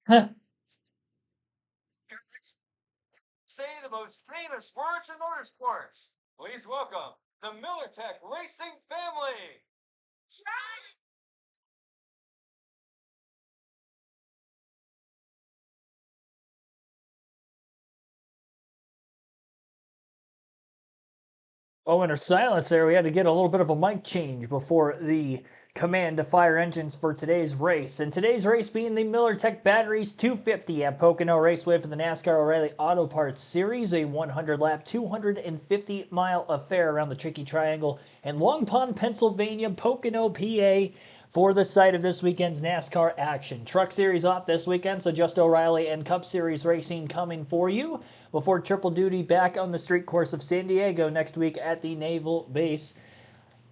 Say the most famous words in motorsports. Please welcome the MillerTech Racing family. Oh, in our silence there, we had to get a little bit of a mic change before the command to fire engines for today's race. And today's race being the MillerTech Batteries 250 at Pocono Raceway for the NASCAR O'Reilly Auto Parts Series, a 100-lap, 250-mile affair around the Tricky Triangle in Long Pond, Pennsylvania, Pocono, PA, for the site of this weekend's NASCAR action. Truck Series off this weekend, so just O'Reilly and Cup Series racing coming for you before triple duty back on the street course of San Diego next week at the Naval Base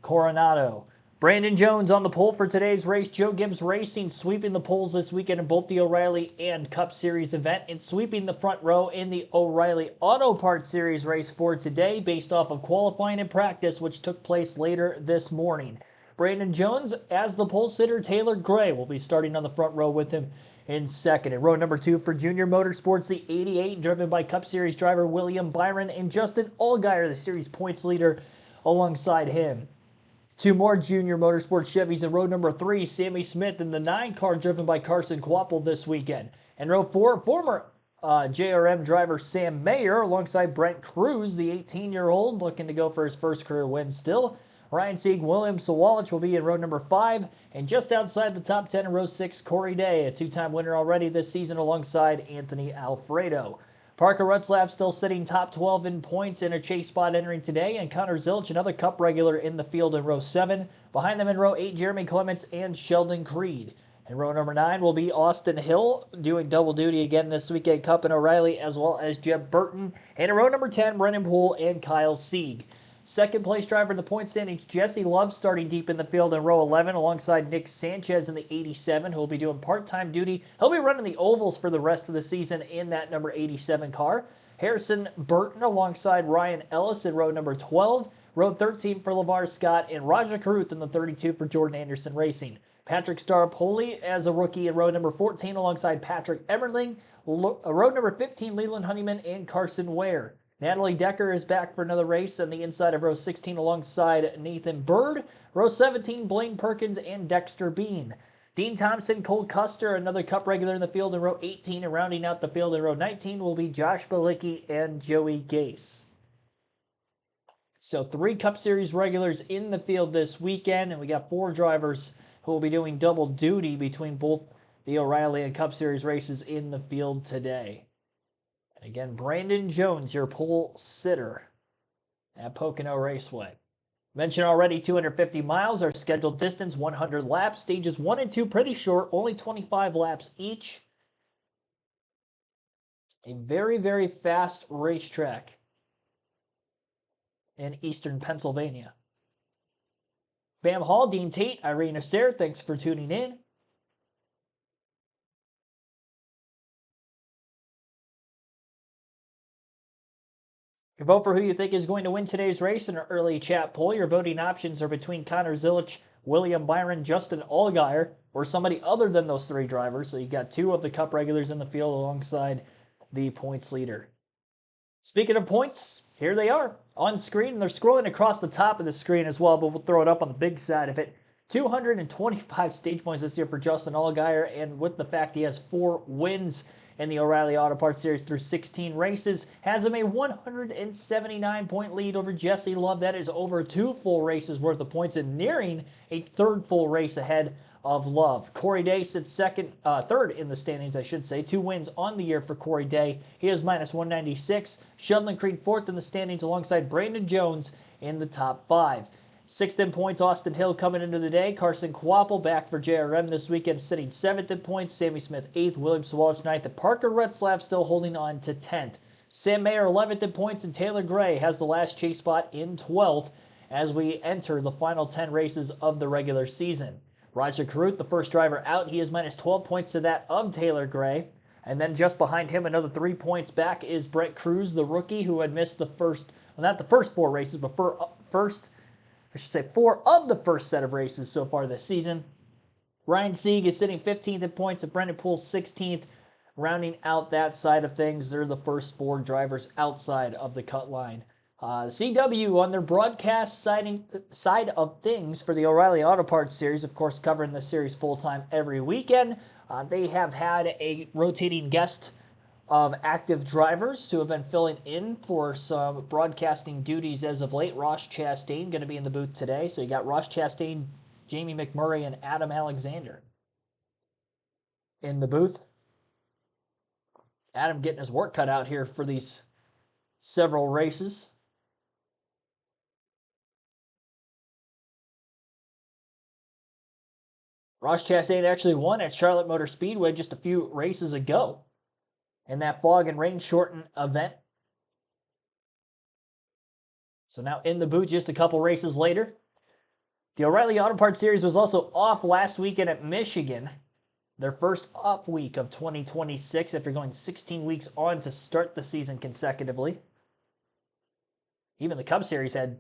Coronado. Brandon Jones on the pole for today's race. Joe Gibbs Racing sweeping the poles this weekend in both the O'Reilly and Cup Series event and sweeping the front row in the O'Reilly Auto Parts Series race for today based off of qualifying and practice, which took place later this morning. Brandon Jones as the pole sitter. Taylor Gray will be starting on the front row with him in second. In row number 2 for Junior Motorsports, the 88, driven by Cup Series driver William Byron and Justin Allgaier, the series points leader, alongside him. 2 more Junior Motorsports Chevys in row number 3, Sammy Smith in the 9 car driven by Carson Kvapil this weekend. In row 4, former JRM driver Sam Mayer alongside Brent Cruz, the 18-year-old, looking to go for his first career win still. Ryan Sieg, William Sawalich will be in row number 5, and just outside the top 10 in row 6, Corey Day, a 2-time winner already this season alongside Anthony Alfredo. Parker Retzlaff still sitting top 12 in points in a chase spot entering today, and Connor Zilch, another Cup regular, in the field in row 7. Behind them in row 8, Jeremy Clements and Sheldon Creed. In row number 9 will be Austin Hill doing double duty again this weekend, Cup and O'Reilly, as well as Jeb Burton. And in row number 10, Brennan Poole and Kyle Sieg. Second place driver in the point standings, Jesse Love, starting deep in the field in row 11 alongside Nick Sanchez in the 87, who will be doing part-time duty. He'll be running the ovals for the rest of the season in that number 87 car. Harrison Burton alongside Ryan Ellis in row number 12. Row 13 for LeVar Scott, and Raja Karuth in the 32 for Jordan Anderson Racing. Patrick Starpoli as a rookie in row number 14 alongside Patrick Everling. Row number 15, Leland Honeyman and Carson Ware. Natalie Decker is back for another race on the inside of row 16 alongside Nathan Bird. Row 17, Blaine Perkins and Dexter Bean. Dean Thompson, Cole Custer, another Cup regular in the field in row 18, and rounding out the field in row 19 will be Josh Balicki and Joey Gase. So 3 Cup Series regulars in the field this weekend, and we got 4 drivers who will be doing double duty between both the O'Reilly and Cup Series races in the field today. Again, Brandon Jones, your pole sitter at Pocono Raceway. Mentioned already, 250 miles, our scheduled distance, 100 laps. Stages 1 and 2 pretty short, only 25 laps each. A very, very fast racetrack in eastern Pennsylvania. Bam Hall, Dean Tate, Irene Acer, thanks for tuning in. You vote for who you think is going to win today's race in our early chat poll. Your voting options are between Connor Zilch, William Byron, Justin Allgaier, or somebody other than those 3 drivers. So you got 2 of the Cup regulars in the field alongside the points leader. Speaking of points, here they are on screen. They're scrolling across the top of the screen as well, but we'll throw it up on the big side of it. 225 stage points this year for Justin Allgaier, and with the fact he has 4 wins in the O'Reilly Auto Parts Series through 16 races, has him a 179-point lead over Jesse Love. That is over 2 full races worth of points and nearing a 3rd full race ahead of Love. Corey Day sits third in the standings, I should say. 2 wins on the year for Corey Day. He is minus 196. Sheldon Creed 4th in the standings alongside Brandon Jones in the top 5. 6th in points, Austin Hill coming into the day. Carson Kvapil back for JRM this weekend, sitting 7th in points. Sammy Smith 8th, William Sawalich 9th, and Parker Retzlaff still holding on to 10th. Sam Mayer 11th in points, and Taylor Gray has the last chase spot in 12th as we enter the final 10 races of the regular season. Raja Karuth, the first driver out, he is minus 12 points to that of Taylor Gray. And then just behind him, another 3 points back, is Brent Cruz, the rookie, who had missed the first, well, not the first 4 races, but 4 of the first set of races so far this season. Ryan Sieg is sitting 15th in points, and Brendan Poole 16th. rounding out that side of things, they're the first 4 drivers outside of the cut line. CW on their broadcast side of things for the O'Reilly Auto Parts Series, of course, covering the series full-time every weekend. They have had a rotating guest of active drivers who have been filling in for some broadcasting duties as of late. Ross Chastain going to be in the booth today. So you got Ross Chastain, Jamie McMurray, and Adam Alexander in the booth. Adam getting his work cut out here for these several races. Ross Chastain actually won at Charlotte Motor Speedway just a few races ago in that fog and rain shortened event. So now in the booth just a couple races later. The O'Reilly Auto Parts Series was also off last weekend at Michigan. Their first off week of 2026 after going 16 weeks on to start the season consecutively. Even the Cup Series had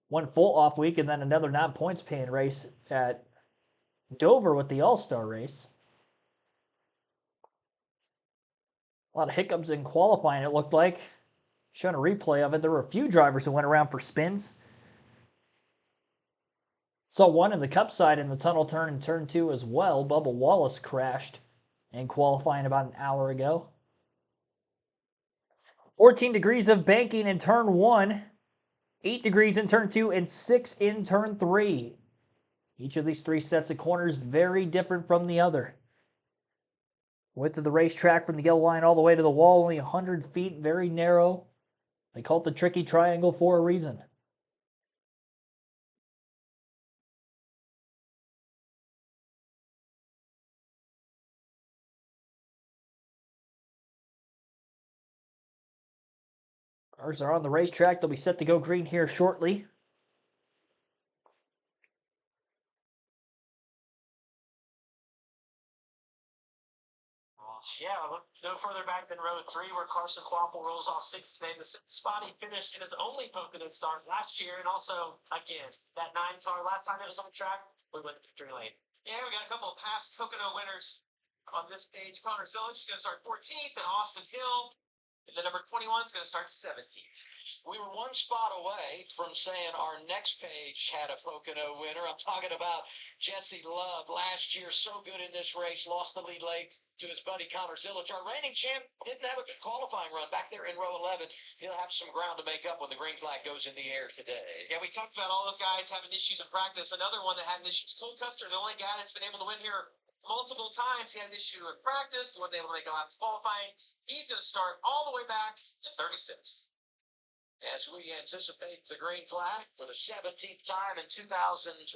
one full off week and then another non-points paying race at Dover with the All-Star race. A lot of hiccups in qualifying, it looked like. Showing a replay of it, there were a few drivers who went around for spins. Saw one in the Cup side in the tunnel turn in turn 2 as well. Bubba Wallace crashed in qualifying about an hour ago. 14 degrees of banking in turn 1, 8 degrees in turn 2, and 6 in turn 3. Each of these 3 sets of corners very different from the other. Width of the racetrack from the yellow line all the way to the wall, only 100 feet, very narrow. They call it the tricky triangle for a reason. Cars are on the racetrack. They'll be set to go green here shortly. Yeah, look no further back than row 3, where Carson Quapple rolls off 6th today. The spot he finished in his only Pocono start last year, and also, again, that 9 car last time it was on track, we went to victory lane. Yeah, we got a couple of past Pocono winners on this page. Connor Zillich is going to start 14th, and Austin Hill, and the number 21 is going to start 17th. We were one spot away from saying our next page had a Pocono winner. I'm talking about Jesse Love. Last year, so good in this race, lost the lead late to his buddy Connor Zillich. Our reigning champ didn't have a good qualifying run back there in row 11. He'll have some ground to make up when the green flag goes in the air today. Yeah, we talked about all those guys having issues in practice. Another one that had an issue is Cole Custer, the only guy that's been able to win here multiple times. He had an issue in practice, wasn't able to make a lap qualifying. He's going to start all the way back in 36th. As we anticipate the green flag for the 17th time in 2026,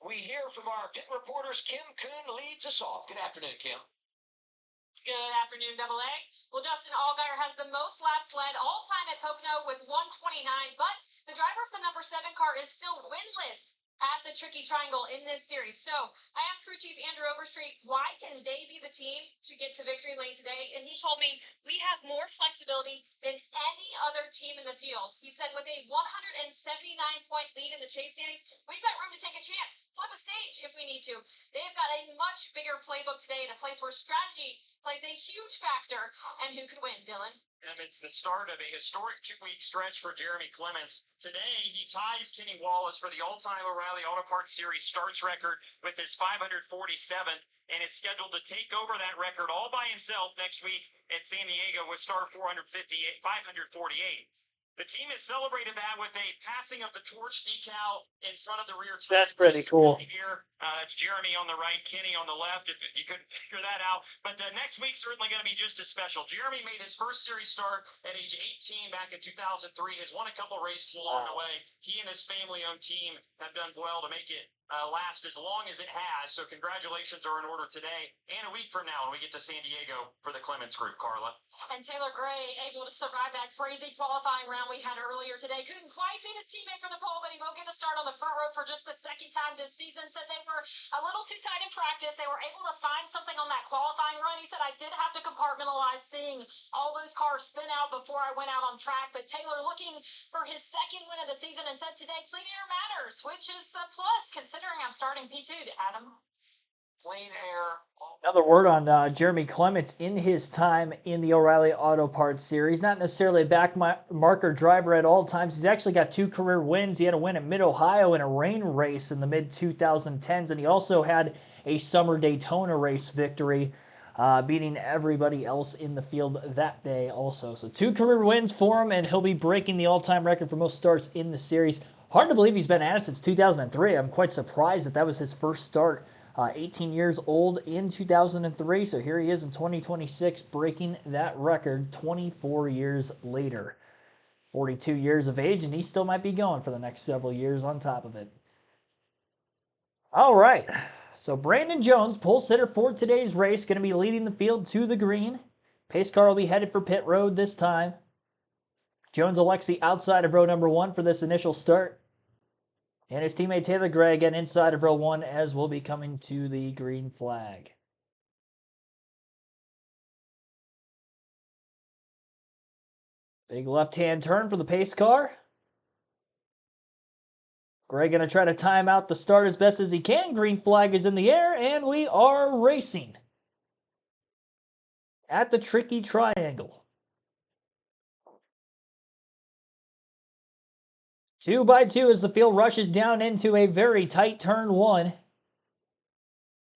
we hear from our pit reporters. Kim Kuhn leads us off. Good afternoon, Kim. Good afternoon, Double A. Well, Justin Allgaier has the most laps led all time at Pocono with 129, but the driver of the number 7 car is still winless at the Tricky Triangle in this series. So I asked crew chief Andrew Overstreet, why can they be the team to get to victory lane today? And he told me, we have more flexibility than any other team in the field. He said, with a 179-point lead in the chase standings, we've got room to take a chance, flip a stage if we need to. They've got a much bigger playbook today in a place where strategy plays a huge factor. And who could win, Dylan? And it's the start of a historic 2-week stretch for Jeremy Clements. Today, he ties Kenny Wallace for the all-time O'Reilly Auto Parts Series starts record with his 547th, and is scheduled to take over that record all by himself next week at San Diego with start 548. The team has celebrated that with a passing of the torch decal in front of the rear tire. That's pretty cool. Here, it's Jeremy on the right, Kenny on the left, if you couldn't figure that out. But next week's certainly going to be just as special. Jeremy made his first series start at age 18 back in 2003, has won a couple races along the way. He and his family-owned team have done well to make it last as long as it has. So congratulations are in order today and a week from now when we get to San Diego for the Clements group, Carla. And Taylor Gray able to survive that crazy qualifying round we had earlier today. Couldn't quite beat his teammate for the pole, but he won't get to start on the front row for just the second time this season. Said they were a little too tight in practice. They were able to find something on that qualifying run. He said, I did have to compartmentalize seeing all those cars spin out before I went out on track. But Taylor looking for his second win of the season and said today clean air matters, which is a plus considering I'm starting P2 to Adam. Clean air. Another word on Jeremy Clements in his time in the O'Reilly Auto Parts Series. Not necessarily a back marker driver at all times. He's actually got 2 career wins. He had a win at Mid-Ohio in a rain race in the mid-2010s, and he also had a Summer Daytona race victory, beating everybody else in the field that day also. So 2 career wins for him, and he'll be breaking the all-time record for most starts in the series. Hard to believe he's been at it since 2003. I'm quite surprised that was his first start. 18 years old in 2003, so here he is in 2026 breaking that record 24 years later. 42 years of age, and he still might be going for the next several years on top of it. All right, so Brandon Jones, pole sitter for today's race, going to be leading the field to the green. Pace car will be headed for pit road this time. Jones Alexi outside of row number 1 for this initial start. And his teammate Taylor Gray again inside of row 1 as we'll be coming to the green flag. Big left-hand turn for the pace car. Gray going to try to time out the start as best as he can. Green flag is in the air, and we are racing at the tricky triangle. 2 by 2 as the field rushes down into a very tight turn 1.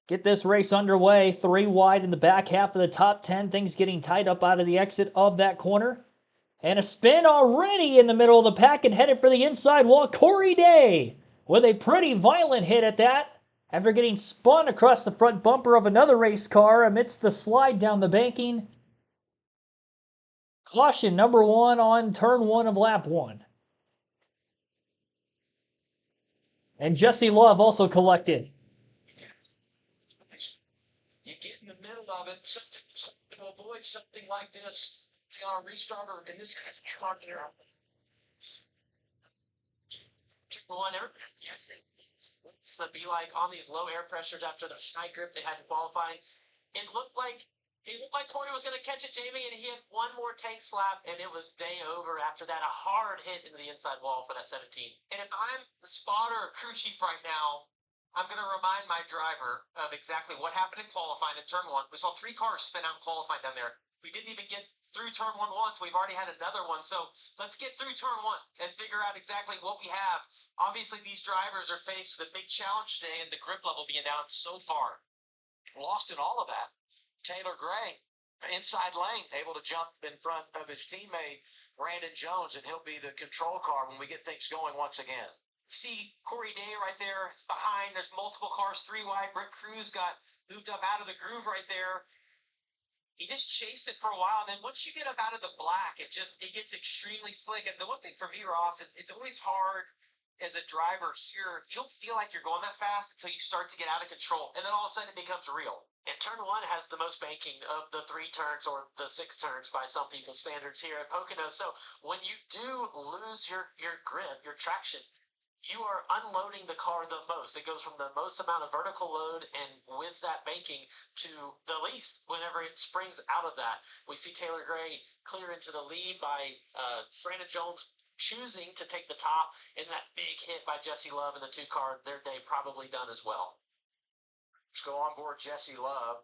Get this race underway. 3 wide in the back half of the top 10. Things getting tight up out of the exit of that corner. And a spin already in the middle of the pack and headed for the inside wall. Corey Day with a pretty violent hit at that after getting spun across the front bumper of another race car amidst the slide down the banking. Caution number 1 on turn 1 of lap 1. And Jesse Love also collected. You get in the middle of it, sometimes to avoid something like this on a restarter, and this guy's talking here. One, yes, it's going to be like on these low air pressures after the high grip they had in qualifying. It looked like Corey was going to catch it, Jamie, and he had one more tank slap, and it was day over after that. A hard hit into the inside wall for that 17. And if I'm the spotter or crew chief right now, I'm going to remind my driver of exactly what happened in qualifying in turn 1. We saw 3 cars spin out in qualifying down there. We didn't even get through turn 1 once. We've already had another one. So let's get through turn 1 and figure out exactly what we have. Obviously, these drivers are faced with a big challenge today and the grip level being down so far. Lost in all of that. Taylor Gray, inside lane, able to jump in front of his teammate, Brandon Jones, and he'll be the control car when we get things going once again. See Corey Day right there. It's behind. There's multiple cars 3 wide. Rick Cruz got moved up out of the groove right there. He just chased it for a while, and then once you get up out of the black, it gets extremely slick. And the one thing for me, Ross, it's always hard as a driver here. You don't feel like you're going that fast until you start to get out of control, and then all of a sudden it becomes real. And turn 1 has the most banking of the 3 turns or the 6 turns by some people's standards here at Pocono. So when you do lose your grip, your traction, you are unloading the car the most. It goes from the most amount of vertical load and with that banking to the least whenever it springs out of that. We see Taylor Gray clear into the lead by Brandon Jones choosing to take the top, and that big hit by Jesse Love in the 2 car, their day probably done as well. Let's go on board Jesse Love.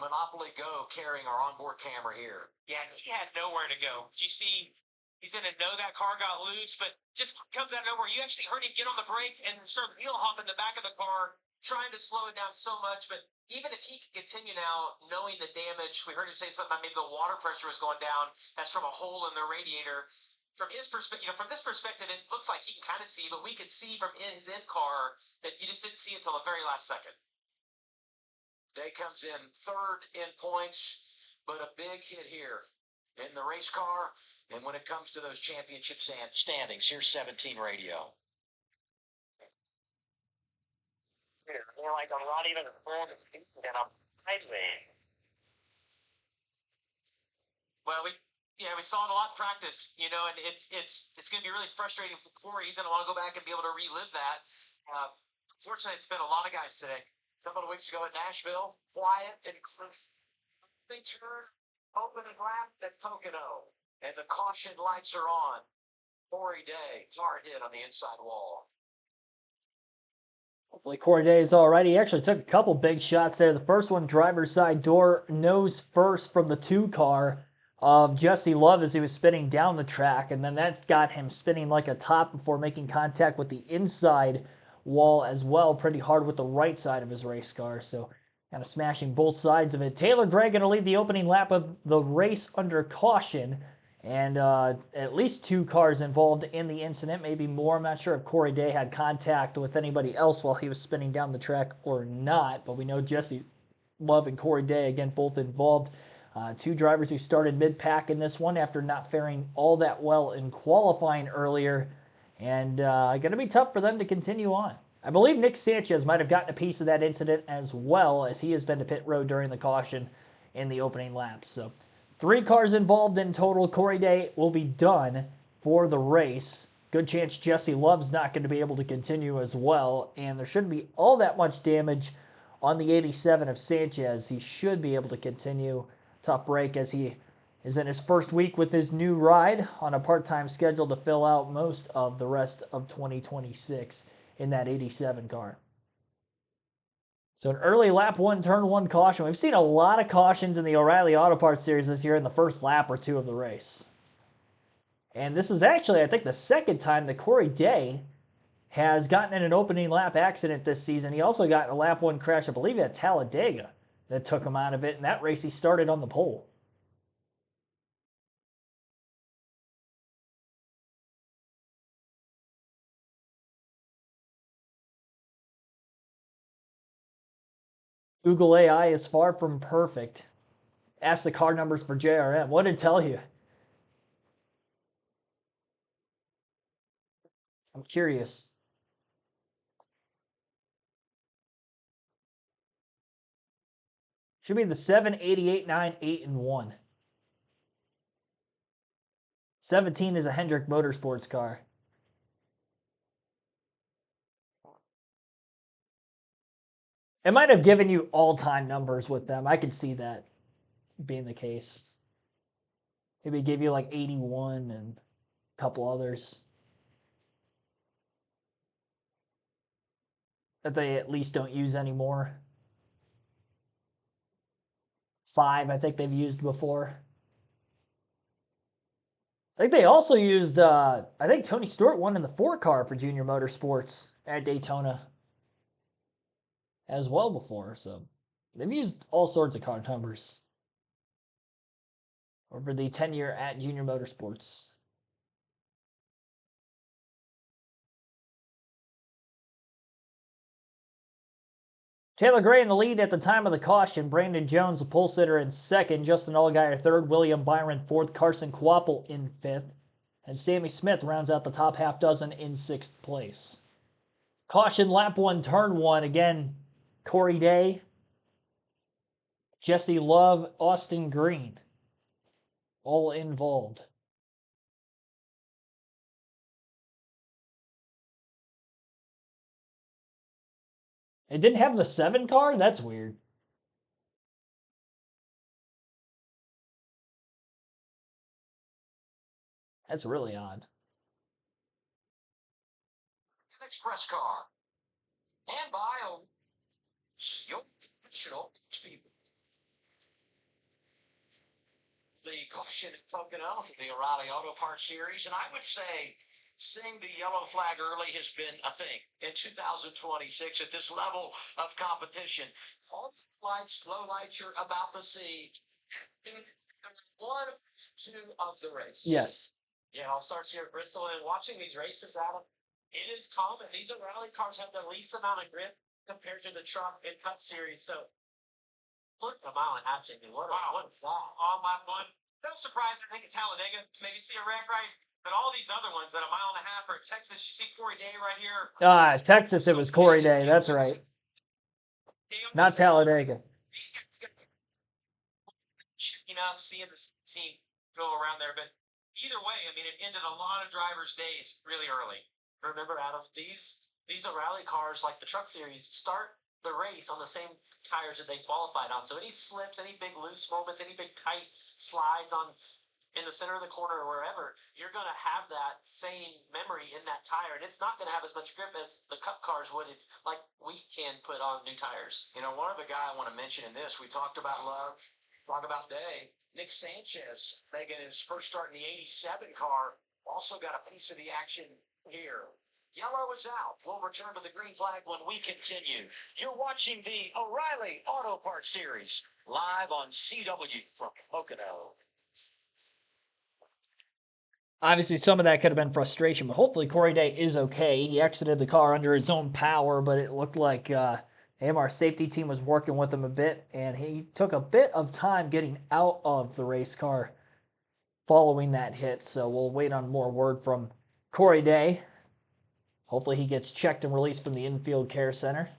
Monopoly Go carrying our onboard camera here. Yeah, he had nowhere to go. Did you see? He's going to know that car got loose, but just comes out of nowhere. You actually heard him get on the brakes and start wheel hopping the back of the car, trying to slow it down so much. But even if he can continue now, knowing the damage, we heard him say something about maybe the water pressure was going down. That's from a hole in the radiator. From his perspective, from this perspective, it looks like he can kind of see, but we could see from his in car that you just didn't see until the very last second. Day comes in 3rd in points, but a big hit here in the race car. And when it comes to those championship standings, here's 17 radio. They're like, I'm not even full and I'm sideways. Well, we saw it a lot in practice, and it's going to be really frustrating for Corey. He's going to want to go back and be able to relive that. Fortunately, it's been a lot of guys today. A couple of weeks ago at Nashville, quiet and close. They turn open and lap at Pocono, and the caution lights are on. Corey Day, hard hit on the inside wall. Hopefully Corey Day is all right. He actually took a couple big shots there. The first one, driver's side door, nose first from the 2 car of Jesse Love as he was spinning down the track, and then that got him spinning like a top before making contact with the inside wall as well, pretty hard with the right side of his race car, so kind of smashing both sides of it. Taylor Gray going to lead the opening lap of the race under caution, and at least 2 cars involved in the incident, maybe more. I'm not sure if Corey Day had contact with anybody else while he was spinning down the track or not, but we know Jesse Love and Corey Day, again, both involved. 2 drivers who started mid-pack in this one after not faring all that well in qualifying earlier, and going to be tough for them to continue on. I believe Nick Sanchez might have gotten a piece of that incident as well, as he has been to pit road during the caution in the opening laps. So 3 cars involved in total. Corey Day will be done for the race. Good chance Jesse Love's not going to be able to continue as well, and there shouldn't be all that much damage on the 87 of Sanchez. He should be able to continue. Tough break as he is in his first week with his new ride on a part-time schedule to fill out most of the rest of 2026 in that 87 car. So an early lap 1, turn 1 caution. We've seen a lot of cautions in the O'Reilly Auto Parts Series this year in the first lap or 2 of the race. And this is actually, I think, the second time that Corey Day has gotten in an opening lap accident this season. He also got in a lap 1 crash, I believe, at Talladega that took him out of it. In that race, he started on the pole. Google AI is far from perfect. Ask the car numbers for JRM. What did it tell you? I'm curious. Should be the 7, 88, 9, 8, and 1. 17 is a Hendrick Motorsports car. It might have given you all-time numbers with them. I could see that being the case. Maybe give you like 81 and a couple others that they at least don't use anymore. 5, I think they've used before. I think they also used, I think Tony Stewart won in the 4 car for Junior Motorsports at Daytona as well before. So they've used all sorts of car numbers over the tenure at Junior Motorsports. Taylor Gray in the lead at the time of the caution. Brandon Jones, the pole sitter, in second. Justin Allgaier third. William Byron fourth. Carson Kvapil in fifth. And Sammy Smith rounds out the top half dozen in 6th place. Caution lap 1, turn 1. Again, Corey Day, Jesse Love, Austin Green, all involved. It didn't have the 7 car? That's weird. That's really odd. Express car. And by the caution at Pocono for the O'Reilly Auto Parts Series. And I would say seeing the yellow flag early has been a thing in 2026 at this level of competition. All lights, low lights, you're about to see in 1, 2 of the race. Yes. Yeah, all starts here at Bristol, and watching these races, Adam, it is common. These O'Reilly cars have the least amount of grip compared to the truck and Cup Series. So, look, a mile and a half, Jamie. What is that? On lap 1. No surprise, I think, at Talladega to maybe see a wreck, right? But all these other ones at a mile and a half are at Texas. You see Corey Day right here. Texas, it was Corey Day. That's right. Not Talladega. These guys got to checking up, seeing the team go around there. But either way, I mean, it ended a lot of drivers' days really early. Remember, Adam, these O'Reilly cars, like the Truck Series, start the race on the same tires that they qualified on. So any slips, any big loose moments, any big tight slides on in the center of the corner or wherever, you're going to have that same memory in that tire, and it's not going to have as much grip as the Cup cars would if, like, we can put on new tires. You know, one other guy I want to mention in this, we talked about Love, talk about Day. Nick Sanchez making his first start in the 87 car, also got a piece of the action here. Yellow is out. We'll return to the green flag when we continue. You're watching the O'Reilly Auto Parts Series live on CW from Pocono. Obviously, some of that could have been frustration, but hopefully Corey Day is okay. He exited the car under his own power, but it looked like our safety team was working with him a bit, and he took a bit of time getting out of the race car following that hit. So we'll wait on more word from Corey Day. Hopefully he gets checked and released from the infield care center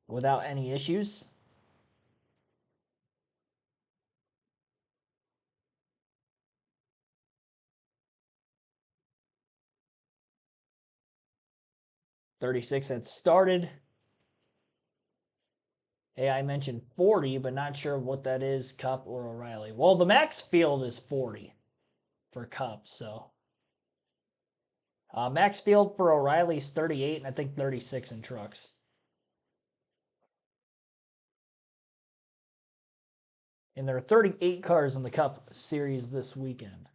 without any issues. .36 had started. Hey, I mentioned 40, but not sure what that is, Cup or O'Reilly. Well, the max field is 40 for Cup, so. Max field for O'Reilly is 38, and I think 36 in trucks. And there are 38 cars in the Cup Series this weekend.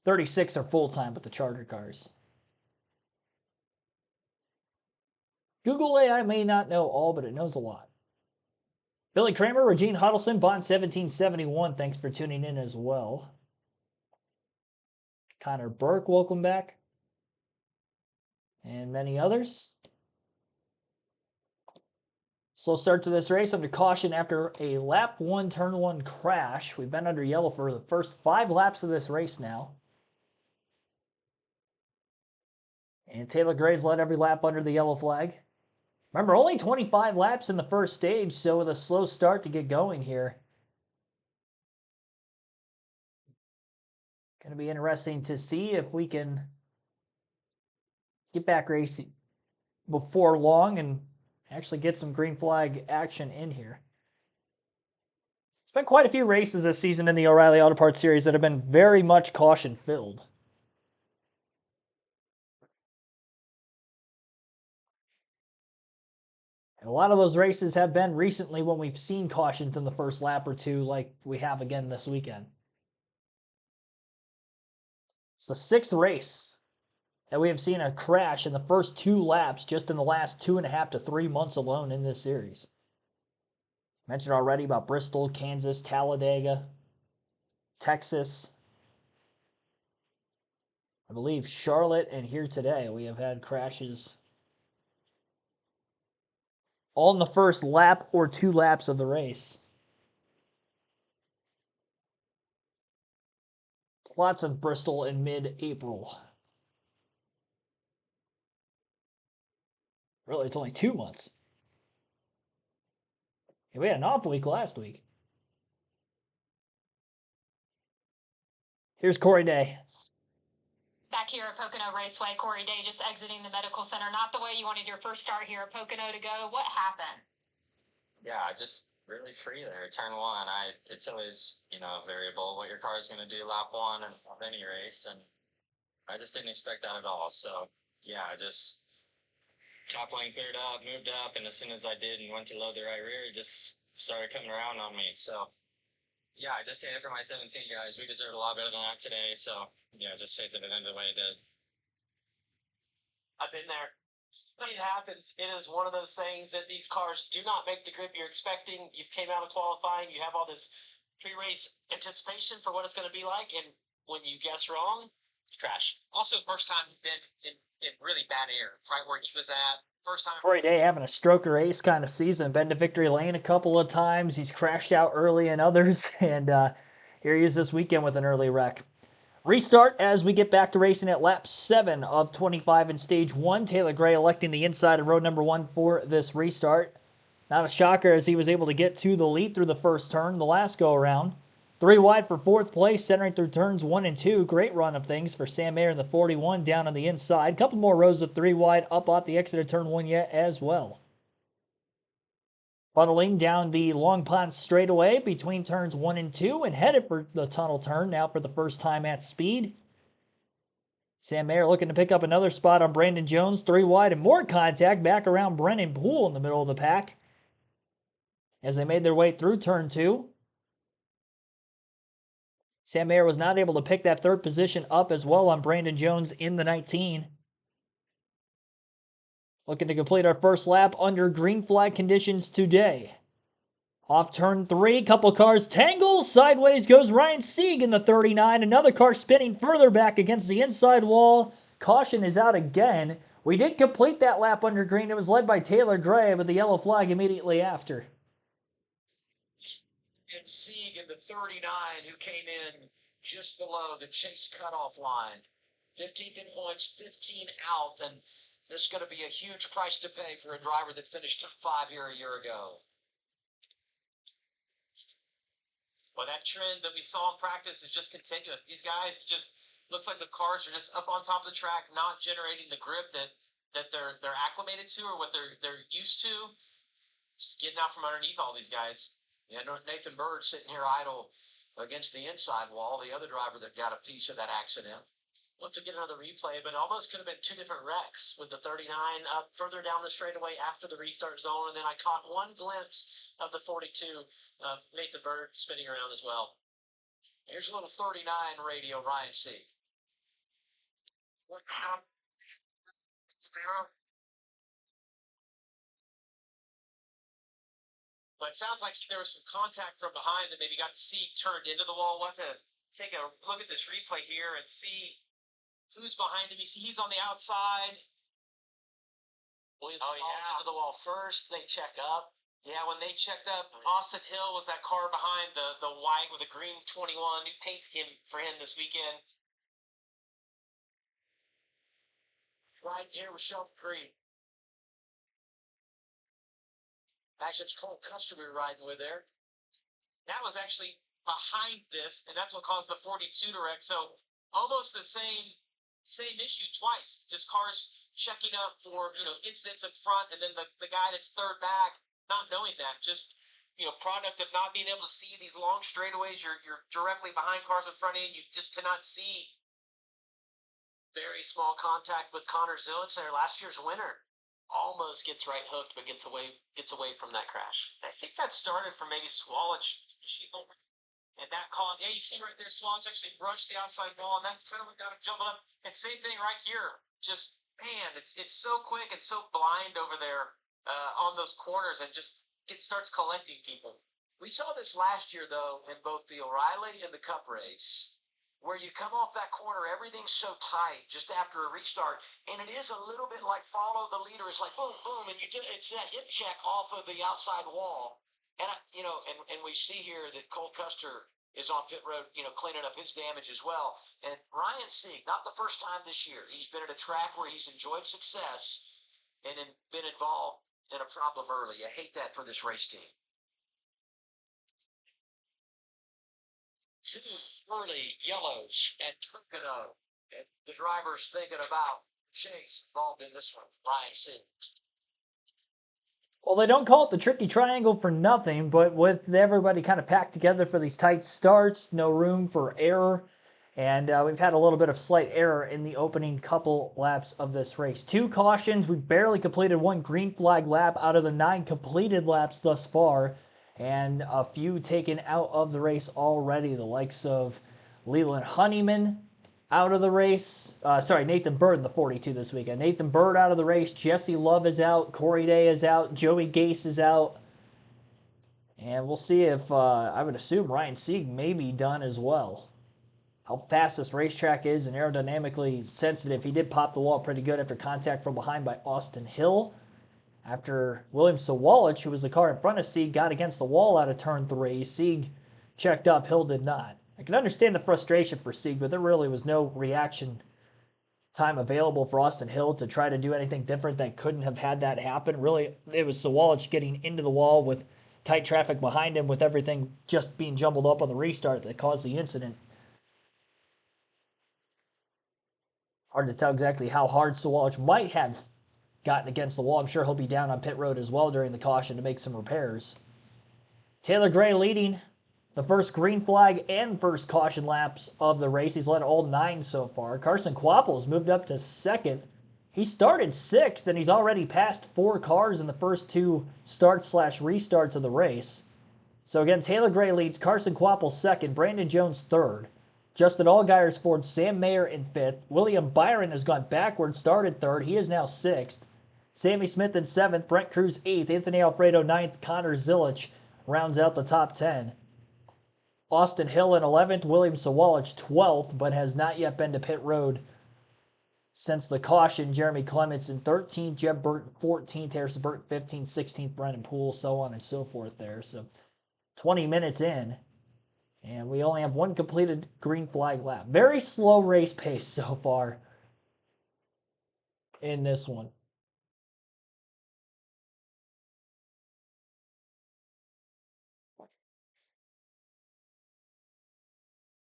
36 are full-time with the charter cars. Google AI may not know all, but it knows a lot. Billy Kramer, Regine Huddleston, Bond 1771, thanks for tuning in as well. Connor Burke, welcome back. And many others. Slow start to this race under caution after a lap 1, turn 1 crash. We've been under yellow for the first 5 laps of this race now. And Taylor Gray's led every lap under the yellow flag. Remember, only 25 laps in the first stage, so with a slow start to get going here. Going to be interesting to see if we can get back racing before long and actually get some green flag action in here. There's been quite a few races this season in the O'Reilly Auto Parts Series that have been very much caution-filled. And a lot of those races have been recently when we've seen cautions in the first lap or two, like we have again this weekend. It's the 6th race that we have seen a crash in the first 2 laps just in the last 2.5 to 3 months alone in this series. Mentioned already about Bristol, Kansas, Talladega, Texas. I believe Charlotte, and here today we have had crashes all in the first lap or 2 laps of the race. Lots of Bristol in mid-April. Really, it's only 2 months. We had an off week last week. Here's Corey Day. Back here at Pocono Raceway, Corey Day just exiting the medical center. Not the way you wanted your first start here at Pocono to go. What happened? Yeah, just really free there. Turn 1. It's always, variable what your car is going to do lap 1 of any race, and I just didn't expect that at all. So yeah, I just top line cleared up, moved up, and as soon as I did and went to load the right rear, it just started coming around on me. So yeah, I just hate it for my 17 guys. We deserved a lot better than that today. So yeah, just hate that it ended the way it did. I've been there. It happens. It is one of those things that these cars do not make the grip you're expecting. You've came out of qualifying. You have all this pre-race anticipation for what it's going to be like, and when you guess wrong, you crash. Also, first time he's been in really bad air, right where he was at. First time. Corey Day having a stroke or ace kind of season. Been to victory lane a couple of times. He's crashed out early in others, and here he is this weekend with an early wreck. Restart as we get back to racing at lap 7 of 25 in stage 1. Taylor Gray electing the inside of road number 1 for this restart. Not a shocker as he was able to get to the lead through the first turn the last go around. 3 wide for 4th place, centering through turns 1 and 2. Great run of things for Sam Mayer in the 41 down on the inside. Couple more rows of 3 wide up off the exit of turn 1 yet as well. Funneling down the Long Pond straightaway between turns 1 and 2 and headed for the tunnel turn now for the first time at speed. Sam Mayer looking to pick up another spot on Brandon Jones, 3 wide and more contact back around Brennan Poole in the middle of the pack as they made their way through turn 2. Sam Mayer was not able to pick that third position up as well on Brandon Jones in the 19. Looking to complete our first lap under green flag conditions today. Off turn 3, couple cars tangle. Sideways goes Ryan Sieg in the 39. Another car spinning further back against the inside wall. Caution is out again. We did complete that lap under green. It was led by Taylor Gray with the yellow flag immediately after. And Sieg in the 39, who came in just below the chase cutoff line. 15th in points, 15 out, and this is going to be a huge price to pay for a driver that finished top 5 here a year ago. Well, that trend that we saw in practice is just continuing. These guys just looks like the cars are just up on top of the track, not generating the grip that they're acclimated to or what they're used to. Just getting out from underneath all these guys. Yeah, Nathan Bird sitting here idle against the inside wall, the other driver that got a piece of that accident. Look to get another replay, but almost could have been 2 different wrecks with the 39 up further down the straightaway after the restart zone, and then I caught one glimpse of the 42 of Nathan Bird spinning around as well. Here's a little 39 radio, Ryan Sieg. But it sounds like there was some contact from behind that maybe got Sieg turned into the wall. We'll have to take a look at this replay here and see who's behind him. You see he's on the outside. Williams Oh, falls yeah. into the wall first. They check up. Yeah, when they checked up, Austin Hill was that car behind the white with a green 21. New paint scheme for him this weekend. Right here with Shelton Green. Actually, it's Cole Custer we were riding with there. That was actually behind this, and that's what caused the 42 to wreck. So almost the same issue twice. Just cars checking up for incidents in front, and then the guy that's third back not knowing that. Just product of not being able to see these long straightaways. You're directly behind cars in front of you. You just cannot see. Very small contact with Connor Zilich there, last year's winner. Almost gets right hooked, but gets away from that crash. I think that started from maybe Swallich. And that call, yeah, you see right there, Swallich actually brushed the outside wall, and that's kind of what got him jumbled up. And same thing right here. Just, man, it's so quick and so blind over there on those corners, and just it starts collecting people. We saw this last year, though, in both the O'Reilly and the Cup race, where you come off that corner, everything's so tight just after a restart, and it is a little bit like follow the leader. It's like boom, boom, and it's that hip check off of the outside wall. And and we see here that Cole Custer is on pit road, cleaning up his damage as well. And Ryan Sieg, not the first time this year, he's been at a track where he's enjoyed success and been involved in a problem early. I hate that for this race team. Two early yellows at Pocono. The driver's thinking about chase involved in this one. Ryan Sieg. Well, they don't call it the tricky triangle for nothing, but with everybody kind of packed together for these tight starts, no room for error, and we've had a little bit of slight error in the opening couple laps of this race. 2 cautions. We barely completed 1 green flag lap out of the 9 completed laps thus far, and a few taken out of the race already. The likes of Leland Honeyman out of the race. Nathan Bird in the 42 this weekend. Nathan Bird out of the race. Jesse Love is out. Corey Day is out. Joey Gase is out. And we'll see if, I would assume Ryan Sieg may be done as well. How fast this racetrack is and aerodynamically sensitive. He did pop the wall pretty good after contact from behind by Austin Hill. After William Sawalich, who was the car in front of Sieg, got against the wall out of turn 3. Sieg checked up. Hill did not. I can understand the frustration for Sieg, but there really was no reaction time available for Austin Hill to try to do anything different that couldn't have had that happen. Really, it was Sawalich getting into the wall with tight traffic behind him, with everything just being jumbled up on the restart, that caused the incident. Hard to tell exactly how hard Sawalich might have gotten against the wall. I'm sure he'll be down on pit road as well during the caution to make some repairs. Taylor Gray leading the first green flag and first caution laps of the race. He's led all 9 so far. Carson Quapple's moved up to second. He started 6th, and he's already passed 4 cars in the first 2 starts/restarts of the race. So again, Taylor Gray leads, Carson Quapple second, Brandon Jones third. Justin Allgaier's fourth, Sam Mayer in 5th. William Byron has gone backwards, started 3rd. He is now 6th. Sammy Smith in 7th, Brent Cruz 8th, Anthony Alfredo 9th, Connor Zilich rounds out the top 10. Austin Hill in 11th, William Sawalich 12th, but has not yet been to pit road since the caution. Jeremy Clements in 13th, Jeb Burton 14th, Harrison Burton 15th, 16th, Brennan Poole, so on and so forth there. So 20 minutes in, and we only have 1 completed green flag lap. Very slow race pace so far in this one.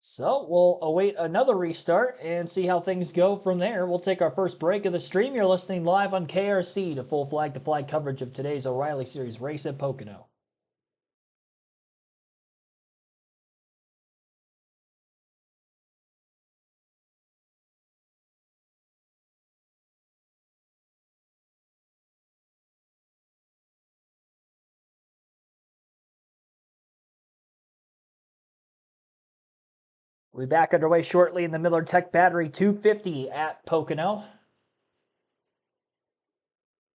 So we'll await another restart and see how things go from there. We'll take our first break of the stream. You're listening live on KRC to full flag-to-flag coverage of today's O'Reilly Series race at Pocono. We'll be back underway shortly in the MillerTech Battery 250 at Pocono.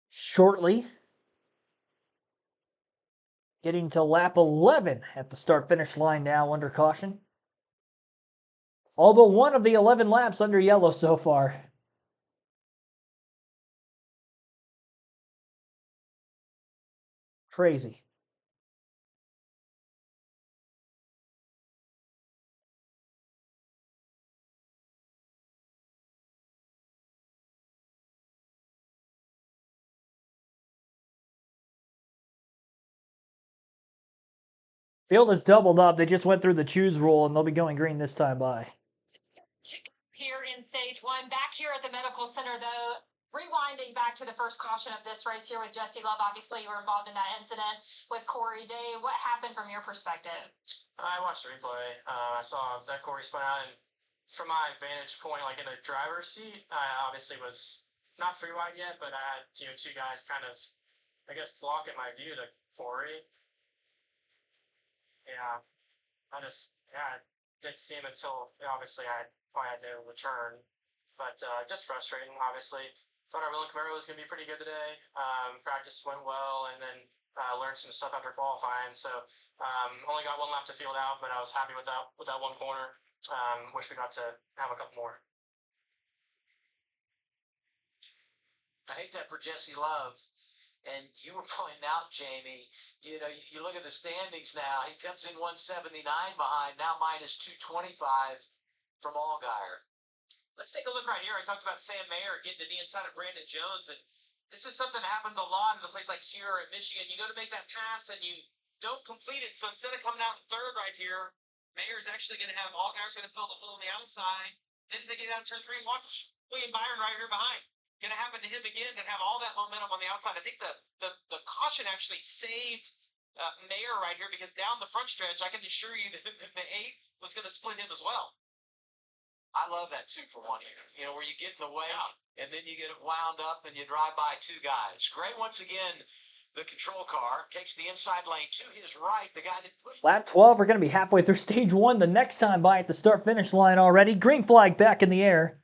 Shortly. Getting to lap 11 at the start-finish line now under caution. All but 1 of the 11 laps under yellow so far. Crazy. Field has doubled up. They just went through the choose rule, and they'll be going green this time by. Here in stage 1, back here at the medical center, though, rewinding back to the first caution of this race here with Jesse Love. Obviously, you were involved in that incident with Corey Day. What happened from your perspective? I watched the replay. I saw that Corey spun out, and from my vantage point, like in the driver's seat, I obviously was not free wide yet, but I had 2 guys kind of, I guess, blocking my view to Corey. Yeah, I didn't see him until obviously I probably had to return, but just frustrating. Obviously, thought our William Camaro was going to be pretty good today. Practice went well, and then learned some stuff after qualifying. So only got 1 lap to field out, but I was happy with that 1 corner. Wish we got to have a couple more. I hate that for Jesse Love. And you were pointing out, Jamie, you look at the standings now. He comes in 179 behind, now minus 225 from Allgaier. Let's take a look right here. I talked about Sam Mayer getting to the inside of Brandon Jones, and this is something that happens a lot in a place like here at Michigan. You go to make that pass, and you don't complete it. So instead of coming out in 3rd right here, Mayer is actually going to have Allgaier's going to fill the hole on the outside. Then as they get down to turn 3, watch William Byron right here behind. Going to happen to him again and have all that momentum on the outside. I think the caution actually saved Mayer right here, because down the front stretch, I can assure you that the 8 was going to split him as well. I love that 2 for 1 here. Where you get in the way and then you get it wound up and you drive by 2 guys. Great once again. The control car takes the inside lane to his right. The guy that pushed. Lap 12, we're going to be halfway through stage 1 the next time by at the start-finish line already. Green flag back in the air.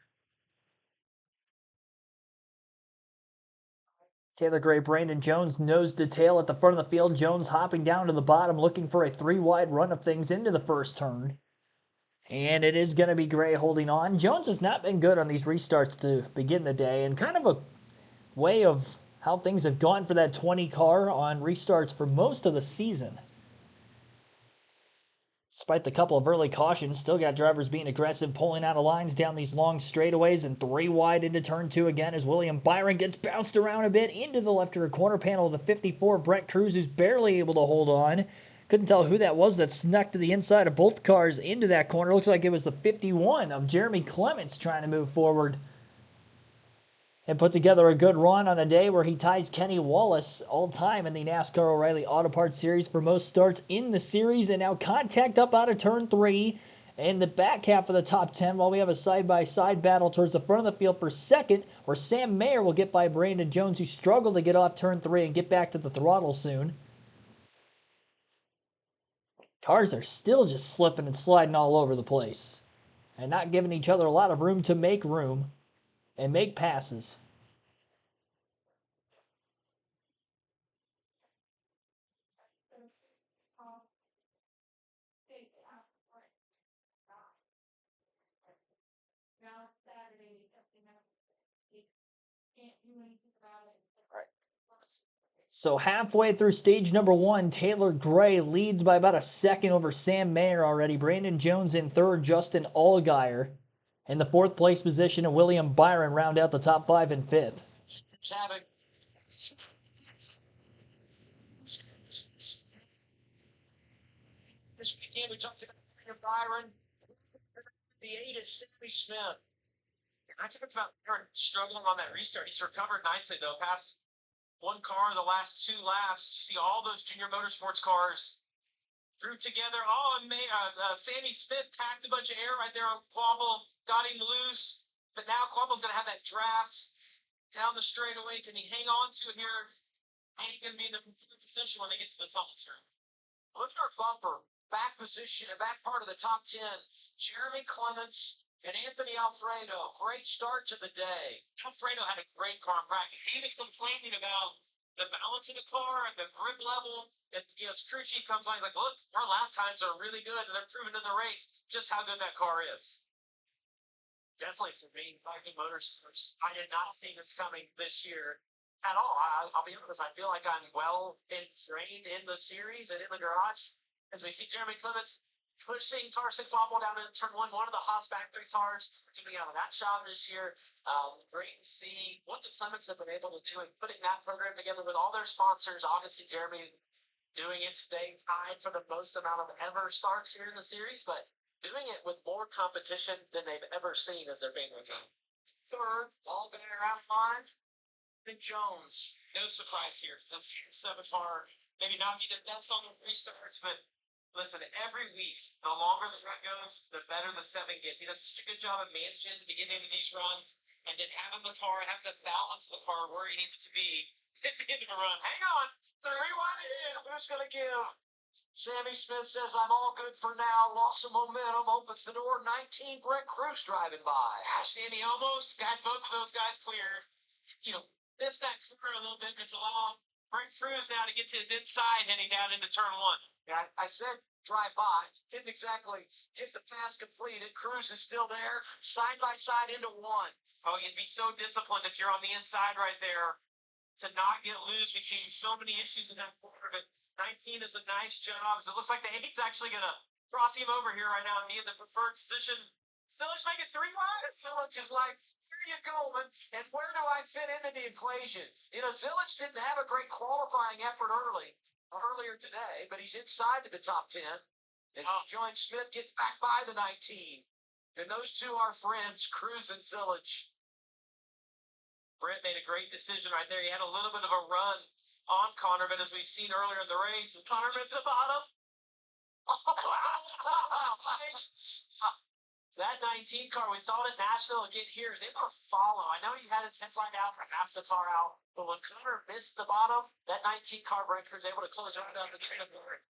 Taylor Gray, Brandon Jones, nose to tail at the front of the field. Jones hopping down to the bottom, looking for a 3-wide run of things into the first turn. And it is going to be Gray holding on. Jones has not been good on these restarts to begin the day, and kind of a way of how things have gone for that 20 car on restarts for most of the season. Despite the couple of early cautions, still got drivers being aggressive, pulling out of lines down these long straightaways, and 3 wide into turn 2 again as William Byron gets bounced around a bit into the left rear corner panel of the 54. Brent Cruz, who's barely able to hold on. Couldn't tell who that was that snuck to the inside of both cars into that corner. Looks like it was the 51 of Jeremy Clements trying to move forward. and put together a good run on a day where he ties Kenny Wallace all-time in the NASCAR O'Reilly Auto Parts Series for most starts in the series. And now contact up out of turn 3 in the back half of the top 10, while we have a side-by-side battle towards the front of the field for second, where Sam Mayer will get by Brandon Jones, who struggled to get off turn 3 and get back to the throttle soon. Cars are still just slipping and sliding all over the place and not giving each other a lot of room to make room and make passes. So halfway through stage number 1, Taylor Gray leads by about a second over Sam Mayer already. Brandon Jones in third, Justin Allgaier in the 4th place position, and William Byron round out the top 5 and 5th. Having this weekend, we talked about Byron. The 8 is Sammy Smith. I talked about Aaron struggling on that restart. He's recovered nicely, though. Past one car the last 2 laps. You see all those junior motorsports cars grouped together. Oh, and Sammy Smith packed a bunch of air right there on Quabble, got him loose. But now Quabble's going to have that draft down the straightaway. Can he hang on to it here? Ain't going to be in the position when they get to the tunnel turn. Look at our bumper. Back position, back part of the top 10. Jeremy Clements and Anthony Alfredo. Great start to the day. Alfredo had a great car in practice. He was complaining about the balance of the car and the grip level. And, his crew chief comes on, he's like, look, our lap times are really good, and they're proving in the race just how good that car is. Definitely for me, Viking Motorsports, I did not see this coming this year at all. I'll be honest, I feel like I'm well ingrained in the series and in the garage. As we see Jeremy Clements pushing Carson Quabble down in turn 1, one of the Haas factory cars, coming out of that shop this year. Great to see what the Clements have been able to do in putting that program together with all their sponsors. Obviously, Jeremy doing it today, tied for the most amount of ever starts here in the series, but doing it with more competition than they've ever seen as their family team. Third, all going around line. And Jones. No surprise here. The 7 car maybe not be the best on the restarts, but listen, every week, the longer the run goes, the better the 7 gets. He does such a good job of managing to begin into these runs, and then having the car, having the balance of the car where he needs it to be at the end of the run. Hang on, the rewind is. Who's going to give? Sammy Smith says, I'm all good for now. Lost some momentum. Opens the door. 19, Brett Cruz driving by. Sammy almost got both of those guys cleared. Missed that corner a little bit. It's allowed Brett Cruz now to get to his inside heading down into turn 1. Yeah, I said drive by. Didn't exactly get the pass completed. Cruz is still there, side by side into 1. Oh, you'd be so disciplined if you're on the inside right there to not get loose. We've seen so many issues in that corner, but 19 is a nice job. So it looks like the 8's actually going to cross him over here right now and be in the preferred position. Sillich make it 3 wide. Sillich is like, here you go, and where do I fit into the equation? Sillich didn't have a great qualifying effort earlier today, but he's inside to the top 10 as he joins Smith getting back by the 19. And those two are friends, Cruz and Sillich. Brett made a great decision right there. He had a little bit of a run on Connor, but as we've seen earlier in the race, Connor missed the bottom. That 19 car, we saw it at Nashville again here, is able to follow. I know he had his headlight out for half the car out, but when Connor missed the bottom, that 19 car breaker is able to close right up and get him board.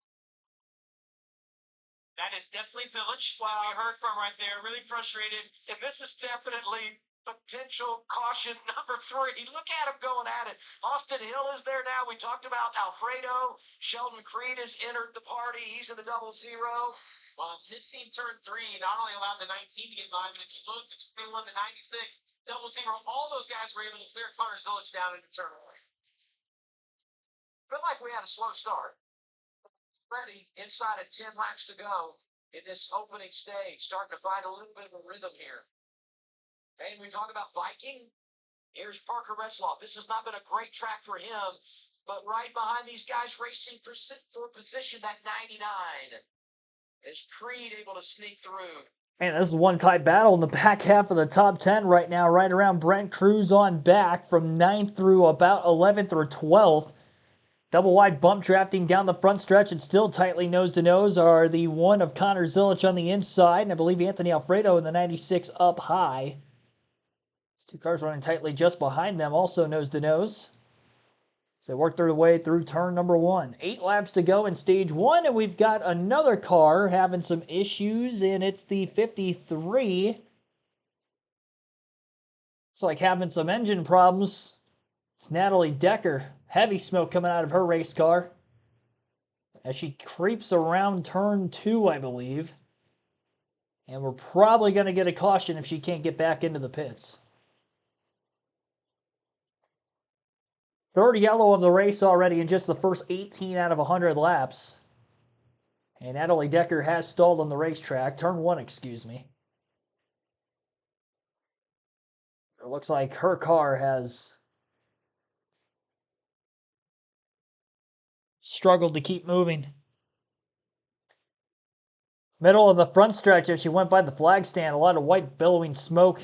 That is definitely Sillich. Well, we heard from right there. Really frustrated. And this is definitely potential caution number 3. Look at him going at it. Austin Hill is there now. We talked about Alfredo. Sheldon Creed has entered the party. He's in the 0-0. Well, missing turn 3 not only allowed the 19 to get by, but if you look, the 21 to 96, 0-0, all those guys were able to clear Connor Sillich down into turn 1. Feel like we had a slow start. Ready, inside of 10 laps to go in this opening stage, starting to find a little bit of a rhythm here. And we talk about Viking. Here's Parker Retzlaff. This has not been a great track for him, but right behind these guys racing for position, that 99. Is Creed able to sneak through? And this is one tight battle in the back half of the top 10 right now, right around Brent Cruz on back from 9th through about 11th or 12th. Double wide bump drafting down the front stretch and still tightly nose to nose are the one of Connor Zilich on the inside, and I believe Anthony Alfredo in the 96 up high. These two cars running tightly just behind them, also nose to nose. So they work their way through turn number 1. 8 laps to go in stage 1, and we've got another car having some issues, and it's the 53. It's like having some engine problems. It's Natalie Decker. Heavy smoke coming out of her race car as she creeps around turn 2, I believe. And we're probably going to get a caution if she can't get back into the pits. Third yellow of the race already in just the first 18 out of 100 laps. And Natalie Decker has stalled on the racetrack. Turn 1, excuse me. It looks like her car has struggled to keep moving. Middle of the front stretch as she went by the flag stand. A lot of white billowing smoke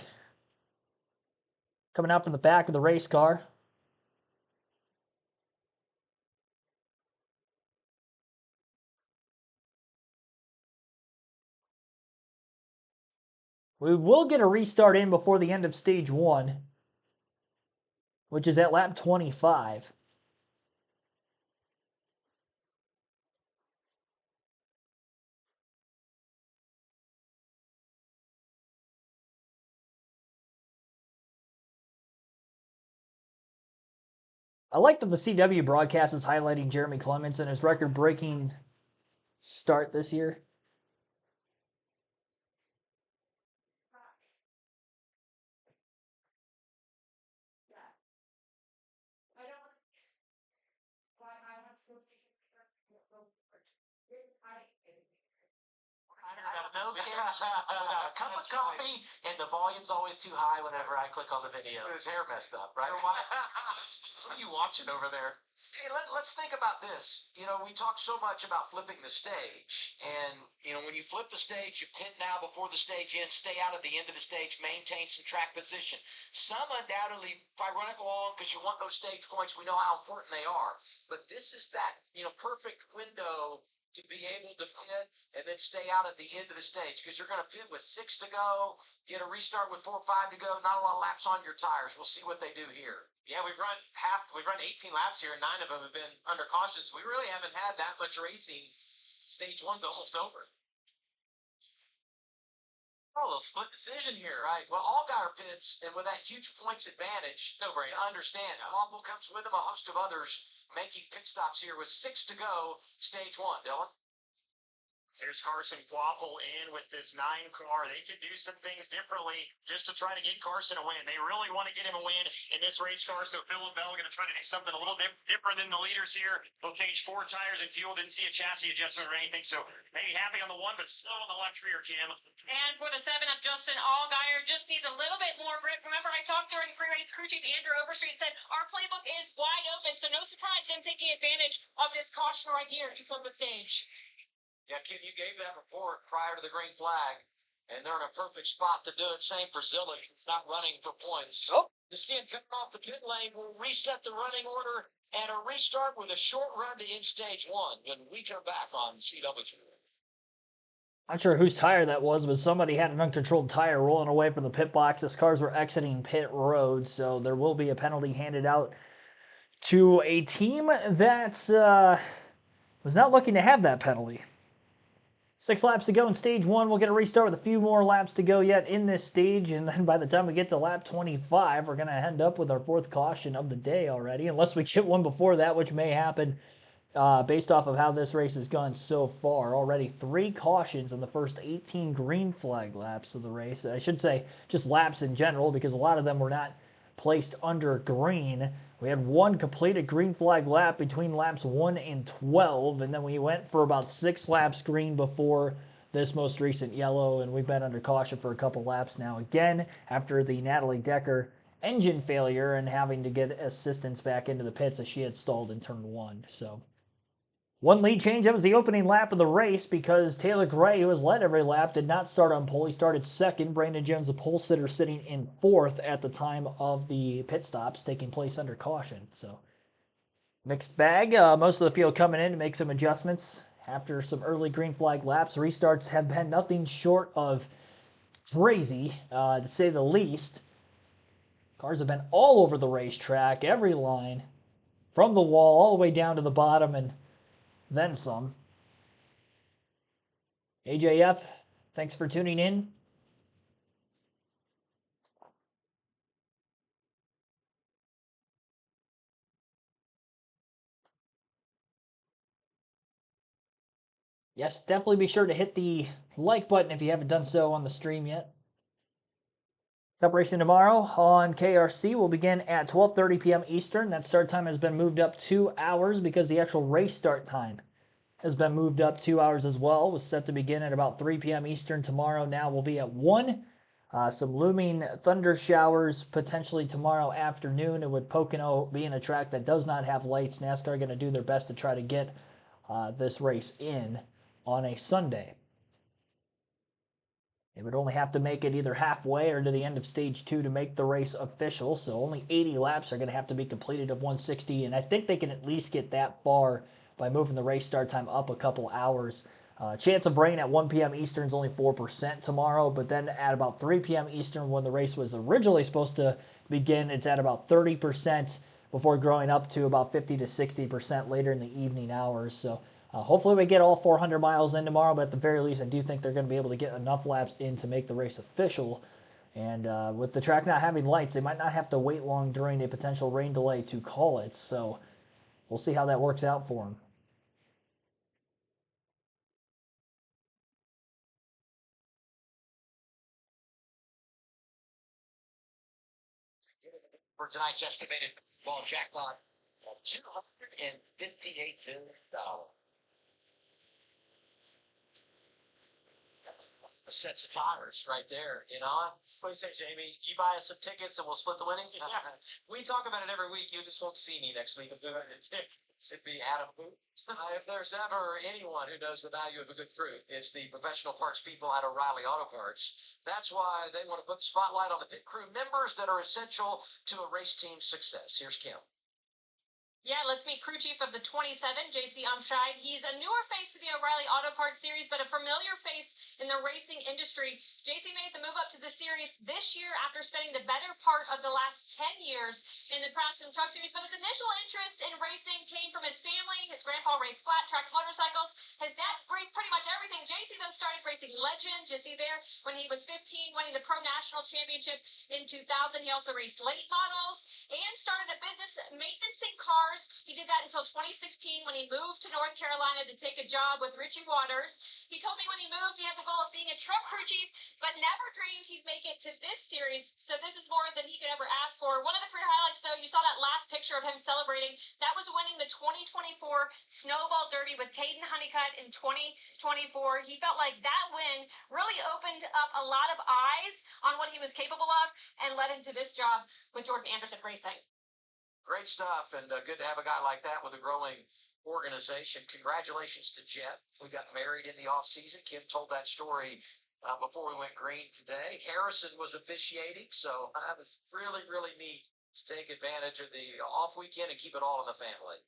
coming out from the back of the race car. We will get a restart in before the end of stage 1, which is at lap 25. I like that the CW broadcast is highlighting Jeremy Clements and his record-breaking start this year. No kidding. I got a cup of coffee, and the volume's always too high whenever I click on the video. His hair messed up, right? What are you watching over there? Hey, let's think about this. You know, we talk so much about flipping the stage, and you know, when you flip the stage, you pit now before the stage ends, stay out at the end of the stage, maintain some track position. Some undoubtedly, if I run it long because you want those stage points, we know how important they are. But this is that, you know, perfect window to be able to pit and then stay out at the end of the stage, because you're going to pit with 6 to go, get a restart with 4 or 5 to go, not a lot of laps on your tires. We'll see what they do here. Yeah, we've run 18 laps here, and 9 of them have been under caution, so we really haven't had that much racing. Stage 1's almost over. Oh, a little split decision here. Right. Well, Allgaier pits, and with that huge points advantage, No brainer. to understand, Hopple comes with him, a host of others making pit stops here with 6 to go, stage 1. Dylan? There's Carson Quapple in with this 9 car. They could do some things differently just to try to get Carson a win. They really want to get him a win in this race car, so Philip Bell going to try to do something a little different than the leaders here. They'll change 4 tires and fuel. Didn't see a chassis adjustment or anything, so maybe happy on the 1, but still on the left rear, Kim. And for the 7 of Justin Allgaier, just needs a little bit more grip. Remember, I talked during pre-race crew chief Andrew Overstreet and said our playbook is wide open, so no surprise them taking advantage of this caution right here to flip the stage. Yeah, Kim, you gave that report prior to the green flag, and they're in a perfect spot to do it. Same for Zilich. It's not running for points. Oh. To see him coming off the pit lane, we'll reset the running order and a restart with a short run to end stage 1 when we come back on CW. Not sure whose tire that was, but somebody had an uncontrolled tire rolling away from the pit box as cars were exiting pit road, so there will be a penalty handed out to a team that was not looking to have that penalty. 6 laps to go in stage 1. We'll get a restart with a few more laps to go yet in this stage, and then by the time we get to lap 25, we're going to end up with our 4th caution of the day already, unless we get one before that, which may happen based off of how this race has gone so far. Already 3 cautions in the first 18 green flag laps of the race. I should say just laps in general, because a lot of them were not placed under green. We had 1 completed green flag lap between laps 1 and 12, and then we went for about 6 laps green before this most recent yellow, and we've been under caution for a couple laps now again after the Natalie Decker engine failure and having to get assistance back into the pits as she had stalled in turn 1. So One lead change, that was the opening lap of the race because Taylor Gray, who has led every lap, did not start on pole. He started second. Brandon Jones, the pole sitter, sitting in fourth at the time of the pit stops taking place under caution. So mixed bag. Most of the field coming in to make some adjustments after some early green flag laps. Restarts have been nothing short of crazy, to say the least. Cars have been all over the racetrack, every line, from the wall all the way down to the bottom and then some. AJF, thanks for tuning in. Yes, definitely be sure to hit the like button if you haven't done so on the stream yet. Cup racing tomorrow on KRC will begin at 12:30 p.m. Eastern. That start time has been moved up 2 hours because the actual race start time has been moved up 2 hours as well. It was set to begin at about 3 p.m. Eastern tomorrow. Now will be at 1. Some looming thunder showers potentially tomorrow afternoon. And with Pocono being a track that does not have lights, NASCAR are going to do their best to try to get this race in on a Sunday. They would only have to make it either halfway or to the end of stage 2 to make the race official. So only 80 laps are going to have to be completed of 160. And I think they can at least get that far by moving the race start time up a couple hours. Chance of rain at 1 p.m. Eastern is only 4% tomorrow. But then at about 3 p.m. Eastern, when the race was originally supposed to begin, it's at about 30% before growing up to about 50 to 60% later in the evening hours. So hopefully we get all 400 miles in tomorrow, but at the very least I do think they're going to be able to get enough laps in to make the race official. And with the track not having lights, they might not have to wait long during a potential rain delay to call it. So we'll see how that works out for them. For tonight's estimated ball jackpot of $258 million. Sets of tires right there, you know. What do you say, Jamie? You buy us some tickets and we'll split the winnings? Yeah. We talk about it every week. You just won't see me next week. Should be Adam Hoop. If there's ever anyone who knows the value of a good crew, it's the professional parts people at O'Reilly Auto Parts. That's why they want to put the spotlight on the pit crew members that are essential to a race team's success. Here's Kim. Yeah, let's meet crew chief of the 27, JC Umscheid. He's a newer face to the O'Reilly Auto Parts series, but a familiar face in the racing industry. JC made the move up to the series this year after spending the better part of the last 10 years in the Craftsman Truck Series. But his initial interest in racing came from his family. His grandpa raced flat track motorcycles. His dad raced pretty much everything. JC, though, started racing Legends, you see there, when he was 15, winning the Pro National Championship in 2000. He also raced late models and started a business maintenancing cars. He did that until 2016 when he moved to North Carolina to take a job with Richie Waters. He told me when he moved, he had the goal of being a truck crew chief, but never dreamed he'd make it to this series. So this is more than he could ever ask for. One of the career highlights, though, you saw that last picture of him celebrating. That was winning the 2024 Snowball Derby with Caden Honeycutt in 2024. He felt like that win really opened up a lot of eyes on what he was capable of and led him to this job with Jordan Anderson Racing. Great stuff, and good to have a guy like that with a growing organization. Congratulations to Jet, who got married in the offseason. Kim told that story before we went green today. Harrison was officiating, so that was really, really neat to take advantage of the off weekend and keep it all in the family.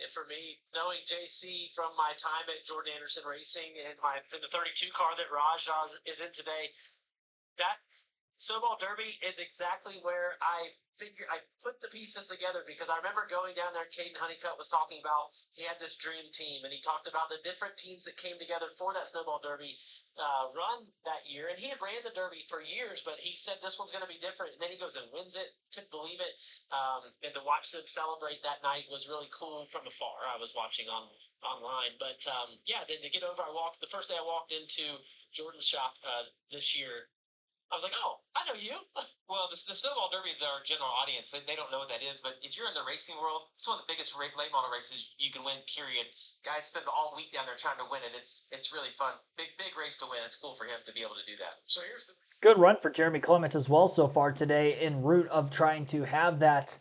And for me, knowing JC from my time at Jordan Anderson Racing and the 32 car that Raj is in today, that Snowball Derby is exactly where I put the pieces together, because I remember going down there. Caden Honeycutt was talking about he had this dream team, and he talked about the different teams that came together for that Snowball Derby run that year. And he had ran the Derby for years, but he said this one's going to be different. And then he goes and wins it. Couldn't believe it. And to watch them celebrate that night was really cool from afar. I was watching online, but yeah, then to get over, the first day I walked into Jordan's shop this year, I was like, oh, I know you. Well, the Snowball Derby, our general audience, they don't know what that is. But if you're in the racing world, it's one of the biggest late model races you can win, period. Guys spend all week down there trying to win it. It's really fun. Big race to win. It's cool for him to be able to do that. So here's the Good run for Jeremy Clements as well so far today, en route of trying to have that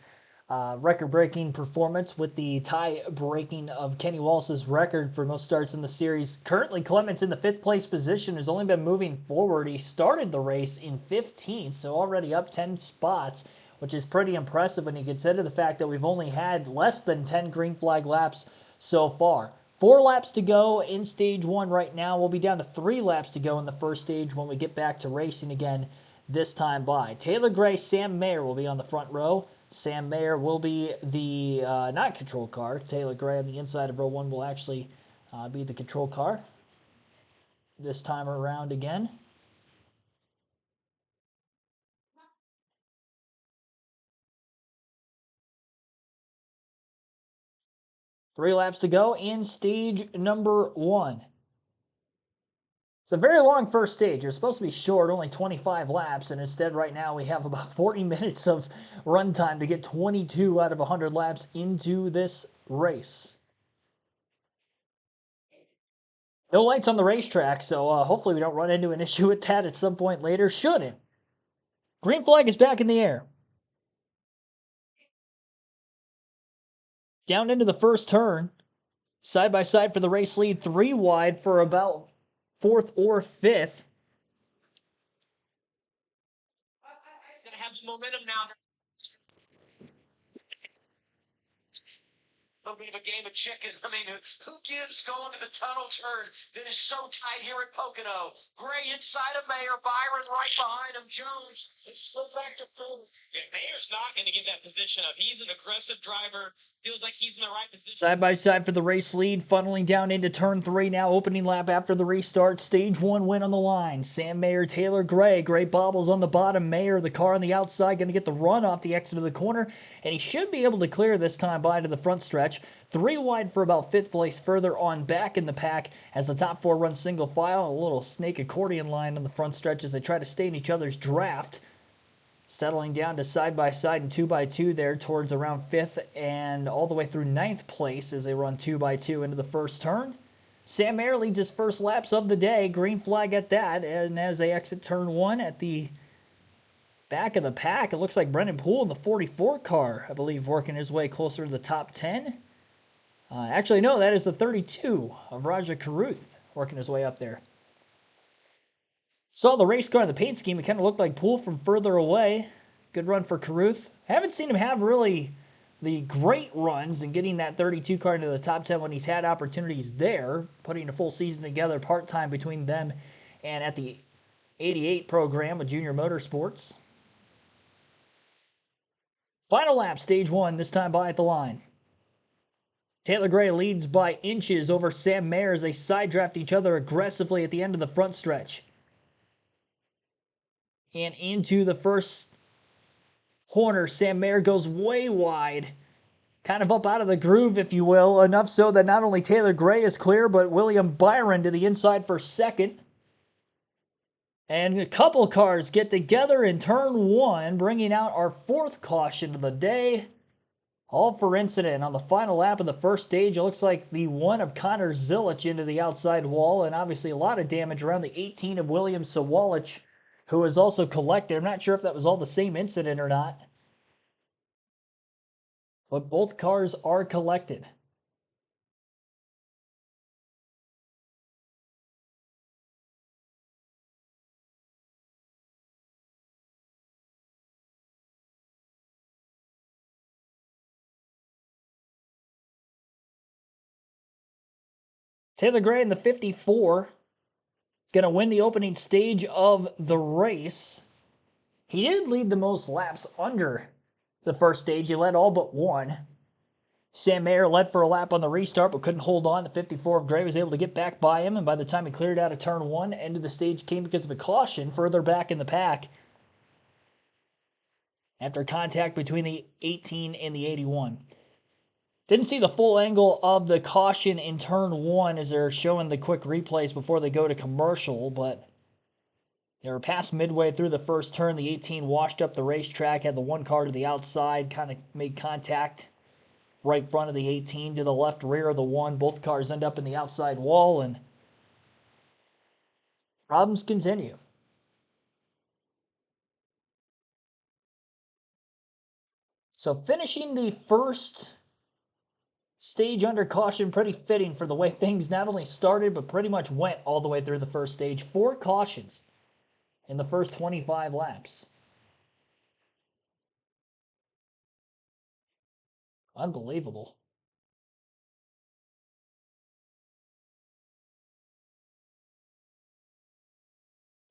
record-breaking performance with the tie-breaking of Kenny Wallace's record for most starts in the series. Currently, Clements in the 5th place position has only been moving forward. He started the race in 15th, so already up 10 spots, which is pretty impressive when you consider the fact that we've only had less than 10 green flag laps so far. 4 laps to go in stage 1 right now. We'll be down to 3 laps to go in the first stage when we get back to racing again this time by. Taylor Gray, Sam Mayer will be on the front row. Sam Mayer will be the not control car. Taylor Gray on the inside of row 1 will actually be the control car this time around again. Three laps to go in stage number 1. It's a very long first stage. It's supposed to be short, only 25 laps, and instead right now we have about 40 minutes of run time to get 22 out of 100 laps into this race. No lights on the racetrack, so hopefully we don't run into an issue with that at some point later. Shouldn't. Green flag is back in the air. Down into the first turn. Side by side for the race lead. 3 wide for about 4th or 5th. He's going to have some momentum now. It'll be a game of chicken. I mean, who gives going to the tunnel turn that is so tight here at Pocono? Gray inside of Mayer, Byron right behind him, Jones. It's slid back to third. Yeah, Mayer's not going to give that position up. He's an aggressive driver. Feels like he's in the right position. Side by side for the race lead, funneling down into turn 3 now, opening lap after the restart. Stage 1 win on the line. Sam Mayer, Taylor Gray. Gray bobbles on the bottom. Mayer, the car on the outside, going to get the run off the exit of the corner, and he should be able to clear this time by to the front stretch. 3 wide for about 5th place, further on back in the pack as the top 4 run single file. A little snake accordion line on the front stretch as they try to stay in each other's draft. Settling down to side by side and 2 by 2 there towards around 5th and all the way through 9th place as they run 2 by 2 into the first turn. Sam Mayer leads his first laps of the day. Green flag at that. And as they exit turn 1 at the back of the pack, it looks like Brendan Poole in the 44 car, I believe, working his way closer to the top 10. Actually, no, that is the 32 of Raja Caruth working his way up there. Saw the race car in the paint scheme. It kind of looked like Poole from further away. Good run for Caruth. Haven't seen him have really the great runs and getting that 32 car into the top 10 when he's had opportunities there, putting a full season together part-time between them and at the 88 program with Junior Motorsports. Final lap, stage 1, this time by at the line. Taylor Gray leads by inches over Sam Mayer as they side draft each other aggressively at the end of the front stretch. And into the first corner, Sam Mayer goes way wide, kind of up out of the groove, if you will, enough so that not only Taylor Gray is clear, but William Byron to the inside for second. And a couple cars get together in turn 1, bringing out our 4th caution of the day. All for incident on the final lap of the first stage. It looks like the one of Connor Zilich into the outside wall, and obviously a lot of damage around the 18 of William Sawalich, who was also collected. I'm not sure if that was all the same incident or not. But both cars are collected. Taylor Gray in the 54, going to win the opening stage of the race. He did lead the most laps under the first stage. He led all but 1. Sam Mayer led for a lap on the restart, but couldn't hold on. The 54 of Gray was able to get back by him, and by the time he cleared out of turn 1, end of the stage came because of a caution further back in the pack after contact between the 18 and the 81. Didn't see the full angle of the caution in turn 1 as they're showing the quick replays before they go to commercial, but they were past midway through the first turn. The 18 washed up the racetrack, had the 1 car to the outside, kind of made contact right front of the 18 to the left rear of the 1. Both cars end up in the outside wall, and problems continue. So finishing the first stage under caution, pretty fitting for the way things not only started, but pretty much went all the way through the first stage. 4 cautions in the first 25 laps. Unbelievable.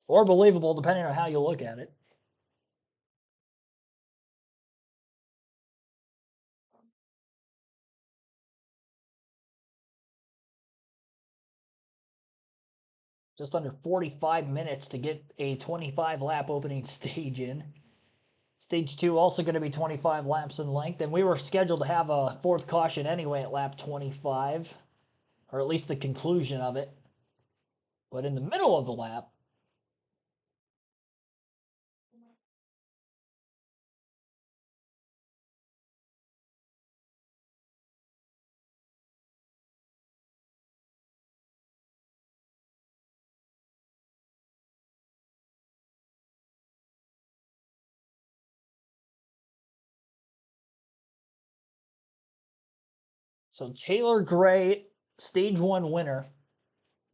Or believable, depending on how you look at it. Just under 45 minutes to get a 25 lap opening stage in. Stage 2 also going to be 25 laps in length, and we were scheduled to have a 4th caution anyway at lap 25, or at least the conclusion of it. But in the middle of the lap, so Taylor Gray, stage 1 winner.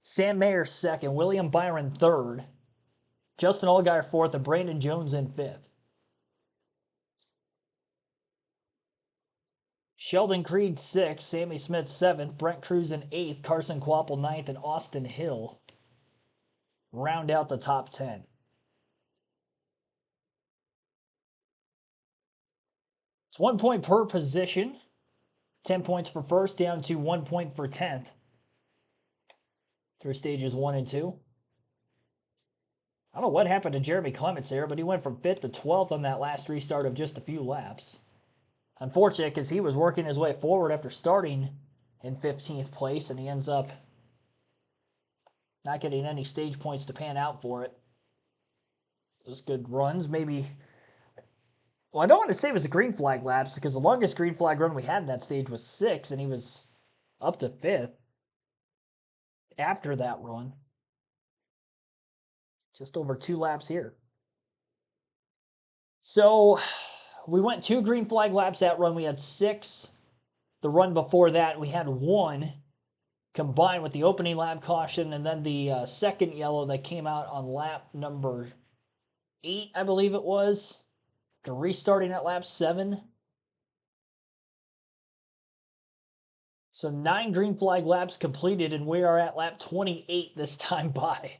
Sam Mayer 2nd, William Byron 3rd, Justin Allgaier 4th, and Brandon Jones in 5th. Sheldon Creed 6th, Sammy Smith 7th, Brent Cruz in 8th, Carson Kvapil 9th, and Austin Hill round out the top 10. It's 1 point per position. 10 points for first, down to 1 point for 10th. Through stages 1 and 2. I don't know what happened to Jeremy Clements there, but he went from 5th to 12th on that last restart of just a few laps. Unfortunate, because he was working his way forward after starting in 15th place, and he ends up not getting any stage points to pan out for it. Those good runs, maybe. Well, I don't want to say it was a green flag laps, because the longest green flag run we had in that stage was 6, and he was up to 5th after that run. Just over 2 laps here. So we went 2 green flag laps that run. We had 6. The run before that, we had 1 combined with the opening lap caution and then the second yellow that came out on lap number 8, I believe it was. After restarting at lap 7. So 9 green flag laps completed, and we are at lap 28 this time by.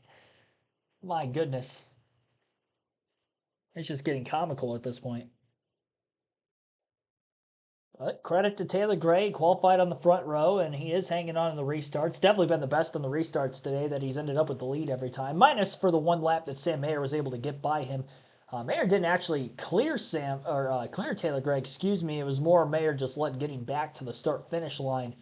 My goodness. It's just getting comical at this point. But credit to Taylor Gray, qualified on the front row, and he is hanging on in the restarts. Definitely been the best on the restarts today, that he's ended up with the lead every time. Minus for the 1 lap that Sam Mayer was able to get by him. Mayer didn't actually clear clear Taylor Gray, excuse me. It was more Mayer just getting back to the start-finish line.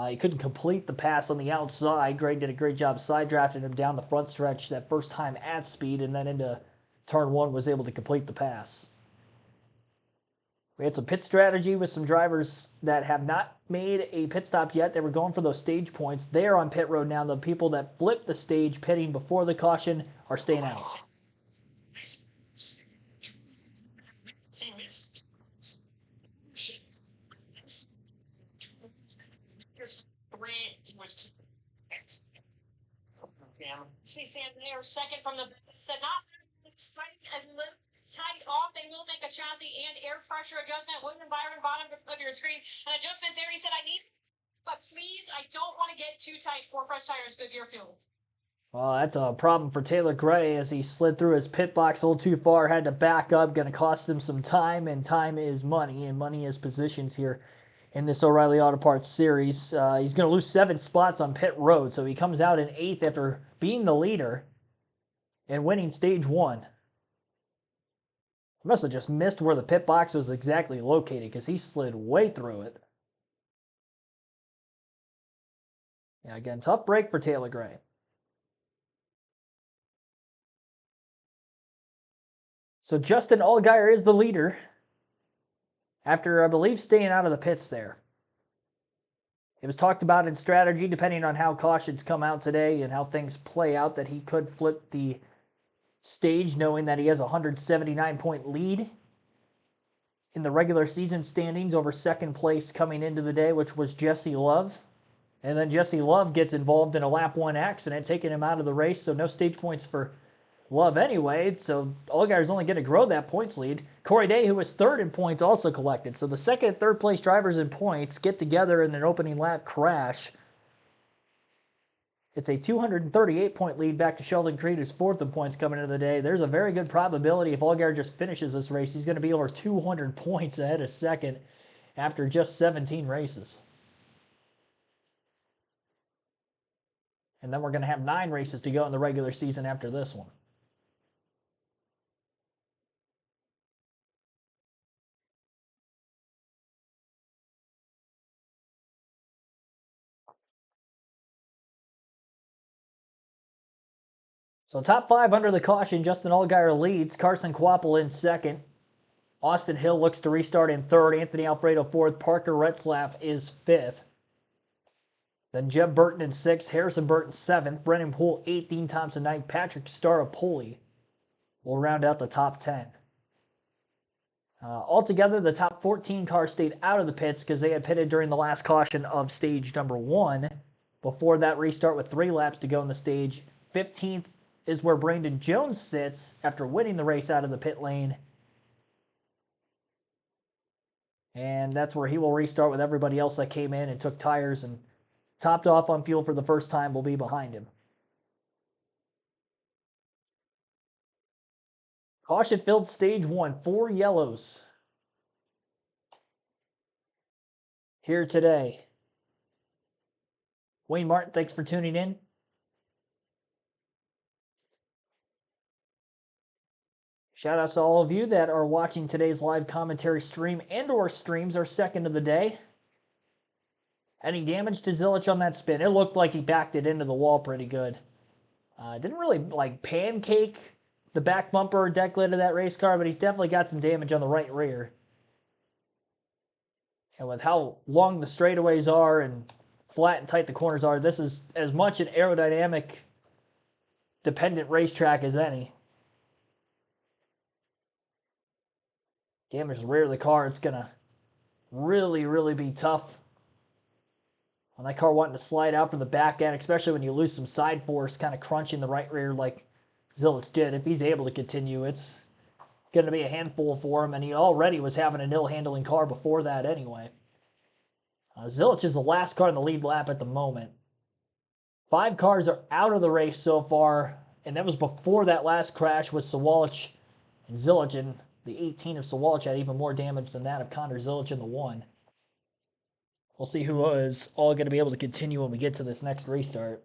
He couldn't complete the pass on the outside. Gray did a great job side drafting him down the front stretch that first time at speed, and then into turn 1 was able to complete the pass. We had some pit strategy with some drivers that have not made a pit stop yet. They were going for those stage points. They are on pit road now. The people that flipped the stage pitting before the caution are staying out. See Sam Mayer 2nd from the said not tied off. They will make a chassis and air pressure adjustment. William Byron, bottom of your screen, an adjustment there. He said, I need, but please, I don't want to get too tight. 4 fresh tires, Goodyear fuel. Well, that's a problem for Taylor Gray as he slid through his pit box a little too far, had to back up, going to cost him some time, and time is money, and money is positions here in this O'Reilly Auto Parts series. He's going to lose 7 spots on pit road, so he comes out in 8th after being the leader and winning stage 1. He must have just missed where the pit box was exactly located, because he slid way through it. Yeah, again, tough break for Taylor Gray. So Justin Allgaier is the leader after, I believe, staying out of the pits there. It was talked about in strategy, depending on how cautions come out today and how things play out, that he could flip the stage knowing that he has a 179-point lead. in the regular season standings over second place coming into the day, which was Jesse Love. And then Jesse Love gets involved in a lap 1 accident, taking him out of the race, so no stage points for Love anyway. So Allgaier's only going to grow that points lead. Corey Day, who was third in points, also collected. So the second and third place drivers in points get together in an opening lap crash. It's a 238-point lead back to Sheldon Creed, who's fourth in points coming into the day. There's a very good probability if Allgaier just finishes this race, he's going to be over 200 points ahead of second after just 17 races. And then we're going to have 9 races to go in the regular season after this one. So top 5 under the caution, Justin Allgaier leads. Carson Kvapil in second. Austin Hill looks to restart in third. Anthony Alfredo fourth. Parker Retzlaff is fifth. Then Jeb Burton in sixth. Harrison Burton seventh. Brennan Poole 18. Thompson ninth. Patrick Staropoli will round out the top 10. Altogether, the top 14 cars stayed out of the pits because they had pitted during the last caution of stage number 1. Before that restart with 3 laps to go in the stage. 15th is where Brandon Jones sits after winning the race out of the pit lane. And that's where he will restart with everybody else that came in and took tires and topped off on fuel for the first time will be behind him. Caution-filled stage 1, 4 yellows here today. Wayne Martin, thanks for tuning in. Shout out to all of you that are watching today's live commentary stream and or streams our second of the day. Any damage to Zilich on that spin? It looked like he backed it into the wall pretty good. Didn't really like pancake the back bumper or deck lid of that race car, but he's definitely got some damage on the right rear. And with how long the straightaways are and flat and tight the corners are, this is as much an aerodynamic dependent racetrack as any. Damage the rear of the car, it's going to really be tough on that car wanting to slide out from the back end, especially when you lose some side force kind of crunching the right rear like Zilich did. If he's able to continue, it's going to be a handful for him, and he already was having an ill-handling car before that anyway. Zilich is the last car in the lead lap at the moment. 5 cars are out of the race so far, and that was before that last crash with Sawalich and Zilich, and the 18 of Sawalich had even more damage than that of Connor Zilich in the 1. We'll see who is all going to be able to continue when we get to this next restart.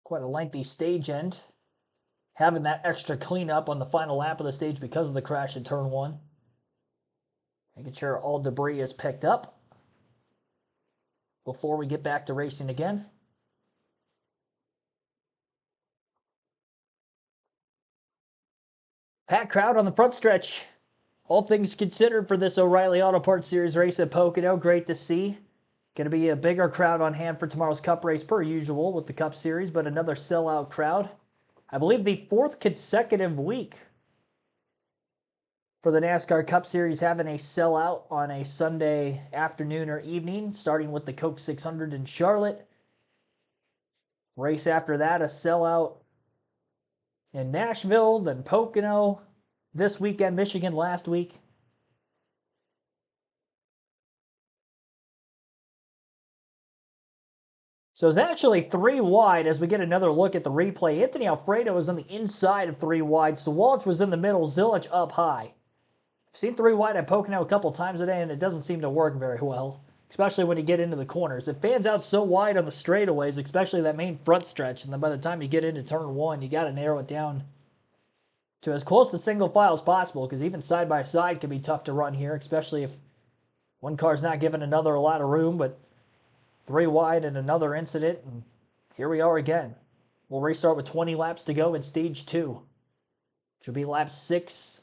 Quite a lengthy stage end. Having that extra cleanup on the final lap of the stage because of the crash in turn 1. Making sure all debris is picked up before we get back to racing again. Packed crowd on the front stretch. All things considered for this O'Reilly Auto Parts Series race at Pocono. Great to see. Going to be a bigger crowd on hand for tomorrow's Cup race per usual with the Cup Series, but another sellout crowd. I believe the 4th consecutive week for the NASCAR Cup Series having a sellout on a Sunday afternoon or evening, starting with the Coke 600 in Charlotte. Race after that, a sellout in Nashville, then Pocono. This weekend, Michigan last week. So it's actually 3 wide as we get another look at the replay. Anthony Alfredo was on the inside of 3 wide. Sawalich was in the middle. Zilich up high. I've seen 3 wide at Pocono a couple times today, and it doesn't seem to work very well, especially when you get into the corners. It fans out so wide on the straightaways, especially that main front stretch, and then by the time you get into turn 1, you got to narrow it down to as close to single file as possible, because even side by side can be tough to run here, especially if one car's not giving another a lot of room, but 3 wide and another incident, and here we are again. We'll restart with 20 laps to go in stage 2, which will be lap 6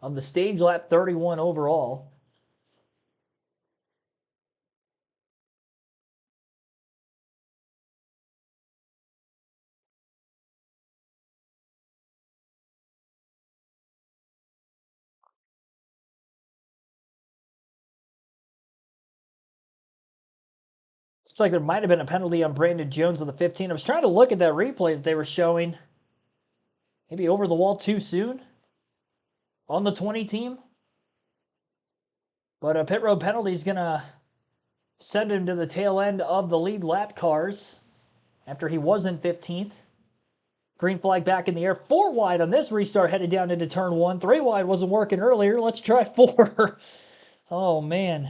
of the stage lap 31 overall. Looks like there might have been a penalty on Brandon Jones on the 15. I was trying to look at that replay that they were showing. Maybe over the wall too soon on the 20 team. But a pit road penalty is going to send him to the tail end of the lead lap cars after he was in 15th. Green flag back in the air. 4 wide on this restart headed down into turn 1. 3 wide wasn't working earlier. Let's try 4. Oh, man.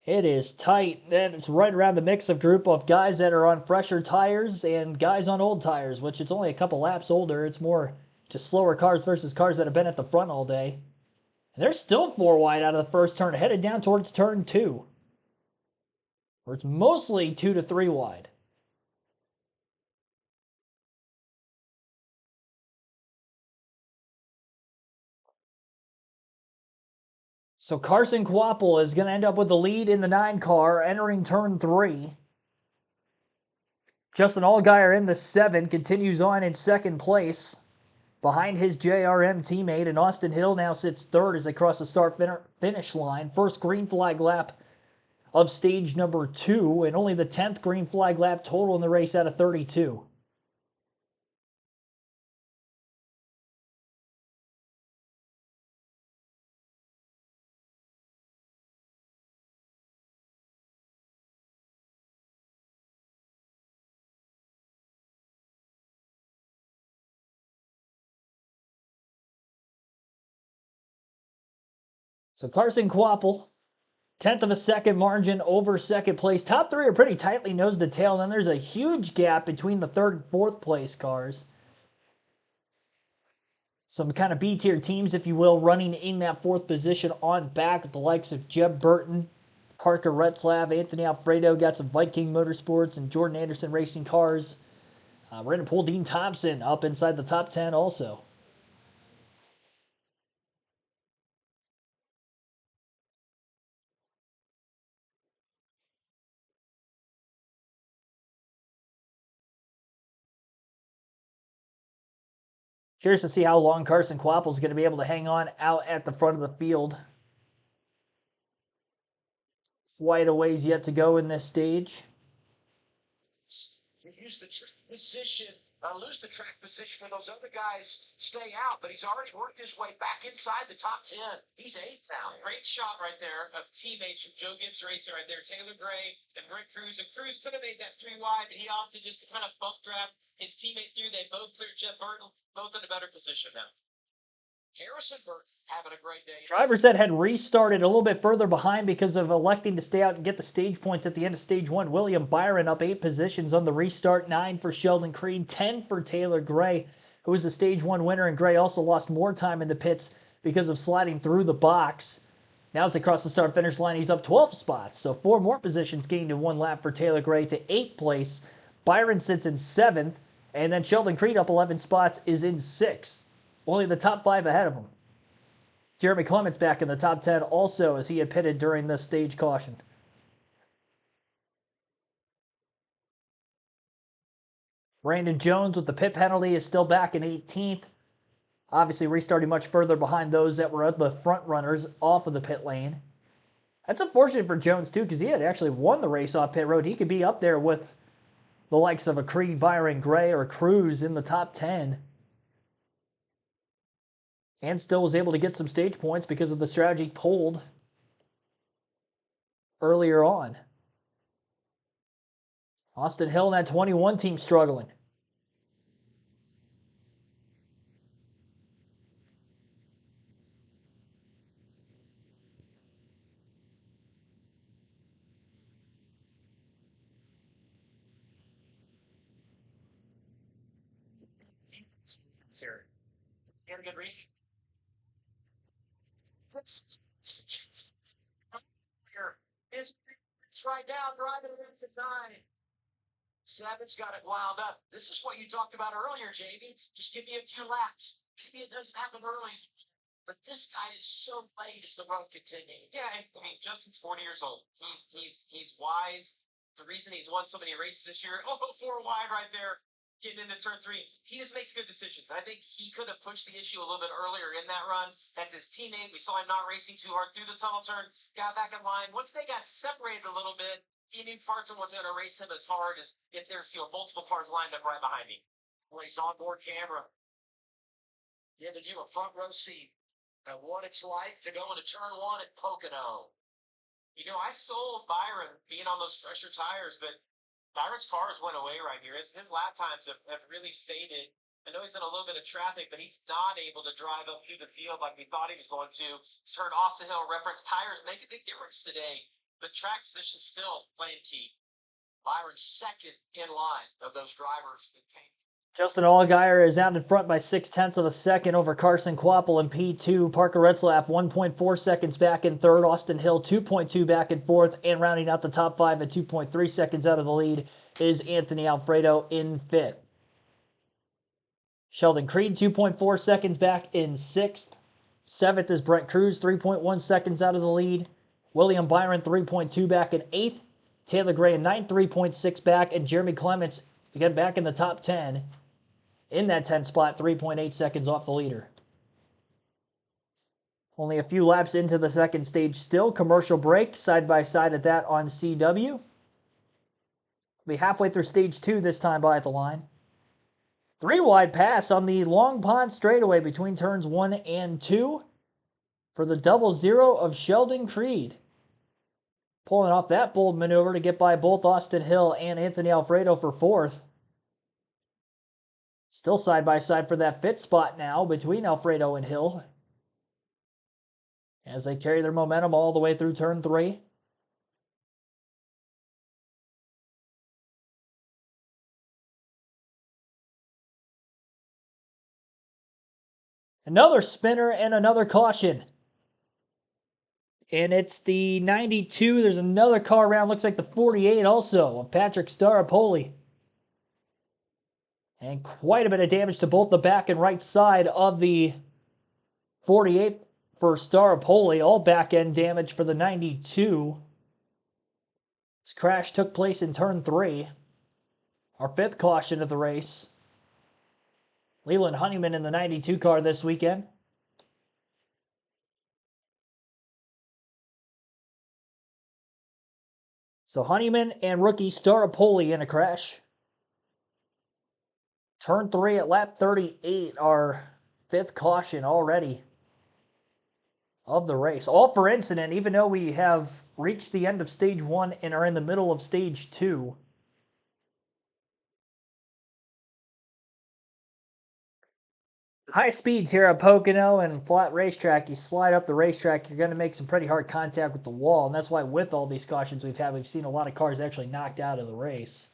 It is tight. It's right around the mix of group of guys that are on fresher tires and guys on old tires, which it's only a couple laps older. It's more just slower cars versus cars that have been at the front all day. And they're still 4 wide out of the first turn, headed down towards turn 2, where it's mostly 2 to 3 wide. So Carson Kvapil is going to end up with the lead in the 9 car entering turn 3. Justin Allgaier in the 7 continues on in second place behind his JRM teammate, and Austin Hill now sits third as they cross the start-finish line. First green flag lap of stage number 2, and only the 10th green flag lap total in the race out of 32. So Carson Kvapil, 10th of a second margin over second place. Top 3 are pretty tightly nose to tail, and then there's a huge gap between the 3rd and 4th place cars. Some kind of B-tier teams, if you will, running in that 4th position on back with the likes of Jeb Burton, Parker Retzlaff, Anthony Alfredo, got some Viking Motorsports and Jordan Anderson Racing Cars. Brandon Poole, Dean Thompson up inside the top 10 also. Curious to see how long Carson Kvapil is going to be able to hang on out at the front of the field. Quite a ways yet to go in this stage. You use the track position, lose the track position when those other guys stay out, but he's already worked his way back inside the top 10. He's 8th now. Great shot right there of teammates from Joe Gibbs Racing right there. Taylor Gray and Brent Cruz. And Cruz could have made that 3 wide, but he opted just to kind of bump draft his teammate through. They both cleared Jeff Burton, both in a better position now. Harrison Burton having a great day. Drivers that had restarted a little bit further behind because of electing to stay out and get the stage points at the end of stage 1. William Byron up 8 positions on the restart. 9 for Sheldon Creed, 10 for Taylor Gray, who was the stage 1 winner. And Gray also lost more time in the pits because of sliding through the box. Now as they cross the start-finish line, he's up 12 spots. So 4 more positions gained in 1 lap for Taylor Gray to 8th place. Byron sits in 7th. And then Sheldon Creed up 11 spots is in 6th. Only the top 5 ahead of him. Jeremy Clements back in the top 10 also as he had pitted during the stage caution. Brandon Jones with the pit penalty is still back in 18th. Obviously restarting much further behind those that were the front runners off of the pit lane. That's unfortunate for Jones too, because he had actually won the race off pit road. He could be up there with the likes of a Creed, Byron, Gray, or Cruz in the top 10. And still was able to get some stage points because of the strategy pulled earlier on. Austin Hill and that 21 team struggling. Here. Very good reason. It's right down, driving it into 9. 7's got it wound up. This is what you talked about earlier, JV. Just give me a few laps. Maybe it doesn't happen early. But this guy is so late as the run continues. Yeah, I mean, Justin's 40 years old. He's wise. The reason he's won so many races this year, oh, 4 wide right there, getting into turn 3. He just makes good decisions. I think he could have pushed the issue a little bit earlier in that run. That's his teammate. We saw him not racing too hard through the tunnel turn, got back in line. Once they got separated a little bit, he knew Farson wasn't going to race him as hard as if there's multiple cars lined up right behind him. Race onboard camera. Giving you a front row seat at what it's like to go into turn 1 at Pocono. You know, I sold Byron being on those fresher tires, but Byron's cars went away right here. His lap times have really faded. I know he's in a little bit of traffic, but he's not able to drive up through the field like we thought he was going to. Just heard Austin Hill reference tires make a big difference today, but track position still playing key. Byron's second in line of those drivers that came. Justin Allgaier is out in front by 0.6 of a second over Carson Kvapil in P2. Parker Retzlaff 1.4 seconds back in third. Austin Hill 2.2 back in fourth. And rounding out the top 5 at 2.3 seconds out of the lead is Anthony Alfredo in fifth. Sheldon Creed 2.4 seconds back in sixth. Seventh is Brent Cruz 3.1 seconds out of the lead. William Byron 3.2 back in eighth. Taylor Gray in ninth 3.6 back. And Jeremy Clements again back in the top 10. In that 10th spot, 3.8 seconds off the leader. Only a few laps into the second stage still. Commercial break, side by side at that on CW. We'll be halfway through stage 2 this time by the line. 3-wide pass on the Long Pond straightaway between turns 1 and 2 for the 0-0 of Sheldon Creed. Pulling off that bold maneuver to get by both Austin Hill and Anthony Alfredo for fourth. Still side by side for that fifth spot now between Alfredo and Hill as they carry their momentum all the way through turn 3. Another spinner and another caution. And it's the 92. There's another car around. Looks like the 48 also of Patrick Staropoli. And quite a bit of damage to both the back and right side of the 48 for Staropoli. All back end damage for the 92. This crash took place in turn 3. Our fifth caution of the race. Leland Honeyman in the 92 car this weekend. So Honeyman and rookie Staropoli in a crash. Turn 3 at lap 38, our fifth caution already of the race. All for incident, even though we have reached the end of stage 1 and are in the middle of stage 2. High speeds here at Pocono and flat racetrack. You slide up the racetrack, you're going to make some pretty hard contact with the wall. And that's why with all these cautions we've seen a lot of cars actually knocked out of the race.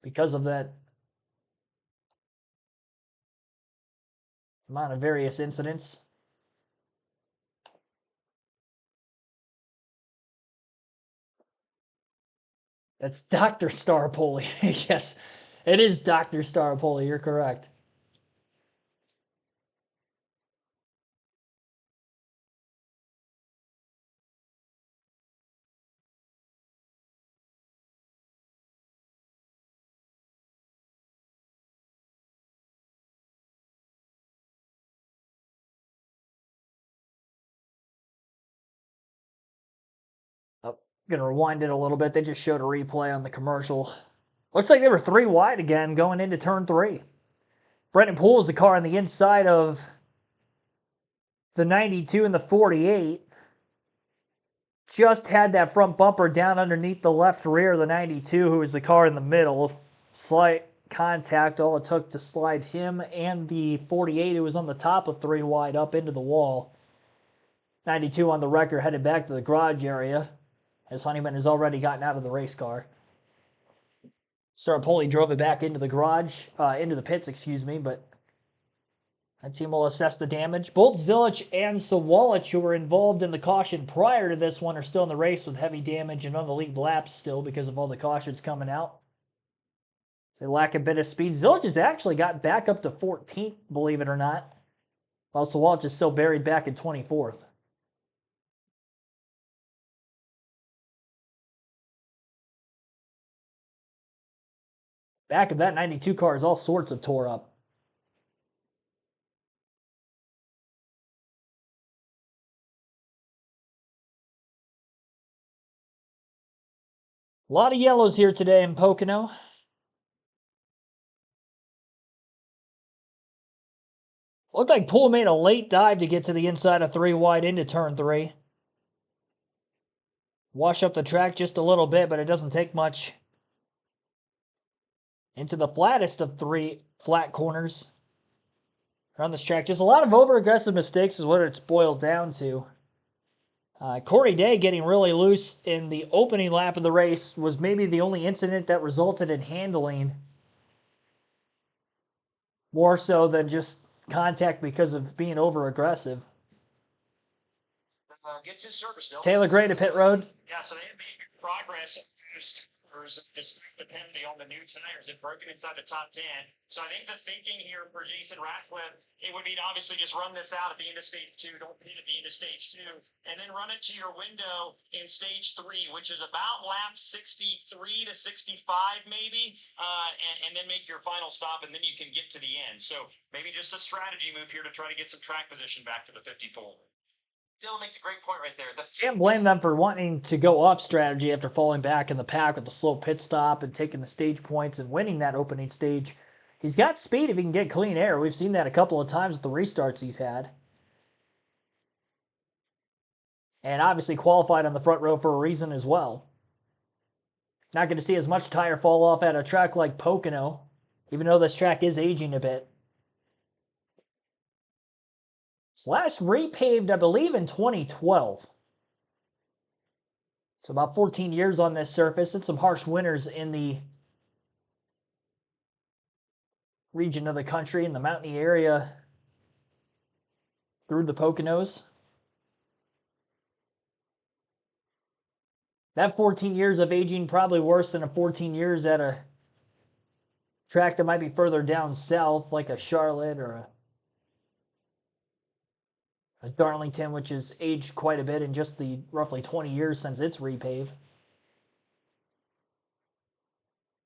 Because of that amount of various incidents. That's Dr. Staropoli. Yes, it is Dr. Staropoli. You're correct. Going to rewind it a little bit. They just showed a replay on the commercial. Looks like they were 3 wide again going into turn 3. Brendan Poole is the car on the inside of the 92 and the 48. Just had that front bumper down underneath the left rear of the 92, who was the car in the middle. Slight contact. All it took to slide him and the 48, who was on the top of 3 wide, up into the wall. 92 on the record headed back to the garage area, as Honeyman has already gotten out of the race car. Staropoli drove it back into the garage, into the pits, excuse me, but that team will assess the damage. Both Zilich and Sawalich, who were involved in the caution prior to this one, are still in the race with heavy damage and on the lead laps still because of all the cautions coming out. They lack a bit of speed. Zilich has actually got back up to 14th, believe it or not. while Sawalch is still buried back in 24th. Back of that 92 car is all sorts of tore up. A lot of yellows here today in Pocono. Looked like Poole made a late dive to get to the inside of 3 wide into turn 3. Wash up the track just a little bit, but it doesn't take much. Into the flattest of 3 flat corners around this track. Just a lot of over-aggressive mistakes is what it's boiled down to. Corey Day getting really loose in the opening lap of the race was maybe the only incident that resulted in handling. More so than just contact because of being over-aggressive. Gets his service still. Taylor Gray to pit road. Yeah, so they have made progress. Despite the penalty on the new tires, they've broken inside the top 10. So I think the thinking here for Jason Ratcliffe, it would be to obviously just run this out at the end of stage 2. Don't pit at the end of stage 2. And then run it to your window in stage 3, which is about lap 63 to 65 maybe. And then make your final stop, and then you can get to the end. So maybe just a strategy move here to try to get some track position back to the 54. Dylan makes a great point right there. Can't blame them for wanting to go off strategy after falling back in the pack with the slow pit stop and taking the stage points and winning that opening stage. He's got speed if he can get clean air. We've seen that a couple of times with the restarts he's had. And obviously qualified on the front row for a reason as well. Not going to see as much tire fall off at a track like Pocono, even though this track is aging a bit. It's last repaved, I believe, in 2012. So about 14 years on this surface and some harsh winters in the region of the country, in the mountainy area through the Poconos. That 14 years of aging probably worse than a 14 years at a track that might be further down south, like a Charlotte or a Darlington, which has aged quite a bit in just the roughly 20 years since its repave.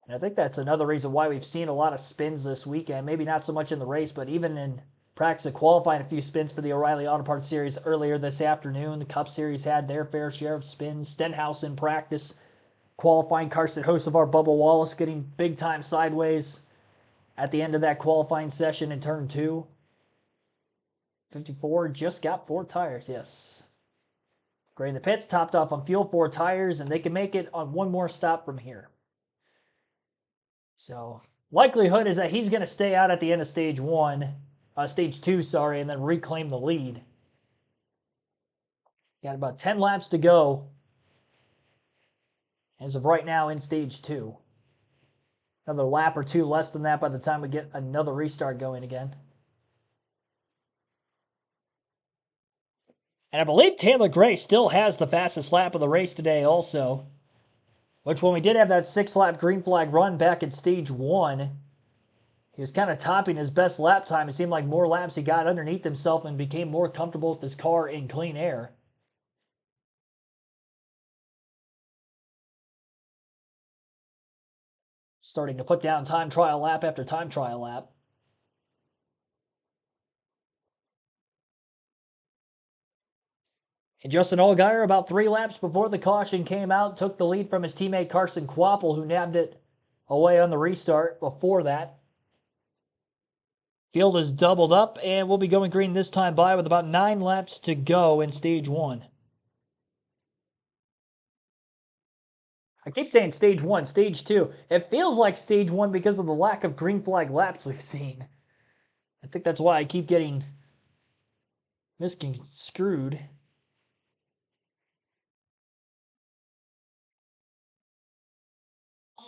And I think that's another reason why we've seen a lot of spins this weekend. Maybe not so much in the race, but even in practice of qualifying, a few spins for the O'Reilly Auto Parts Series earlier this afternoon. The Cup Series had their fair share of spins. Stenhouse in practice qualifying. Carson Hocevar, Bubba Wallace getting big time sideways at the end of that qualifying session in turn 2. 54 just got 4 tires, yes. Gray in the pits, topped off on fuel, 4 tires, and they can make it on one more stop from here. So, likelihood is that he's going to stay out at the end of stage 2, sorry, and then reclaim the lead. Got about 10 laps to go as of right now in stage 2. Another lap or 2 less than that by the time we get another restart going again. And I believe Taylor Gray still has the fastest lap of the race today also. Which when we did have that 6-lap green flag run back in stage 1, he was kind of topping his best lap time. It seemed like more laps he got underneath himself and became more comfortable with his car in clean air. Starting to put down time trial lap after time trial lap. And Justin Allgaier, about 3 laps before the caution came out, took the lead from his teammate Carson Kvapil, who nabbed it away on the restart before that. Field is doubled up, and we'll be going green this time by with about 9 laps to go in stage 1. I keep saying stage 1, stage 2. It feels like stage 1 because of the lack of green flag laps we've seen. I think that's why I keep getting misconstrued.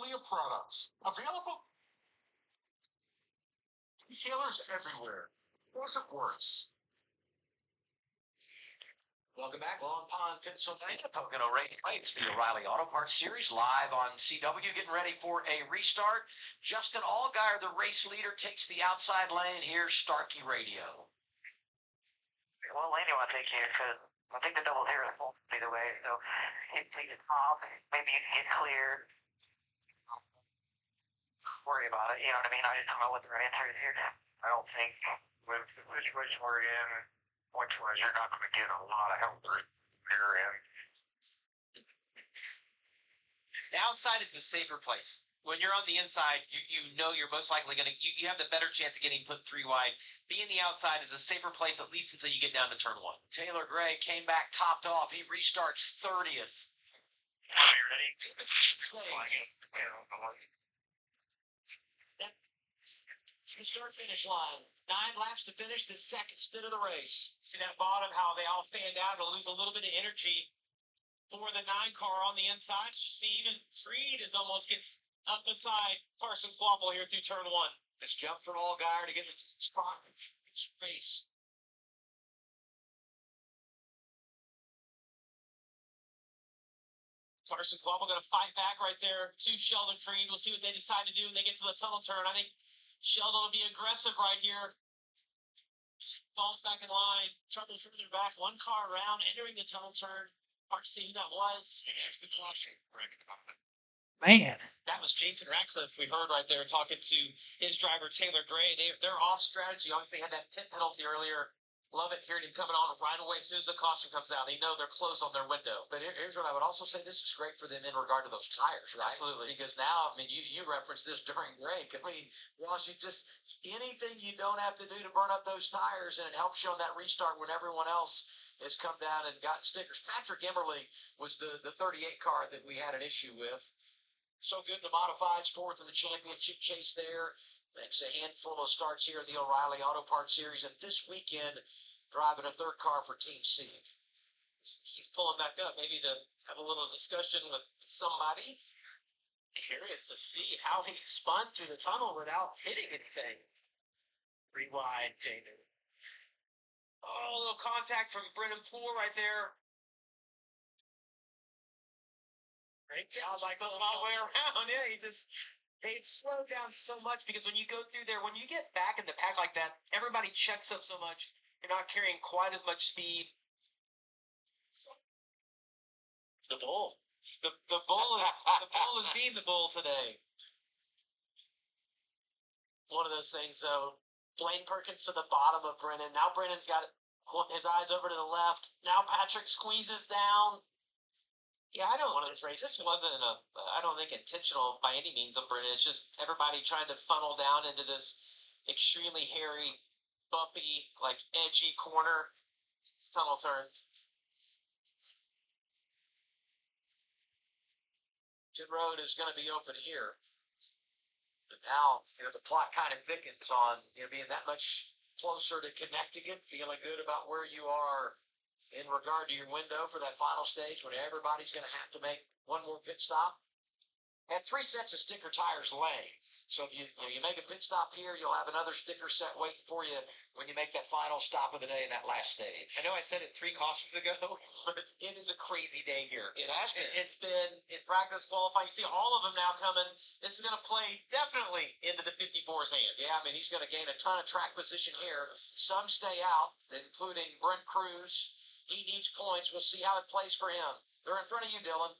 Leah products available. Retailers everywhere. Force of words. Welcome back, Long Pond, Pennsylvania. Pocono Raceway. It's the O'Reilly Auto Parts Series live on CW, getting ready for a restart. Justin Allgaier, the race leader, takes the outside lane. Here's Starkey Radio. What lane do you want to take here? Because I think the double here is full either way. So if we get off, maybe you can get clear. Worry about it. You know what I mean? I just don't know what the right answer is here. I don't think with the situation we're in, points-wise, you're not going to get a lot of help here. The outside is a safer place. When you're on the inside, you know you're most likely going to, you have the better chance of getting put 3 wide. Being the outside is a safer place, at least until you get down to turn 1. Taylor Gray came back topped off. He restarts 30th. Are you ready? The start-finish line. 9 laps to finish the second stint of the race. See that bottom, how they all fanned out and lose a little bit of energy for the 9 car on the inside. You see, even Freed is almost gets up beside Carson Quapple here through turn 1. This jump from Allgaier to get the spot in this race. Carson Quapple going to fight back right there to Sheldon Freed. We'll see what they decide to do when they get to the tunnel turn. I think Sheldon will be aggressive right here. Falls back in line, trouble further back, 1 car around, entering the tunnel turn. Hard to see who that was. There's the caution. Man, That was Jason Ratcliffe we heard right there talking to his driver, Taylor Gray. They're off strategy. Obviously, they had that pit penalty earlier. Love it hearing him coming on right away as soon as the caution comes out. They know they're close on their window. But here's what I would also say. This is great for them in regard to those tires, right? Absolutely. Because now, I mean, you referenced this during break. I mean, Ross, you just, anything you don't have to do to burn up those tires, and it helps you on that restart when everyone else has come down and gotten stickers. Patrick Emmerly was the 38 car that we had an issue with. So good in the modifieds, 4th in the championship chase there. Makes a handful of starts here in the O'Reilly Auto Parts Series. And this weekend, driving a 3rd car for Team C. He's pulling back up, maybe to have a little discussion with somebody. Curious to see how he spun through the tunnel without hitting anything. 3 wide, David. Oh, a little contact from Brennan Poole right there. Great job, like the long way around. Yeah, they slowed down so much because when you go through there, when you get back in the pack like that, everybody checks up so much. You're not carrying quite as much speed. The bull. The bull is being the bull today. One of those things, though. Blaine Perkins to the bottom of Brennan. Now Brennan's got his eyes over to the left. Now Patrick squeezes down. Yeah, I don't want to race. This wasn't I don't think intentional by any means on Brennan. It's just everybody trying to funnel down into this extremely hairy, bumpy, like edgy corner tunnel turn. Pit road is going to be open here. But now, the plot kind of thickens on, being that much closer to Connecticut, feeling good about where you are in regard to your window for that final stage when everybody's going to have to make one more pit stop. And 3 sets of sticker tires laying. So if you make a pit stop here, you'll have another sticker set waiting for you when you make that final stop of the day in that last stage. I know I said it 3 cautions ago, but it is a crazy day here. It has been. It's been in practice qualifying. You see all of them now coming. This is going to play definitely into the 54's hand. Yeah, I mean, he's going to gain a ton of track position here. Some stay out, including Brent Cruz. He needs points. We'll see how it plays for him. They're in front of you, Dylan.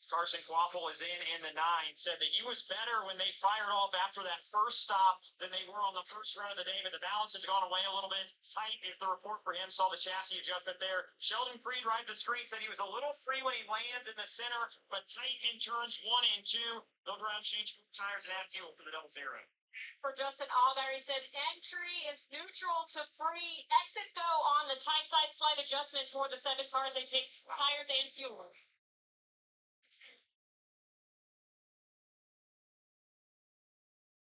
Carson Quapple is in the 9, said that he was better when they fired off after that first stop than they were on the first run of the day, but the balance has gone away a little bit. Tight is the report for him. Saw the chassis adjustment there. Sheldon Freed right at the screen said he was a little free when he lands in the center, but tight in turns 1 and 2. They'll go around, change tires, and add fuel for the 0-0. For Justin Allgaier, he said entry is neutral to free. Exit, though, on the tight side slide adjustment for the 7 cars. They take tires and fuel.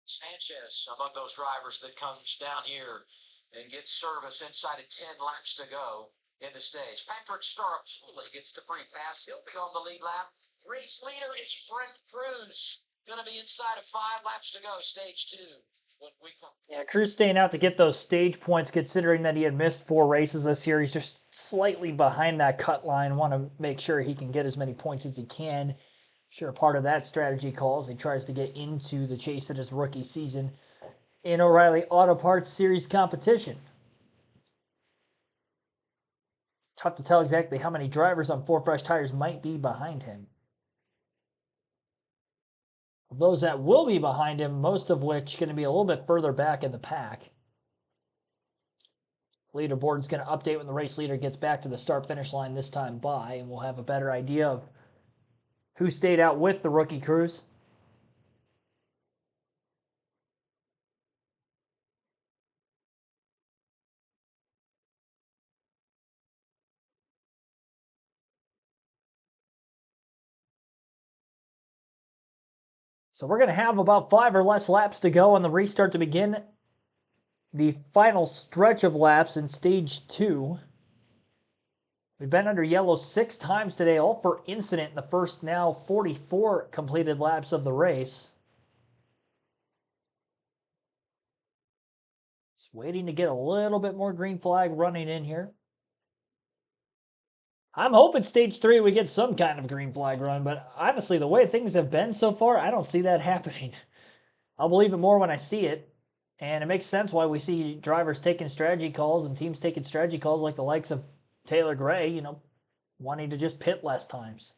Sanchez among those drivers that comes down here and gets service inside of 10 laps to go in the stage. Patrick Staropoli gets the free pass. He'll be on the lead lap. Race leader is Brent Cruz. Going to be inside of 5 laps to go, stage 2. When we come. Yeah, Cruz staying out to get those stage points, considering that he had missed 4 races this year. He's just slightly behind that cut line. Want to make sure he can get as many points as he can. Sure, part of that strategy calls. He tries to get into the chase in his rookie season in O'Reilly Auto Parts Series competition. Tough to tell exactly how many drivers on 4 Fresh tires might be behind him. Those that will be behind him, most of which going to be a little bit further back in the pack. Leaderboard's going to update when the race leader gets back to the start-finish line this time by, and we'll have a better idea of who stayed out with the rookie crews. So we're going to have about 5 or less laps to go on the restart to begin the final stretch of laps in Stage 2. We've been under yellow 6 times today, all for incident in the first now 44 completed laps of the race. Just waiting to get a little bit more green flag running in here. I'm hoping Stage 3 we get some kind of green flag run, but honestly, the way things have been so far, I don't see that happening. I'll believe it more when I see it, and it makes sense why we see drivers taking strategy calls and teams taking strategy calls like the likes of Taylor Gray, wanting to just pit less times.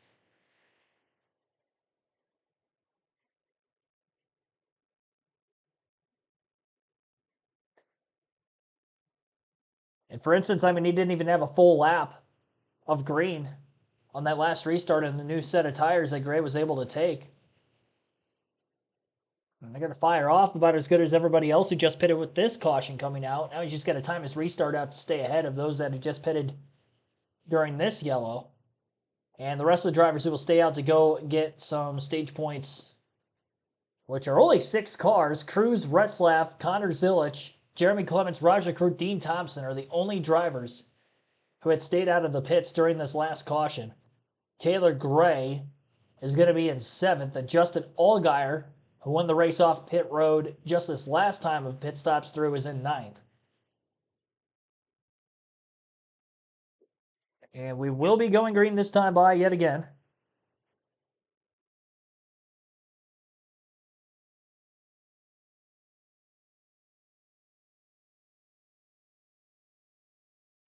And for instance, he didn't even have a full lap of green on that last restart in the new set of tires that Gray was able to take. And they're going to fire off about as good as everybody else who just pitted with this caution coming out. Now he's just got to time his restart out to stay ahead of those that had just pitted during this yellow. And the rest of the drivers who will stay out to go get some stage points, which are only 6 cars. Cruz, Retzlaff, Connor Zilich, Jeremy Clements, Raja Kurt, Dean Thompson are the only drivers who had stayed out of the pits during this last caution. Taylor Gray is going to be in 7th, and Justin Allgaier, who won the race off pit road just this last time of pit stops through, is in 9th. And we will be going green this time by yet again.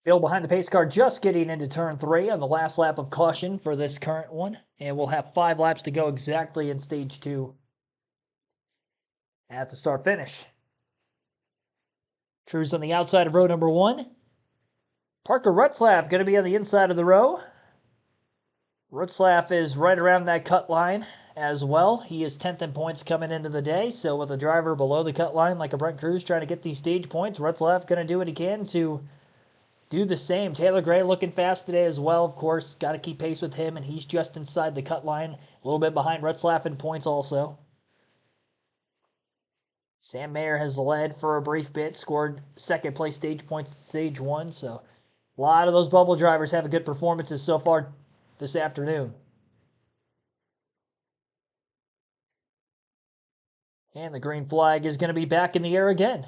Phil behind the pace car just getting into turn 3 on the last lap of caution for this current one. And we'll have 5 laps to go exactly in Stage 2 at the start-finish. Cruz on the outside of row number 1. Parker Retzlaff going to be on the inside of the row. Retzlaff is right around that cut line as well. He is 10th in points coming into the day. So with a driver below the cut line like a Brent Cruz trying to get these stage points, Retzlaff going to do what he can to do the same. Taylor Gray looking fast today as well, of course. Got to keep pace with him, and he's just inside the cut line. A little bit behind Retzlaff in points also. Sam Mayer has led for a brief bit, scored 2nd place stage points at Stage 1, so a lot of those bubble drivers having good performances so far this afternoon. And the green flag is going to be back in the air again.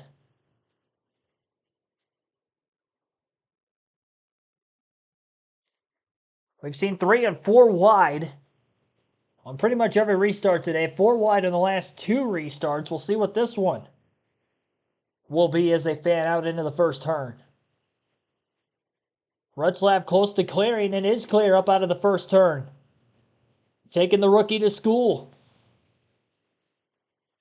We've seen 3 and 4 wide on pretty much every restart today. 4 wide in the last 2 restarts. We'll see what this one will be as they fan out into the first turn. Retzlaff close to clearing and is clear up out of the first turn. Taking the rookie to school.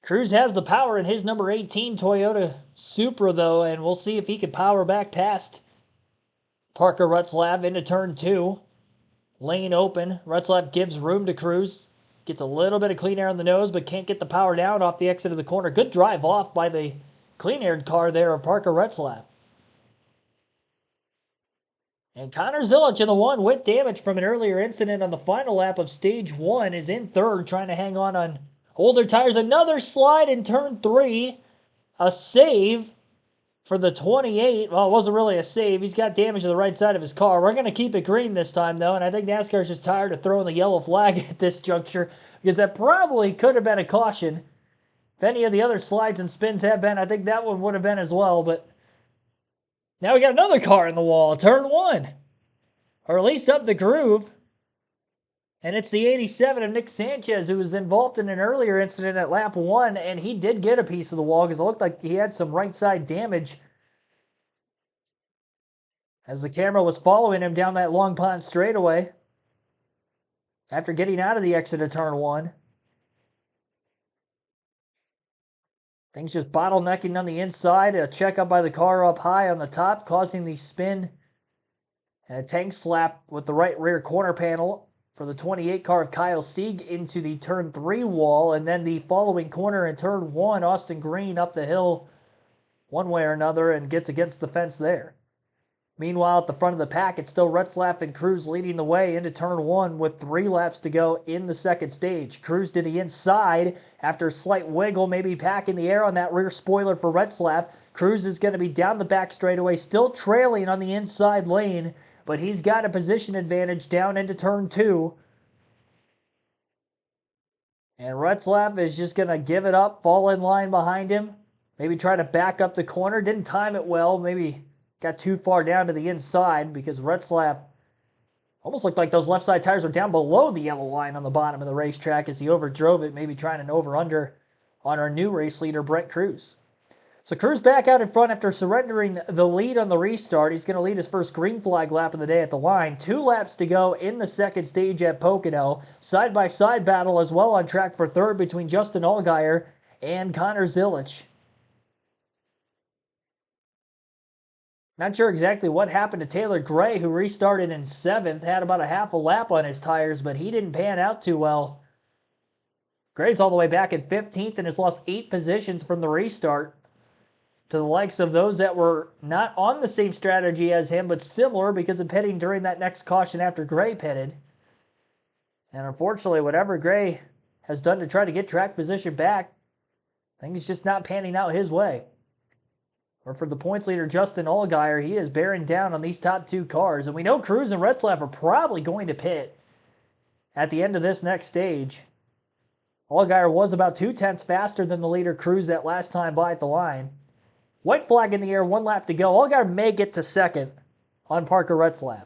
Cruz has the power in his number 18 Toyota Supra though, and we'll see if he can power back past Parker Retzlaff into turn 2. Lane open. Retzlaff gives room to Cruz. Gets a little bit of clean air on the nose, but can't get the power down off the exit of the corner. Good drive off by the clean-aired car there of Parker Retzlaff. And Connor Zilich in the 1 with damage from an earlier incident on the final lap of Stage 1 is in 3rd, trying to hang on older tires. Another slide in turn 3. A save for the 28. Well, it wasn't really a save. He's got damage to the right side of his car. We're going to keep it green this time, though, and I think NASCAR's just tired of throwing the yellow flag at this juncture because that probably could have been a caution. If any of the other slides and spins have been, I think that one would have been as well, but now we got another car in the wall, turn 1, or at least up the groove, and it's the 87 of Nick Sanchez who was involved in an earlier incident at lap 1, and he did get a piece of the wall because it looked like he had some right side damage as the camera was following him down that long pond straightaway after getting out of the exit of turn 1. Things just bottlenecking on the inside. A checkup by the car up high on the top, causing the spin and a tank slap with the right rear corner panel for the 28 car of Kyle Sieg into the turn 3 wall. And then the following corner in turn 1, Austin Green up the hill one way or another and gets against the fence there. Meanwhile, at the front of the pack, it's still Retzlaff and Cruz leading the way into turn 1 with 3 laps to go in the second stage. Cruz to the inside after a slight wiggle, maybe pack in the air on that rear spoiler for Retzlaff. Cruz is going to be down the back straightaway, still trailing on the inside lane, but he's got a position advantage down into turn 2. And Retzlaff is just going to give it up, fall in line behind him, maybe try to back up the corner. Didn't time it well, maybe got too far down to the inside because Retzlaff almost looked like those left side tires were down below the yellow line on the bottom of the racetrack as he overdrove it, maybe trying an over-under on our new race leader, Brent Cruz. So Cruz back out in front after surrendering the lead on the restart. He's going to lead his first green flag lap of the day at the line. 2 laps to go in the second stage at Pocono. Side-by-side battle as well on track for third between Justin Allgaier and Connor Zilic. Not sure exactly what happened to Taylor Gray, who restarted in 7th, had about a half a lap on his tires, but he didn't pan out too well. Gray's all the way back in 15th and has lost 8 positions from the restart to the likes of those that were not on the same strategy as him, but similar because of pitting during that next caution after Gray pitted. And unfortunately, whatever Gray has done to try to get track position back, things just not panning out his way. Or for the points leader, Justin Allgaier, he is bearing down on these top 2 cars. And we know Cruz and Retzlaff are probably going to pit at the end of this next stage. Allgaier was about 0.2 faster than the leader Cruz that last time by at the line. White flag in the air, 1 lap to go. Allgaier may get to 2nd on Parker Retzlaff.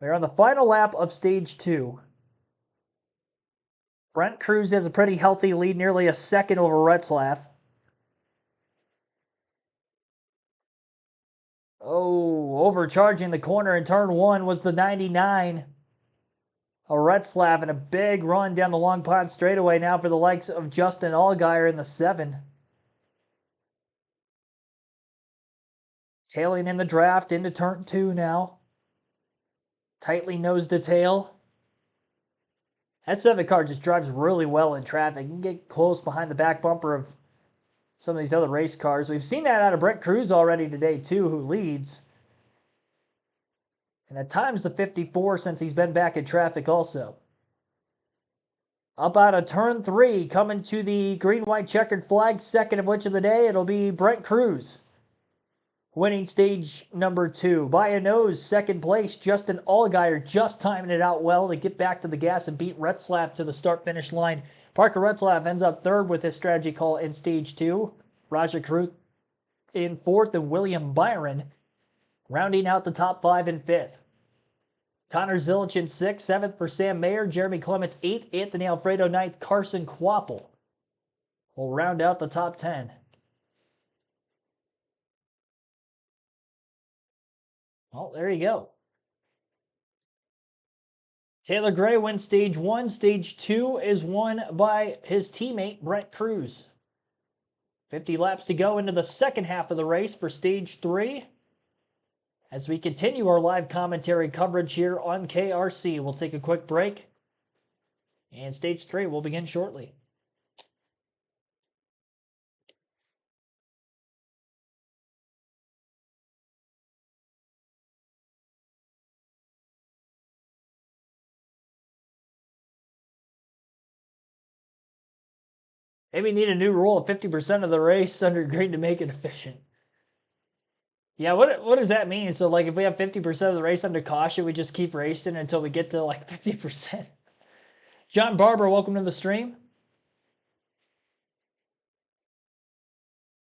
We're on the final lap of stage 2. Brent Cruz has a pretty healthy lead, nearly a 2nd over Retzlaff. Oh, overcharging the corner in turn 1 was the 99. A Retzlaff and a big run down the long pond straightaway now for the likes of Justin Allgaier in the 7. Tailing in the draft into turn 2 now. Tightly nose to tail. That 7 car just drives really well in traffic. You can get close behind the back bumper of some of these other race cars. We've seen that out of Brent Cruz already today too, who leads. And at times the 54 since he's been back in traffic also. Up out of turn 3, coming to the green-white checkered flag, 2nd of which of the day, it'll be Brent Cruz. Winning stage number 2. By a nose, 2nd place, Justin Allgaier just timing it out well to get back to the gas and beat Retzlaff to the start-finish line. Parker Retzlaff ends up 3rd with his strategy call in stage 2. Raja Cruz in 4th and William Byron rounding out the top 5 in 5th. Connor Zilic in 6th, 7th for Sam Mayer, Jeremy Clements 8th, Anthony Alfredo 9th, Carson Quapple will round out the top 10. Well, there you go. Taylor Gray wins stage 1. Stage 2 is won by his teammate, Brent Cruz. 50 laps to go into the second half of the race for stage 3. As we continue our live commentary coverage here on KRC, we'll take a quick break. And stage 3 will begin shortly. Maybe need a new rule of 50% of the race under green to make it efficient. Yeah, what does that mean? So, like, if we have 50% of the race under caution, we just keep racing until we get to, like, 50%? John Barber, welcome to the stream.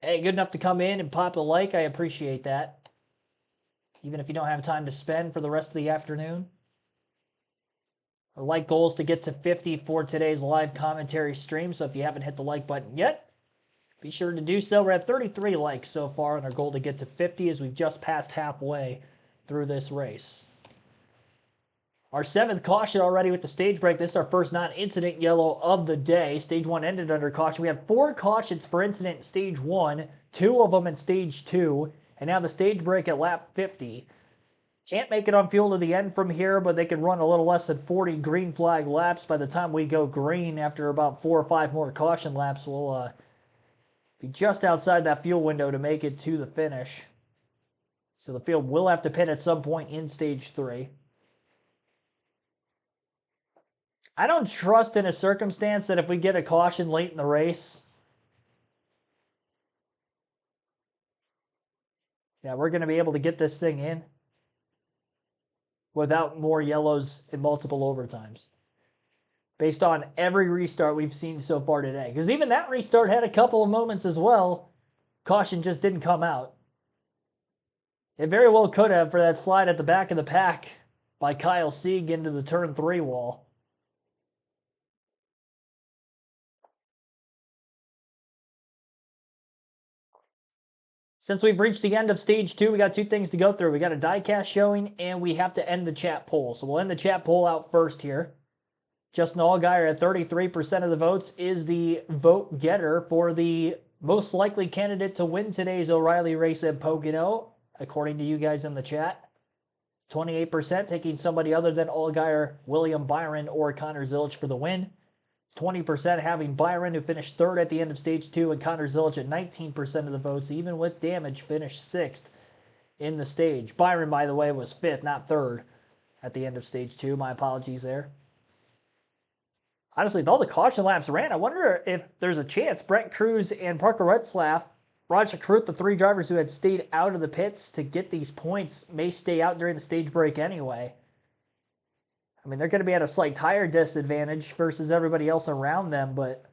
Hey, good enough to come in and pop a like. I appreciate that. Even if you don't have time to spend for the rest of the afternoon. Our like goal is to get to 50 for today's live commentary stream. So if you haven't hit the like button yet, be sure to do so. We're at 33 likes so far, and our goal to get to 50 as we've just passed halfway through this race. Our 7th caution already with the stage break. This is our first non-incident yellow of the day. Stage 1 ended under caution. We have 4 cautions for incident in stage 1, 2 of them in stage 2, and now the stage break at lap 50. Can't make it on fuel to the end from here, but they can run a little less than 40 green flag laps by the time we go green. After about 4 or 5 more caution laps, we'll be just outside that fuel window to make it to the finish. So the field will have to pit at some point in stage 3. I don't trust in a circumstance that if we get a caution late in the race, yeah, we're going to be able to get this thing in without more yellows in multiple overtimes. Based on every restart we've seen so far today. Because even that restart had a couple of moments as well. Caution just didn't come out. It very well could have for that slide at the back of the pack by Kyle Sieg into the turn 3 wall. Since we've reached the end of stage 2, we got 2 things to go through. We got a diecast showing, and we have to end the chat poll. So we'll end the chat poll out first here. Justin Allgaier at 33% of the votes is the vote getter for the most likely candidate to win today's O'Reilly race at Pocono, according to you guys in the chat. 28% taking somebody other than Allgaier, William Byron, or Connor Zilisch for the win. 20% having Byron, who finished 3rd at the end of stage 2, and Connor Zilisch at 19% of the votes, even with damage, finished 6th in the stage. Byron, by the way, was 5th, not 3rd, at the end of stage 2. My apologies there. Honestly, with all the caution laps ran, I wonder if there's a chance Brent Cruz and Parker Retzlaff, Roger Krut, the 3 drivers who had stayed out of the pits to get these points, may stay out during the stage break anyway. I mean, they're going to be at a slight tire disadvantage versus everybody else around them, but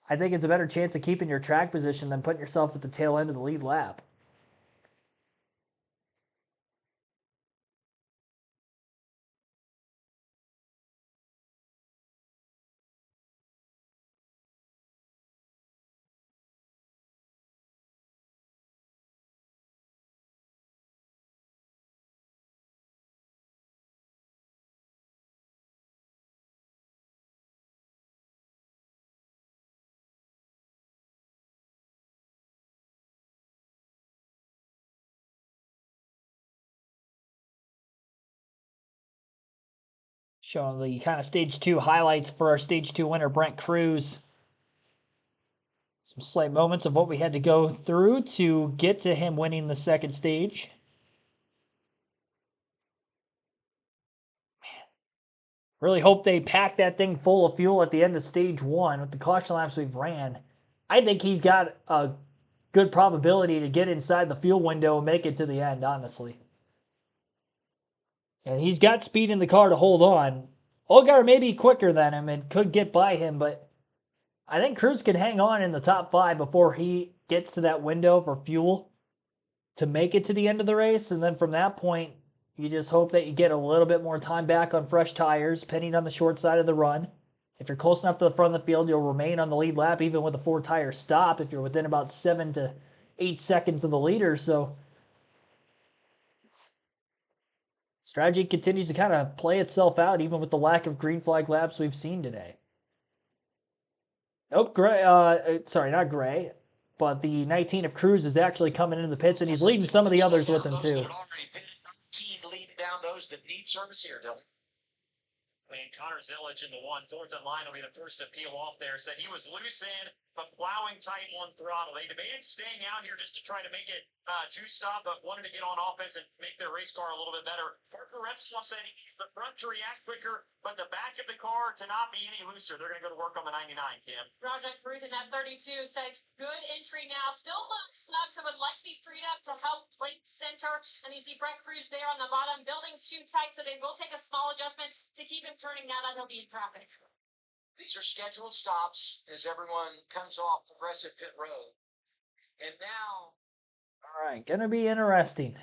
I think it's a better chance of keeping your track position than putting yourself at the tail end of the lead lap. Showing the kind of stage 2 highlights for our stage 2 winner, Brent Cruz. Some slight moments of what we had to go through to get to him winning the 2nd stage. Man, really hope they pack that thing full of fuel at the end of stage 1 with the caution laps we've ran. I think he's got a good probability to get inside the fuel window and make it to the end, honestly. And he's got speed in the car to hold on. Allgaier may be quicker than him and could get by him, but I think Cruz can hang on in the top 5 before he gets to that window for fuel to make it to the end of the race. And then from that point, you just hope that you get a little bit more time back on fresh tires, pinning on the short side of the run. If you're close enough to the front of the field, you'll remain on the lead lap, even with a 4-tire stop, if you're within about 7 to 8 seconds of the leader. So strategy continues to kind of play itself out, even with the lack of green flag laps we've seen today. Oh, Gray, sorry, not Gray, but the 19 of Cruz is actually coming into the pits, and he's leading some of the others with him, too. Team leading down those that need service here, Dylan. And Connor Zilisch in the 1, 4th in line will be the first to peel off there. Said he was loose in, but plowing tight on throttle. They demanded staying out here just to try to make it 2-stop, but wanted to get on offense and make their race car a little bit better. Parker Retzlaff said he needs the front to react quicker, but the back of the car to not be any looser. They're going to go to work on the 99, Kim. Roger Ruth in that 32 said, good entry now. Still a little snug, so would like to be freed up to help link center. And you see Brent Cruz there on the bottom. Building's too tight, so they will take a small adjustment to keep him turning now that he'll be in traffic. These are scheduled stops as everyone comes off Progressive Pit Road. And now... All right, going to be interesting.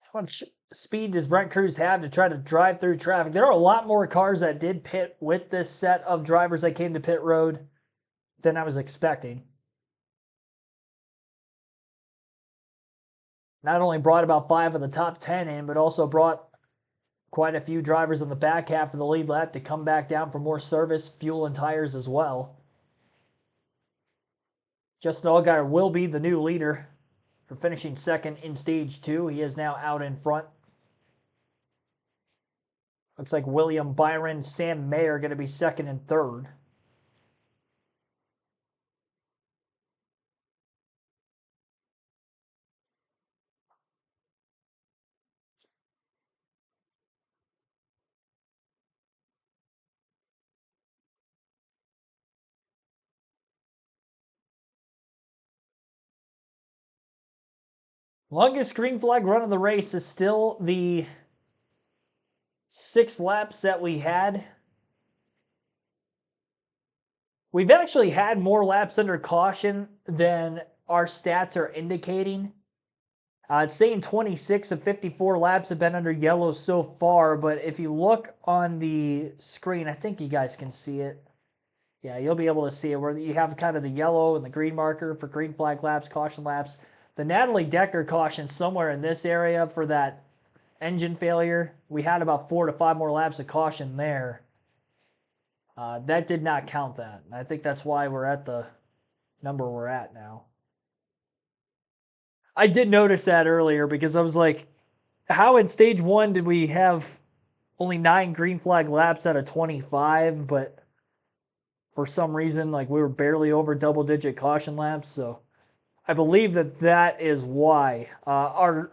How much speed does Brent Cruz have to try to drive through traffic? There are a lot more cars that did pit with this set of drivers that came to pit road than I was expecting. Not only brought about 5 of the top 10 in, but also brought quite a few drivers in the back half of the lead lap to come back down for more service, fuel, and tires as well. Justin Allgaier will be the new leader for finishing second in Stage 2. He is now out in front. Looks like William Byron, Sam Mayer are going to be second and third. Longest green flag run of the race is still the 6 laps that we had. We've actually had more laps under caution than our stats are indicating. It's saying 26 of 54 laps have been under yellow so far, but if you look on the screen, I think you guys can see it. Yeah, you'll be able to see it where you have kind of the yellow and the green marker for green flag laps, caution laps. The Natalie Decker caution somewhere in this area for that engine failure. We had about 4 to 5 more laps of caution there. That did not count that. I think that's why we're at the number we're at now. I did notice that earlier because I was like, how in Stage 1 did we have only 9 green flag laps out of 25, but for some reason, like we were barely over double-digit caution laps, so I believe that is why. Our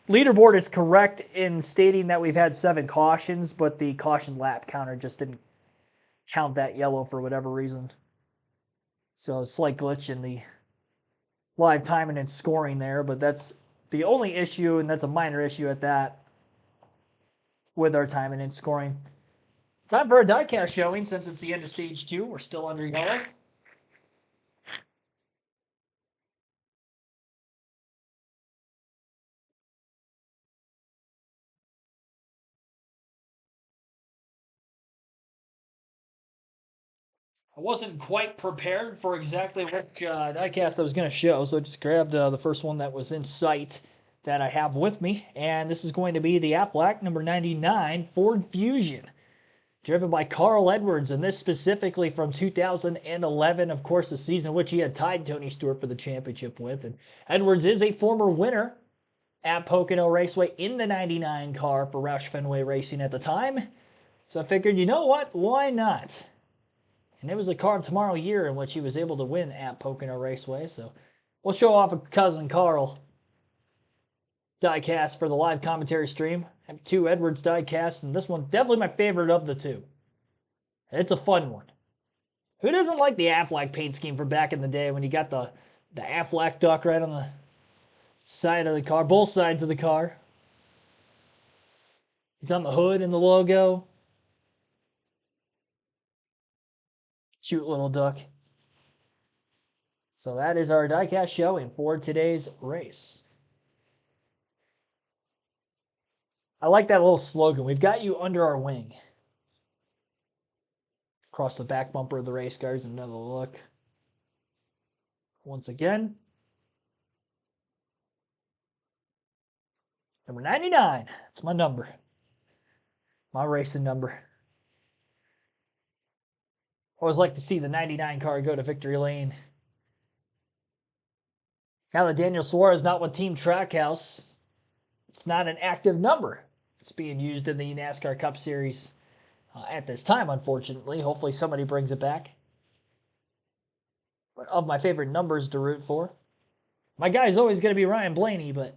leaderboard is correct in stating that we've had 7 cautions, but the caution lap counter just didn't count that yellow for whatever reason. So a slight glitch in the live timing and scoring there, but that's the only issue, and that's a minor issue at that with our timing and scoring. Time for a diecast showing since it's the end of Stage 2. We're still under yellow. I wasn't quite prepared for exactly what diecast I was going to show, so I just grabbed the first one that was in sight that I have with me, and this is going to be the Aflac number 99 Ford Fusion, driven by Carl Edwards, and this specifically from 2011, of course, the season in which he had tied Tony Stewart for the championship with. And Edwards is a former winner at Pocono Raceway in the 99 car for Roush Fenway Racing at the time. So I figured, you know what, why not? And it was a Car of Tomorrow year in which he was able to win at Pocono Raceway. So we'll show off a Cousin Carl diecast for the live commentary stream. I have 2 Edwards diecasts, and this one definitely my favorite of the 2. It's a fun one. Who doesn't like the Aflac paint scheme from back in the day when you got the Aflac duck right on the side of the car, both sides of the car? He's on the hood and the logo. Cute little duck. So that is our diecast showing for today's race. I like that little slogan. We've got you under our wing. Across the back bumper of the race cars, another look. Once again. Number 99. It's my number. My racing number. Always like to see the 99 car go to victory lane. Now that Daniel Suarez is not with Team Trackhouse, it's not an active number. It's being used in the NASCAR Cup Series at this time, unfortunately. Hopefully somebody brings it back. But of my favorite numbers to root for, my guy is always going to be Ryan Blaney, but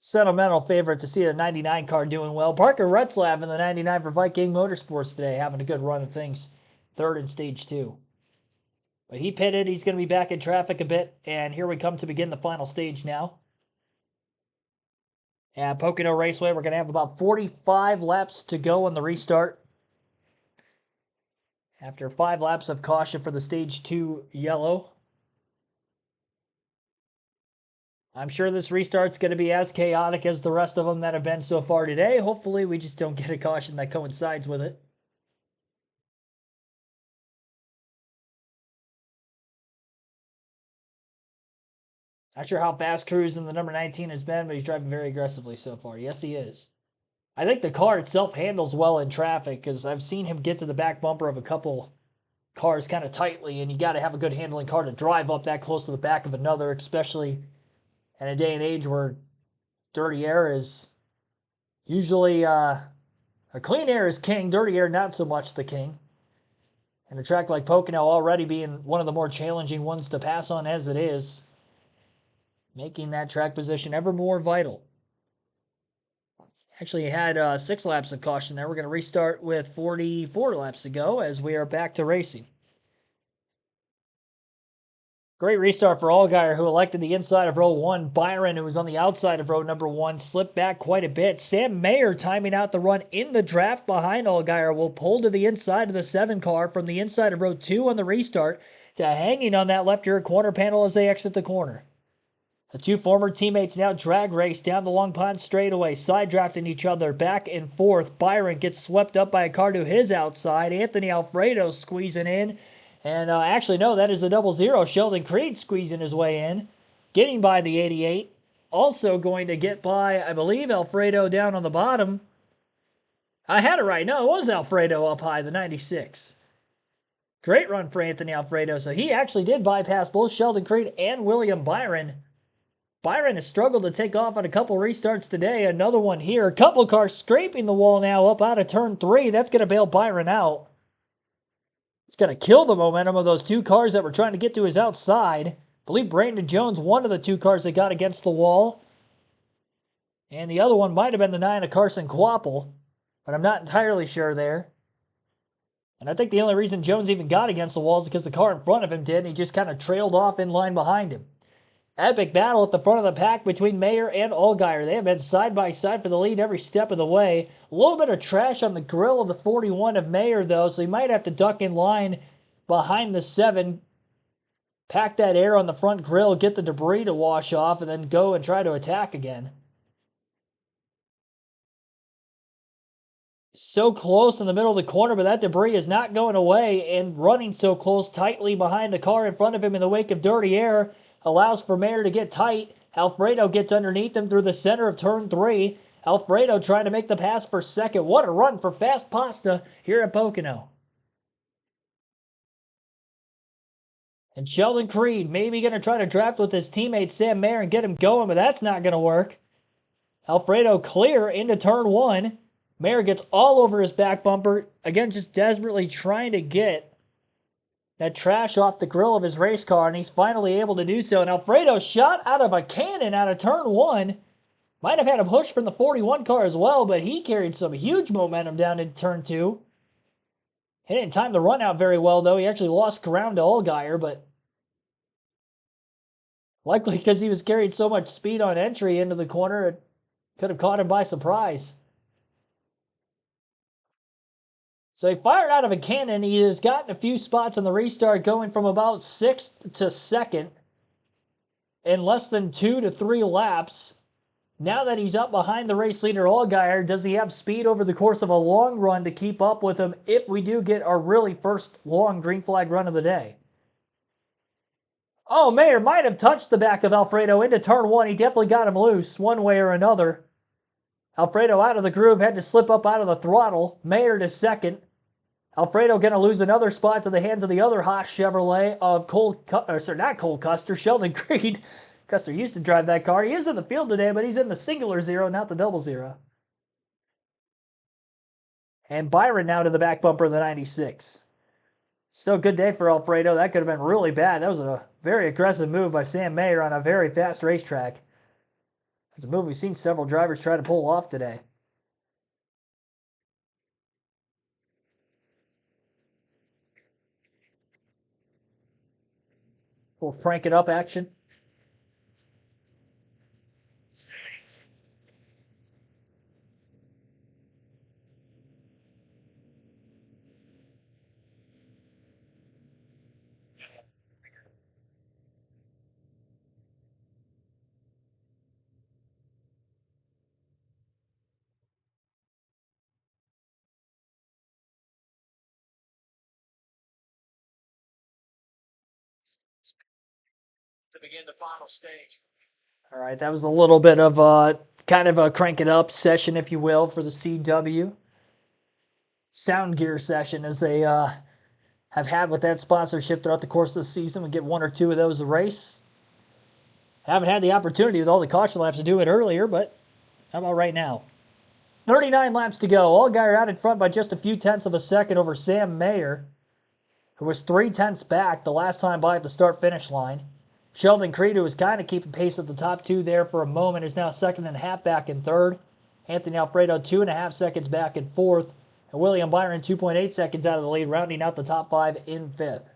sentimental favorite to see the 99 car doing well. Parker Retzlaff in the 99 for Viking Motorsports today, having a good run of things. Third in Stage 2. But he pitted. He's going to be back in traffic a bit. And here we come to begin the final stage now. At Pocono Raceway, we're going to have about 45 laps to go on the restart. After 5 laps of caution for the Stage 2 yellow. I'm sure this restart's going to be as chaotic as the rest of them that have been so far today. Hopefully we just don't get a caution that coincides with it. Not sure how fast cruising the number 19 has been, but he's driving very aggressively so far. Yes, he is. I think the car itself handles well in traffic because I've seen him get to the back bumper of a couple cars kind of tightly, and you got to have a good handling car to drive up that close to the back of another, especially in a day and age where dirty air is usually a clean air is king, dirty air not so much the king. And a track like Pocono already being one of the more challenging ones to pass on as it is, making that track position ever more vital. Actually had 6 laps of caution there. We're going to restart with 44 laps to go as we are back to racing. Great restart for Allgaier, who elected the inside of row 1. Byron, who was on the outside of row number 1, slipped back quite a bit. Sam Mayer, timing out the run in the draft behind Allgaier, will pull to the inside of the 7 car from the inside of row 2 on the restart to hanging on that left rear corner panel as they exit the corner. The 2 former teammates now drag race down the Long Pond straightaway, side drafting each other back and forth. Byron gets swept up by a car to his outside. Anthony Alfredo squeezing in. And actually, no, that is a 00. Sheldon Creed squeezing his way in, getting by the 88. Also going to get by, I believe, Alfredo down on the bottom. I had it right. No, it was Alfredo up high, the 96. Great run for Anthony Alfredo. So he actually did bypass both Sheldon Creed and William Byron. Byron has struggled to take off on a couple restarts today. Another one here. A couple cars scraping the wall now up out of turn 3. That's going to bail Byron out. It's going to kill the momentum of those 2 cars that were trying to get to his outside. I believe Brandon Jones, one of the 2 cars that got against the wall. And the other one might have been the 9 of Carson Quapple, but I'm not entirely sure there. And I think the only reason Jones even got against the wall is because the car in front of him did, and he just kind of trailed off in line behind him. Epic battle at the front of the pack between Mayer and Allgaier. They have been side by side for the lead every step of the way. A little bit of trash on the grill of the 41 of Mayer, though, so he might have to duck in line behind the 7. Pack that air on the front grill, get the debris to wash off, and then go and try to attack again. So close in the middle of the corner, but that debris is not going away, and running so close tightly behind the car in front of him in the wake of dirty air allows for Mayer to get tight. Alfredo gets underneath him through the center of turn 3. Alfredo trying to make the pass for second. What a run for Fast Pasta here at Pocono. And Sheldon Creed maybe going to try to draft with his teammate Sam Mayer and get him going, but that's not going to work. Alfredo clear into turn 1. Mayer gets all over his back bumper. Again, just desperately trying to get that trash off the grill of his race car, and he's finally able to do so. And Alfredo shot out of a cannon out of turn 1. Might have had a push from the 41 car as well, but he carried some huge momentum down into turn 2. He didn't time the run out very well, though. He actually lost ground to Allgaier, but likely because he was carrying so much speed on entry into the corner, it could have caught him by surprise. So he fired out of a cannon. He has gotten a few spots on the restart, going from about 6th to 2nd in less than 2 to 3 laps. Now that he's up behind the race leader, Allgaier, does he have speed over the course of a long run to keep up with him if we do get our really first long green flag run of the day? Oh, Mayer might have touched the back of Alfredo into turn 1. He definitely got him loose one way or another. Alfredo out of the groove, had to slip up out of the throttle. Mayer to second. Alfredo going to lose another spot to the hands of the other Haas Chevrolet of not Cole Custer, Sheldon Creed. Custer used to drive that car. He is in the field today, but he's in the singular 0, not the 00. And Byron now to the back bumper of the 96. Still a good day for Alfredo. That could have been really bad. That was a very aggressive move by Sam Mayer on a very fast racetrack. It's a move we've seen several drivers try to pull off today. Little crank it up action. to begin the final stage. All right, that was a little bit of kind of a crank it up session, if you will, for the CW. Sound gear session as they have had with that sponsorship throughout the course of the season. We get one or two of those a race. Haven't had the opportunity with all the caution laps to do it earlier, but how about right now? 39 laps to go. Allgaier out in front by just a few tenths of a second over Sam Mayer, who was 3 tenths back the last time by at the start-finish line. Sheldon Creed, who was kind of keeping pace with the top two there for a moment, is now 2.5 back in third. Anthony Alfredo 2.5 seconds back in fourth. And William Byron 2.8 seconds out of the lead, rounding out the top five in fifth.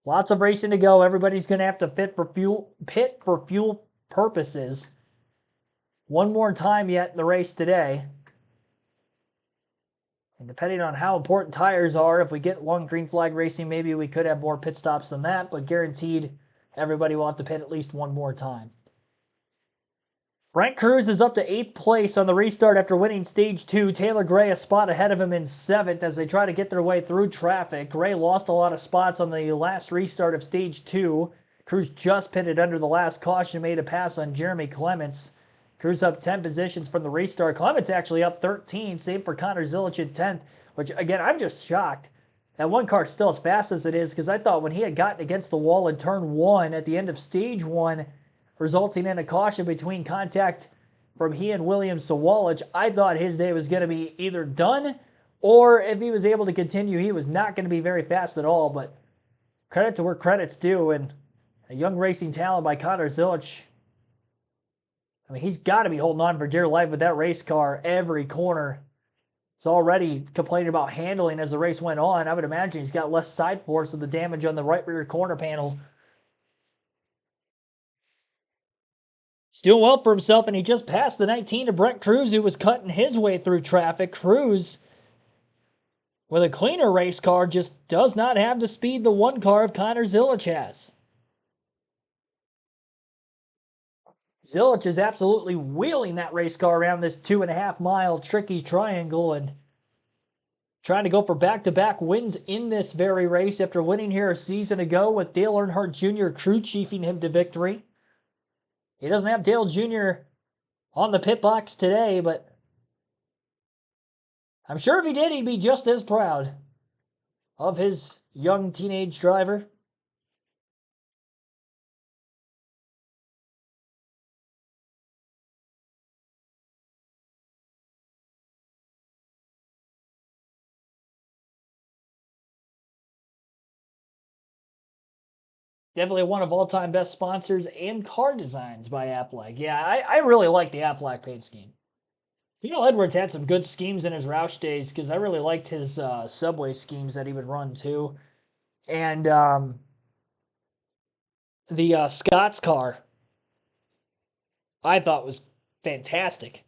Lots of racing to go. Everybody's going to have to pit for fuel purposes. One more time yet in the race today. And depending on how important tires are, if we get one green flag racing, maybe we could have more pit stops than that, but guaranteed everybody will have to pit at least one more time. Brent Cruz is up to 8th place on the restart after winning stage 2. Taylor Gray a spot ahead of him in 7th as they try to get their way through traffic. Gray lost a lot of spots on the last restart of stage 2. Cruz just pitted under the last caution, made a pass on Jeremy Clements. Cruz up 10 positions from the restart. Clements actually up 13, same for Connor Zilich at 10th, which, again, I'm just shocked. That one car's still as fast as it is, because I thought when he had gotten against the wall in turn 1 at the end of stage 1, resulting in a caution between contact from he and William Sawalich, I thought his day was going to be either done, or if he was able to continue, he was not going to be very fast at all. But credit to where credit's due, and a young racing talent by Connor Zilich. I mean, he's got to be holding on for dear life with that race car every corner. He's already complaining about handling as the race went on. I would imagine he's got less side force of the damage on the right rear corner panel. He's doing well for himself, and he just passed the 19 to Brent Cruz, who was cutting his way through traffic. Cruz, with a cleaner race car, just does not have the speed the one car of Connor Zilich has. Zilich is absolutely wheeling that race car around this 2.5-mile tricky triangle and trying to go for back-to-back wins in this very race after winning here a season ago with Dale Earnhardt Jr. crew chiefing him to victory. He doesn't have Dale Jr. on the pit box today, but I'm sure if he did, he'd be just as proud of his young teenage driver. Definitely one of all-time best sponsors and car designs by Aflac. Yeah, I really like the Aflac paint scheme. You know, Edwards had some good schemes in his Roush days because I really liked his Subway schemes that he would run too. And the Scott's car, I thought was fantastic.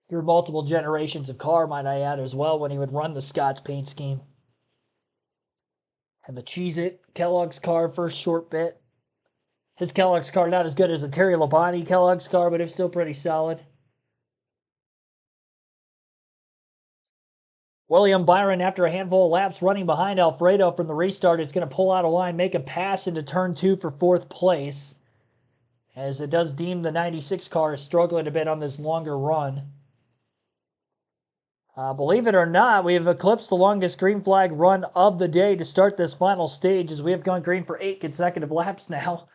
Through multiple generations of car, might I add, as well, when he would run the Scott's paint scheme. And the Cheez-It Kellogg's car first short bit. His Kellogg's car not as good as a Terry Labonte Kellogg's car, but it's still pretty solid. William Byron, after a handful of laps running behind Alfredo from the restart, is going to pull out a line, make a pass into turn 2 for 4th place, as it does deem the 96 car is struggling a bit on this longer run. Believe it or not, we have eclipsed the longest green flag run of the day to start this final stage, as we have gone green for 8 consecutive laps now.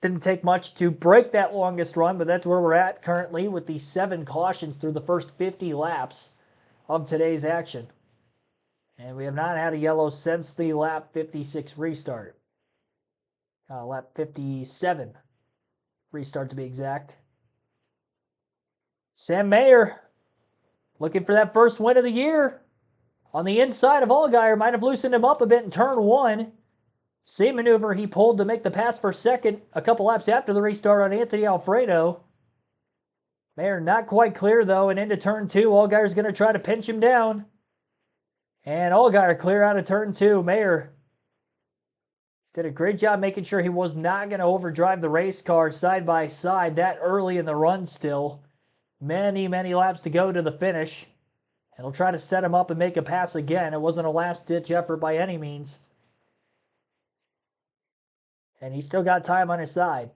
Didn't take much to break that longest run, but that's where we're at currently with the 7 cautions through the first 50 laps of today's action. And we have not had a yellow since the lap 56 restart. Lap 57 restart to be exact. Sam Mayer looking for that first win of the year. On the inside of Allgaier, might have loosened him up a bit in turn 1. Same maneuver he pulled to make the pass for second a couple laps after the restart on Anthony Alfredo. Mayer not quite clear though, and into turn 2, Allgaier's going to try to pinch him down. And Allgaier clear out of turn 2. Mayer did a great job making sure he was not going to overdrive the race car side by side that early in the run still. Many laps to go to the finish. And he'll try to set him up and make a pass again. It wasn't a last-ditch effort by any means. And he's still got time on his side.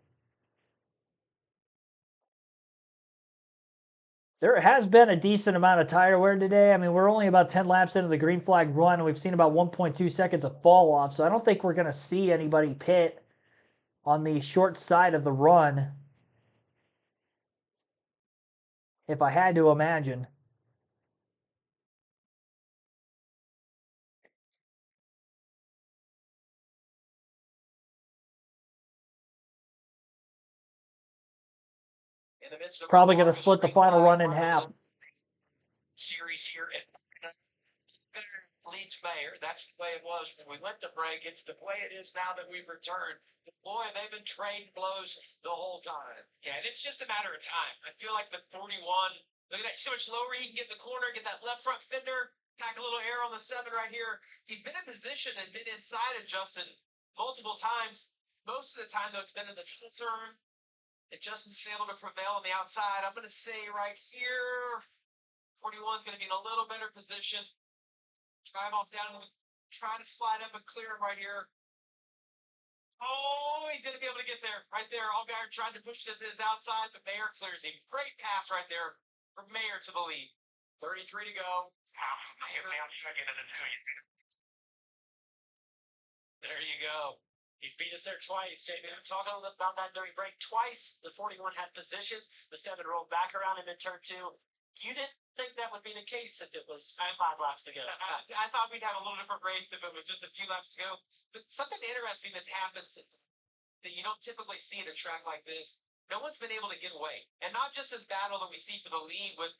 There has been a decent amount of tire wear today. I mean, we're only about 10 laps into the green flag run, and we've seen about 1.2 seconds of fall off, so I don't think we're going to see anybody pit on the short side of the run, if I had to imagine. In the midst of Probably going to split the final run in half. Series here at leads Mayor. That's the way it was when we went to break. It's the way it is now that we've returned. Boy, they've been trading blows the whole time. Yeah, and it's just a matter of time. I feel like the 41, look at that, so much lower he can get in the corner, get that left front fender, pack a little air on the 7 right here. He's been in position and been inside of Justin multiple times. Most of the time, though, it's been in the center. And Justin's been able to prevail on the outside. I'm going to say right here, 41's going to be in a little better position. Drive off down, try to slide up and clear him right here. Oh, he's going to be able to get there. Right there. Allgaier tried to push it to his outside, but Mayer clears him. Great pass right there from Mayer to the lead. 33 to go. There you go. He's beat us there twice. Jamie, we were talking about that during break twice. The 41 had position. The 7 rolled back around him in turn 2. You didn't think that would be the case if it was 5 laps to go. I thought we'd have a little different race if it was just a few laps to go. But something interesting that happens that you don't typically see at a track like this. No one's been able to get away, and not just this battle that we see for the lead with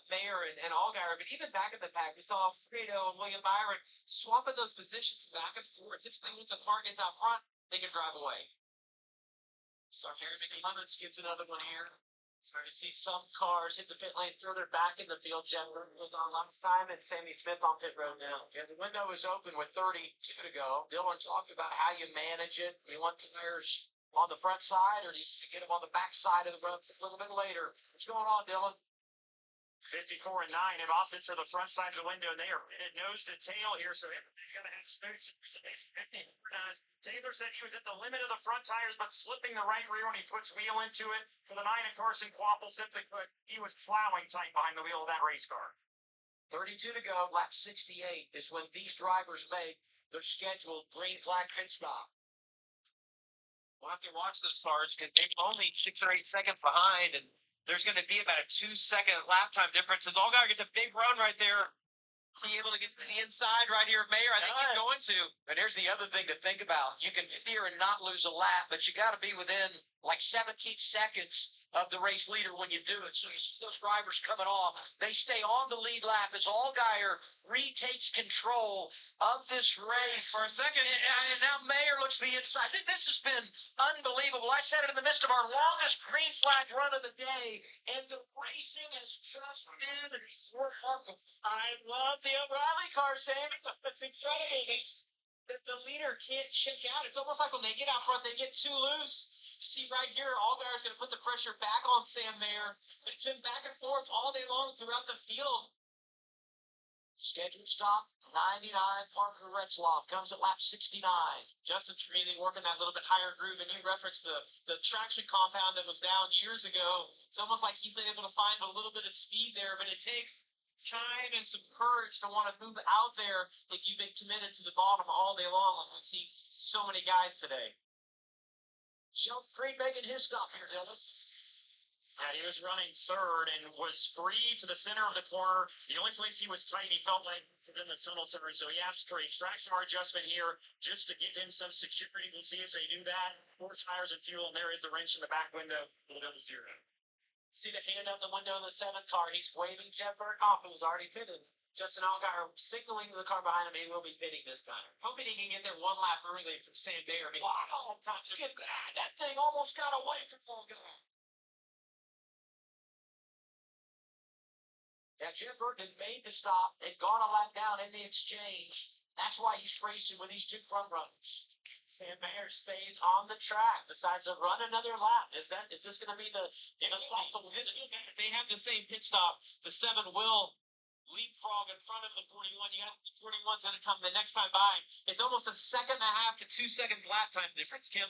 Mayer and Allgaier, but even back in the pack, we saw Fredo and William Byron swapping those positions back and forth. Typically, once a car gets out front, they can drive away. So Jeremy Clements gets another one here. Starting to see some cars hit the pit lane further back in the field. Jeff Burton was on last time, and Sammy Smith on pit road now. Yeah, the window is open with 32 to go. Dylan talked about how you manage it. You want tires on the front side, or do you get them on the back side of the road a little bit later? What's going on, Dylan? 54 and 9 have opted for the front side of the window. They are pitted nose to tail here, so everybody's going to have smooth. Taylor said he was at the limit of the front tires, but slipping the right rear when he puts wheel into it. For the 9 of Carson Quapple simply put, he was plowing tight behind the wheel of that race car. 32 to go. Lap 68 is when these drivers make their scheduled green flag pit stop. We'll have to watch those cars because they're only 6 or 8 seconds behind, and there's going to be about a 2-second lap time difference. As Allgaier gets a big run right there, is he able to get to the inside right here of Mayer? I think he's going to. And here's the other thing to think about. You can fear and not lose a lap, but you got to be within like 17 seconds of the race leader when you do it. So you see those drivers coming off. They stay on the lead lap as Allgaier retakes control of this race. For a second. And now Mayer looks to the inside. This has been unbelievable. I said it in the midst of our longest green flag run of the day, and the racing has just been remarkable. I love the O'Reilly car, Shane. That's incredible. The leader can't check out. It's almost like when they get out front, they get too loose. See right here, Allgaier's going to put the pressure back on Sam Mayer. But it's been back and forth all day long throughout the field. Scheduled stop, 99. Parker Retzloff comes at lap 69. Justin's really working that little bit higher groove, and you referenced the traction compound that was down years ago. It's almost like he's been able to find a little bit of speed there, but it takes time and some courage to want to move out there if you've been committed to the bottom all day long, like we see so many guys today. Sheldon Creed making his stop here, Dylan. Yeah, he was running third and was free to the center of the corner. The only place he was tight, he felt like in the tunnel turn. So he asked for a traction bar adjustment here just to give him some security. We'll see if they do that. 4 tires and fuel, and there is the wrench in the back window. We'll go to 0. See the hand out the window in the 7 car. He's waving Jeff Burton off, who's already pitted. Justin Allgaier signaling to the car behind him he will be pitting this time. Hoping he can get there 1 lap early from Sam Mayer. Wow, look at that. That thing almost got away from Allgaier. Yeah, Jeff Burton had made the stop, had gone a lap down in the exchange. That's why he's racing with these 2 front runners. Sam Mayer stays on the track, decides to run another lap. Is this going to be the They have the same pit stop. The 7 will leapfrog in front of the 41. You got 41's going to come the next time by. It's almost a second and a half to 2 seconds lap time difference, Kim.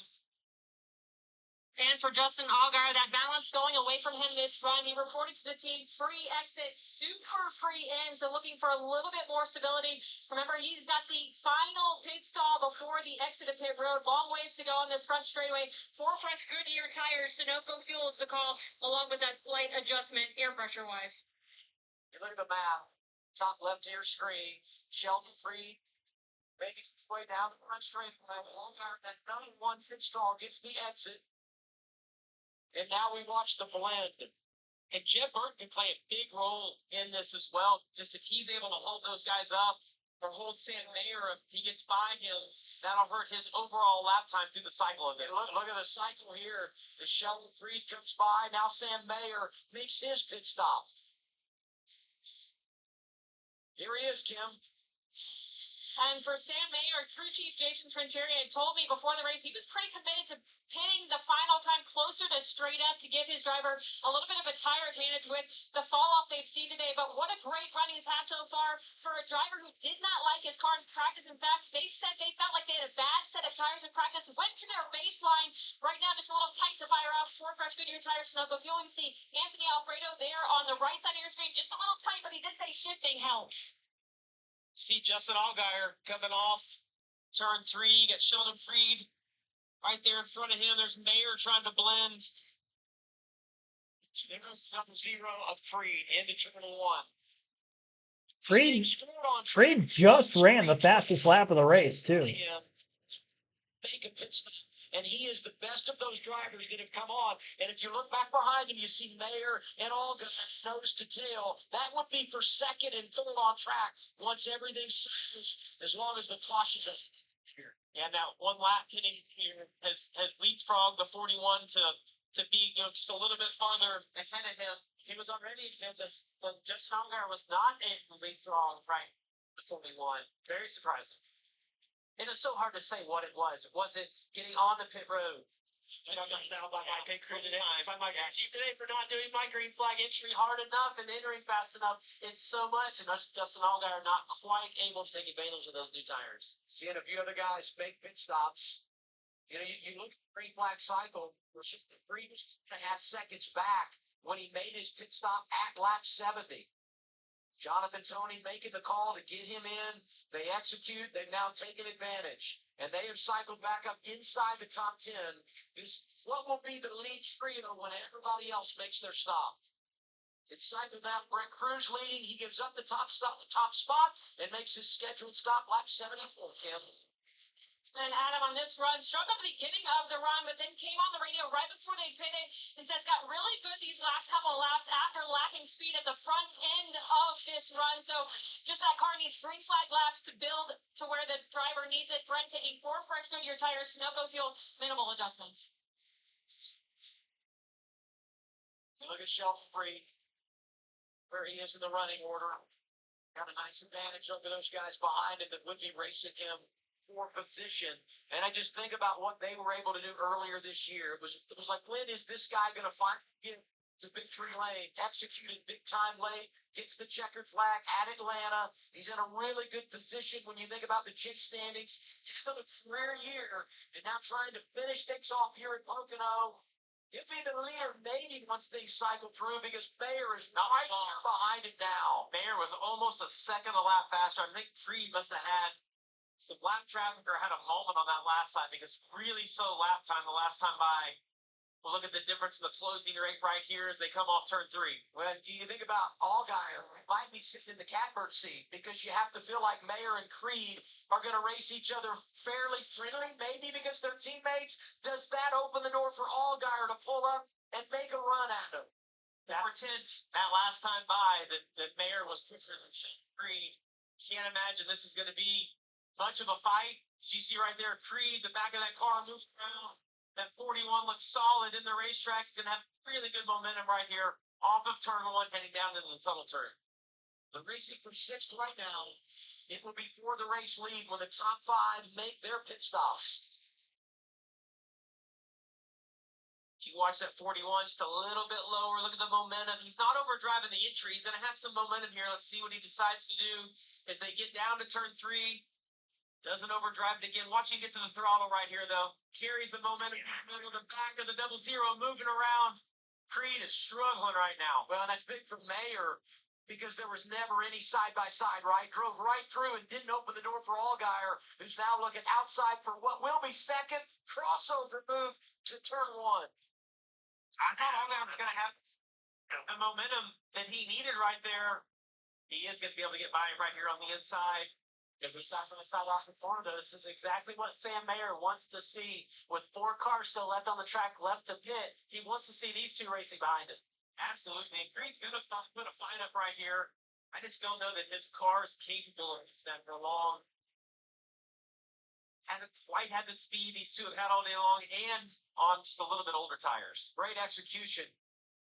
And for Justin Allgaier, that balance going away from him this run, he reported to the team free exit, super free in, so looking for a little bit more stability. Remember, he's got the final pit stall before the exit of pit road. Long ways to go on this front straightaway. 4 fresh Goodyear tires, Sunoco fuel is the call, along with that slight adjustment air pressure-wise. You look at the map, top left of your screen, Sheldon Freed making his way down the front straightaway. Allgaier, that number 1 pit stall, gets the exit. And now we watch the blend. And Jeb Burton can play a big role in this as well. Just if he's able to hold those guys up or hold Sam Mayer, if he gets by him, that'll hurt his overall lap time through the cycle of this. Look at the cycle here. As Sheldon Freed comes by, now Sam Mayer makes his pit stop. Here he is, Kim. And for Sam Mayer, crew chief Jason Trenteri had told me before the race he was pretty committed to pitting the final time closer to straight up to give his driver a little bit of a tire advantage with the fall off they've seen today. But what a great run he's had so far for a driver who did not like his car's practice. In fact, they said they felt like they had a bad set of tires in practice, went to their baseline. Right now, just a little tight to fire off. 4 fresh Goodyear tires, Sunoco fuel. You can see Anthony Alfredo there on the right side of your screen, just a little tight, but he did say shifting helps. See Justin Allgaier coming off turn 3. You got Sheldon Freed right there in front of him. There's Mayer trying to blend. There's number 0 of Freed into turn 1. Freed just ran the fastest lap of the race, too. Make a pit stop. And he is the best of those drivers that have come on. And if you look back behind him, you see Mayer and Allgaier nose to tail. That would be for second and third on track once everything settles, as long as the caution doesn't here. And that one lap hitting here has leapfrogged the 41 to be just a little bit farther ahead of him. He was already just Allgaier was not able to leapfrog right the 41. Very surprising. And it's so hard to say what it was. It wasn't getting on the pit road. I got down by my pit crew today, by my chief today for not doing my green flag entry hard enough and entering fast enough. It's so much, and Justin Allgaier not quite able to take advantage of those new tires. Seeing a few other guys make pit stops. You look at the green flag cycle. We're 3.5 seconds back when he made his pit stop at lap 70. Jonathan Toney making the call to get him in. They execute. They've now taken advantage. And they have cycled back up inside the top 10. This what will be the lead trio when everybody else makes their stop. It's cycled out. Brent Cruz leading. He gives up the top spot and makes his scheduled stop lap 74, Kim. And Adam, on this run, struggled at the beginning of the run, but then came on the radio right before they pitted and says got really good these last couple of laps after lapping speed at the front end of this run. So just that car needs 3 flag laps to build to where the driver needs it. Brent taking 4 fresh Goodyear tires, Sunoco fuel, minimal adjustments. Look at Sheldon Freed, where he is in the running order. Got a nice advantage over those guys behind him that would be racing him for position. And I just think about what they were able to do earlier this year. It was like, when is this guy going to finally get to victory lane? Executed big time late, gets the checkered flag at Atlanta. He's in a really good position when you think about the chip standings. He's had a career year, and now trying to finish things off here at Pocono. He'll be the leader maybe once things cycle through, because Mayer is not right behind him now. Mayer was almost a second a lap faster. I think Creed must have had some lap traffic or had a moment on that last lap, because really slow lap time the last time by. Well, look at the difference in the closing rate right here as they come off turn 3. When you think about Allgaier, might be sitting in the catbird seat, because you have to feel like Mayer and Creed are going to race each other fairly friendly, maybe because they're teammates. Does that open the door for Allgaier to pull up and make a run at him? Pretend that last time by that Mayer was quicker than Creed. Can't imagine this is going to be much of a fight. You see right there, Creed, the back of that car moves around. That 41 looks solid in the racetrack. He's going to have really good momentum right here off of turn 1 heading down into the tunnel turn. They're racing for 6th right now. It will be for the race lead when the top 5 make their pit stops. If you watch that 41 just a little bit lower, look at the momentum. He's not over overdriving the entry. He's going to have some momentum here. Let's see what he decides to do as they get down to turn 3. Doesn't overdrive it again. Watch him get to the throttle right here, though. Carries the momentum in the middle of the back of the 0-0, moving around. Creed is struggling right now. Well, that's big for Mayer because there was never any side-by-side, right? Drove right through and didn't open the door for Allgaier, who's now looking outside for what will be second crossover move to turn 1. I thought Allgaier was going to have the momentum that he needed right there. He is going to be able to get by him right here on the inside. If we side from the side off the corner, this is exactly what Sam Mayer wants to see. With 4 cars still left on the track, left to pit, he wants to see these 2 racing behind him. Absolutely. Creed's going to put a fight up right here. I just don't know that his car is capable of that for long. Hasn't quite had the speed these 2 have had all day long, and on just a little bit older tires. Great execution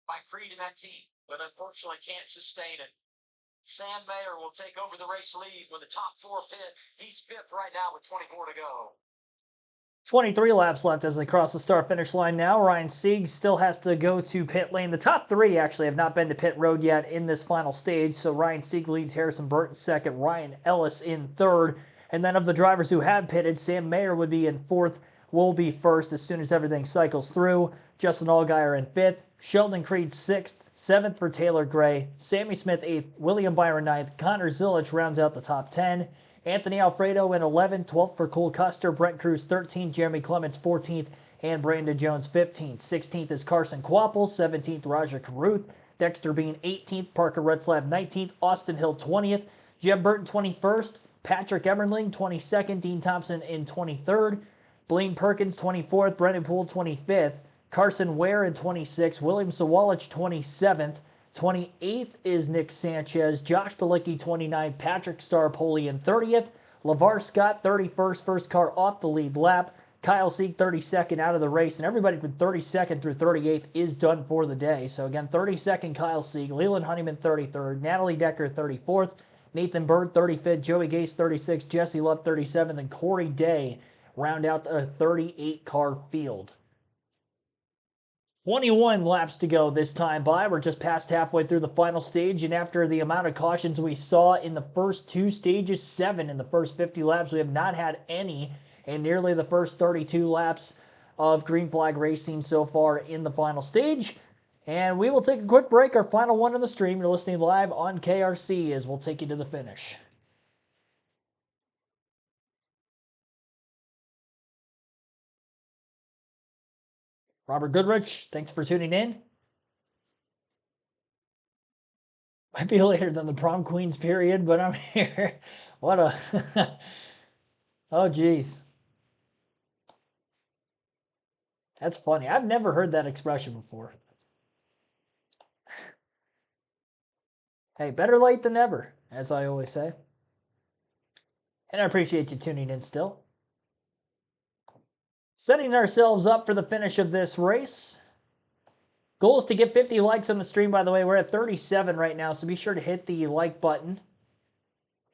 by Creed and that team, but unfortunately can't sustain it. Sam Mayer will take over the race lead with the top 4 pit. He's 5th right now with 24 to go. 23 laps left as they cross the start-finish line now. Ryan Sieg still has to go to pit lane. The top 3 actually have not been to pit road yet in this final stage. So Ryan Sieg leads Harrison Burton 2nd, Ryan Ellis in 3rd. And then of the drivers who have pitted, Sam Mayer would be in 4th, will be 1st as soon as everything cycles through. Justin Allgaier in 5th, Sheldon Creed 6th, 7th for Taylor Gray, Sammy Smith 8th, William Byron 9th, Connor Zilic rounds out the top 10, Anthony Alfredo in 11th, 12th for Cole Custer, Brent Cruz 13th, Jeremy Clements 14th, and Brandon Jones 15th. 16th is Carson Quapple, 17th Raja Caruth, Dexter Bean 18th, Parker Retzlaff 19th, Austin Hill 20th, Jeb Burton 21st, Patrick Emmerling 22nd, Dean Thompson in 23rd, Blaine Perkins 24th, Brendan Poole 25th, Carson Ware in 26th, William Sawalich 27th, 28th is Nick Sanchez, Josh Bilicki 29th, Patrick Starpoli in 30th, LeVar Scott 31st, first car off the lead lap, Kyle Sieg 32nd out of the race, and everybody from 32nd through 38th is done for the day. So again, 32nd Kyle Sieg, Leland Honeyman 33rd, Natalie Decker 34th, Nathan Bird 35th, Joey Gase 36th, Jesse Love 37th, and Corey Day round out the 38-car field. 21 laps to go this time by. We're just past halfway through the final stage, and after the amount of cautions we saw in the first 2 stages, 7 in the first 50 laps, we have not had any in nearly the first 32 laps of green flag racing so far in the final stage. And we will take a quick break, our final one on the stream. You're listening live on KRC as we'll take you to the finish. Robert Goodrich, thanks for tuning in. Might be later than the prom queens period, but I'm here. What a... Oh, geez. That's funny. I've never heard that expression before. Hey, better late than never, as I always say. And I appreciate you tuning in still. Setting ourselves up for the finish of this race. Goal is to get 50 likes on the stream, by the way. We're at 37 right now, so be sure to hit the like button.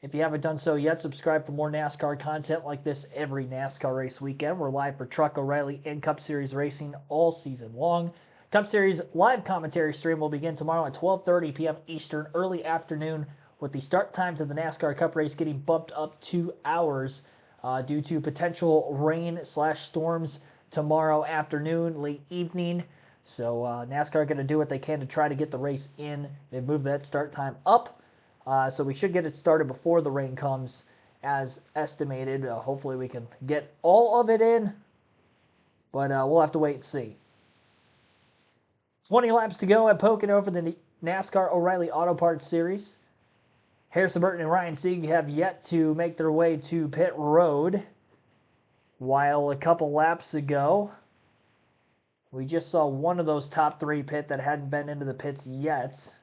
If you haven't done so yet, subscribe for more NASCAR content like this every NASCAR race weekend. We're live for Truck, O'Reilly, and Cup Series racing all season long. Cup Series live commentary stream will begin tomorrow at 12:30 p.m. Eastern, early afternoon, with the start times of the NASCAR Cup race getting bumped up 2 hours due to potential rain/storms tomorrow afternoon, late evening. So NASCAR going to do what they can to try to get the race in. They've moved that start time up, so we should get it started before the rain comes as estimated. Hopefully we can get all of it in, but we'll have to wait and see. 20 laps to go at Pocono for the NASCAR O'Reilly Auto Parts Series. Harrison Burton and Ryan Sieg have yet to make their way to pit road, while a couple laps ago, we just saw one of those top 3 pit that hadn't been into the pits yet,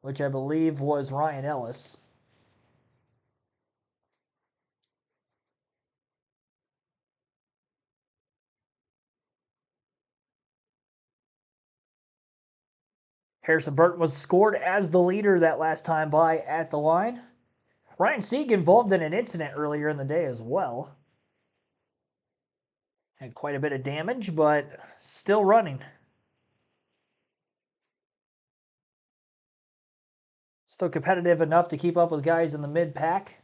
which I believe was Ryan Ellis. Harrison Burton was scored as the leader that last time by at the line. Ryan Sieg involved in an incident earlier in the day as well. Had quite a bit of damage, but still running. Still competitive enough to keep up with guys in the mid-pack.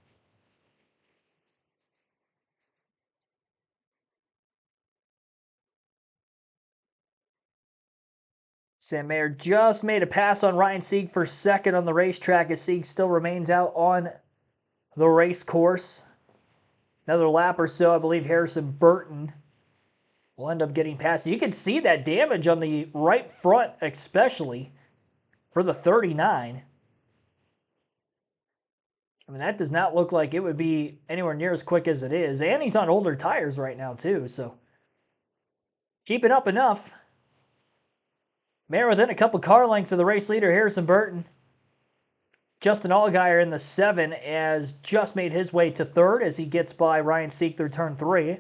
Sam Mayer just made a pass on Ryan Sieg for second on the racetrack as Sieg still remains out on the race course. Another lap or so, I believe Harrison Burton will end up getting past. You can see that damage on the right front, especially for the 39. I mean, that does not look like it would be anywhere near as quick as it is. And he's on older tires right now, too, so keeping up enough. Mayer within a couple car lengths of the race leader, Harrison Burton. Justin Allgaier in the 7 has just made his way to third as he gets by Ryan Sieg through turn 3.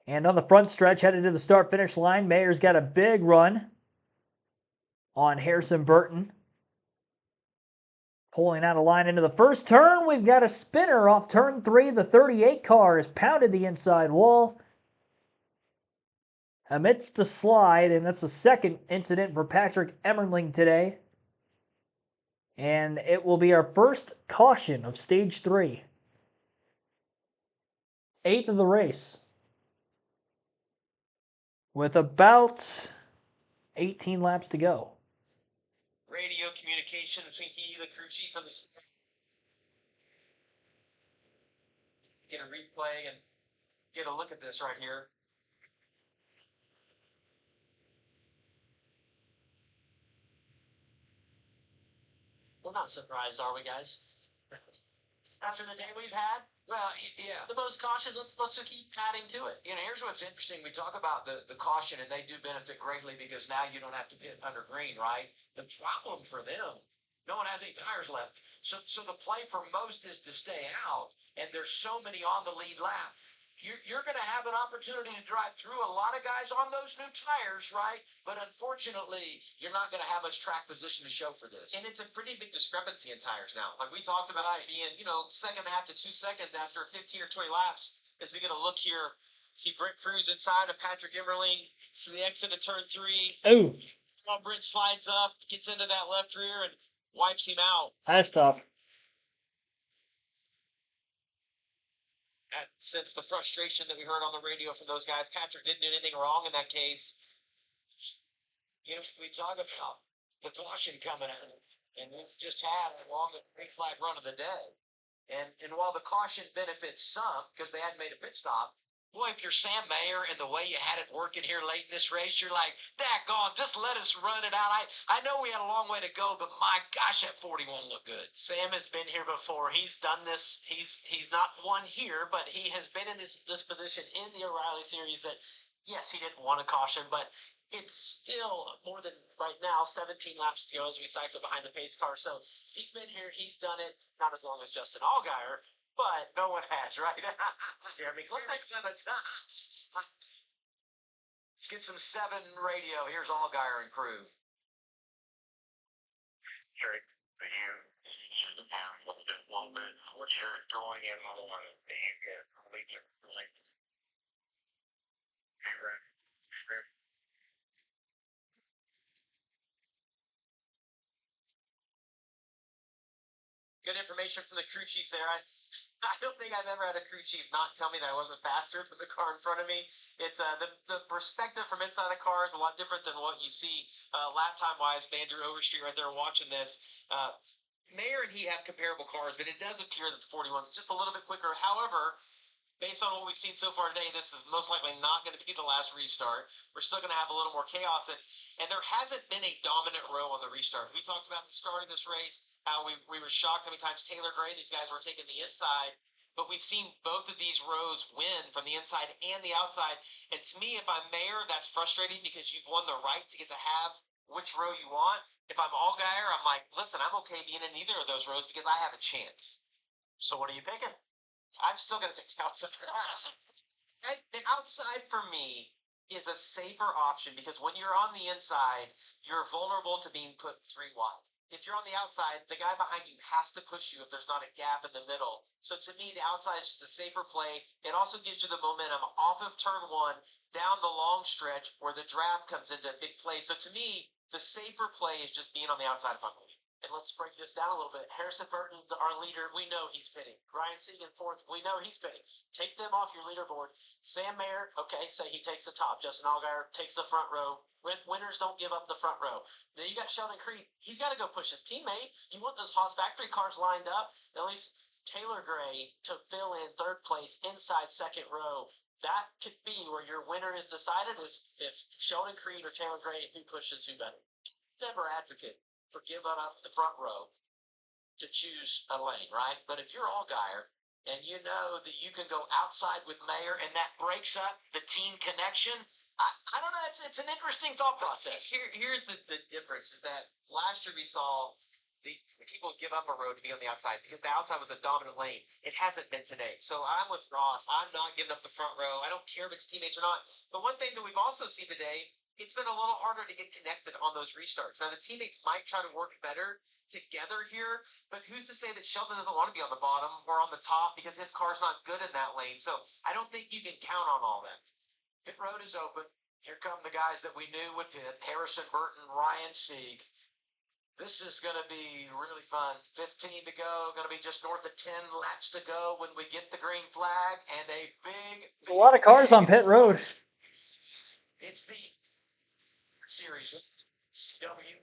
And on the front stretch, headed to the start-finish line, Mayer's got a big run on Harrison Burton. Pulling out a line into the first turn, we've got a spinner off turn 3. The 38 car has pounded the inside wall amidst the slide, and that's the second incident for Patrick Emmerling today. And it will be our first caution of stage 3. 8th of the race. With about 18 laps to go. Radio communication between the crew chief and the get a replay and get a look at this right here. We're not surprised, are we, guys? After the day we've had, Well, yeah. the most cautious, let's just keep adding to it. You know, here's what's interesting. We talk about the caution, and they do benefit greatly because now you don't have to pit under green, right? The problem for them, no one has any tires left. So the play for most is to stay out, and there's so many on the lead lap. You're going to have an opportunity to drive through a lot of guys on those new tires, right? But unfortunately, you're not going to have much track position to show for this. And it's a pretty big discrepancy in tires now. Like we talked about it being, second and a half to 2 seconds after 15 or 20 laps. As we get a look here, see Brent Cruz inside of Patrick Emmerling. See the exit of turn 3. Ooh, While Brent slides up, gets into that left rear and wipes him out. that's tough. Since the frustration that we heard on the radio from those guys, Patrick didn't do anything wrong in that case. You know, we talk about the caution coming in, and this just had the longest green flag run of the day. And while the caution benefits some because they hadn't made a pit stop, boy, if you're Sam Mayer and the way you had it working here late in this race, you're like, daggone, just let us run it out. I know we had a long way to go, but my gosh, that 41 looked good. Sam has been here before. He's done this. He's not won here, but he has been in this position in the O'Reilly series that, yes, he didn't want a caution, but it's still more than right now 17 laps to go as we cycle behind the pace car. So he's been here. He's done it. Not as long as Justin Allgaier, but No one has, right? Jeremy Clements. Let's get some 7 radio. Here's Allgaier and crew. Drake, but you have a little bit what you're throwing in on the you get collegiate like Good information from the crew chief there. I don't think I've ever had a crew chief not tell me that I wasn't faster than the car in front of me. It's the perspective from inside the car is a lot different than what you see lap time wise with Andrew Overstreet right there watching this. Mayer and he have comparable cars, but it does appear that the 41 is just a little bit quicker. However, based on what we've seen so far today, this is most likely not going to be the last restart. We're still going to have a little more chaos, and there hasn't been a dominant row on the restart. We talked about the start of this race, how we were shocked how many times Taylor Gray, these guys were taking the inside, but we've seen both of these rows win from the inside and the outside. And to me, if I'm Mayer, that's frustrating because you've won the right to get to have which row you want. If I'm Allgaier, I'm like, listen, I'm okay being in either of those rows because I have a chance. So what are you picking? I'm still going to take the outside. The outside for me is a safer option because when you're on the inside, you're vulnerable to being put 3 wide. If you're on the outside, the guy behind you has to push you if there's not a gap in the middle. So to me, the outside is just a safer play. It also gives you the momentum off of turn 1 down the long stretch where the draft comes into a big play. So to me, the safer play is just being on the outside if I'm moving. And let's break this down a little bit. Harrison Burton, our leader, we know he's pitting. Ryan Segan, fourth, we know he's pitting. Take them off your leaderboard. Sam Mayer, okay, say he takes the top. Justin Allgaier takes the front row. Winners don't give up the front row. Then you got Sheldon Creed. He's got to go push his teammate. You want those Haas factory cars lined up. At least Taylor Gray to fill in third place inside second row. That could be where your winner is decided, is if Sheldon Creed or Taylor Gray, who pushes who better. Never advocate for giving up the front row to choose a lane, right? But if you're Allgaier and you know that you can go outside with Mayer and that breaks up the team connection, I don't know. It's an interesting thought process. Here's the difference is that last year we saw the people give up a road to be on the outside because the outside was a dominant lane. It hasn't been today. So I'm with Ross. I'm not giving up the front row. I don't care if it's teammates or not. The one thing that we've also seen today, it's been a little harder to get connected on those restarts. Now, the teammates might try to work better together here, but who's to say that Sheldon doesn't want to be on the bottom or on the top because his car's not good in that lane? So I don't think you can count on all that. Pit road is open. Here come the guys that we knew would pit. Harrison Burton, Ryan Sieg. This is going to be really fun. 15 to go. Going to be just north of 10 laps to go when we get the green flag. And a big... There's a lot of cars on pit road. It's the series. CW.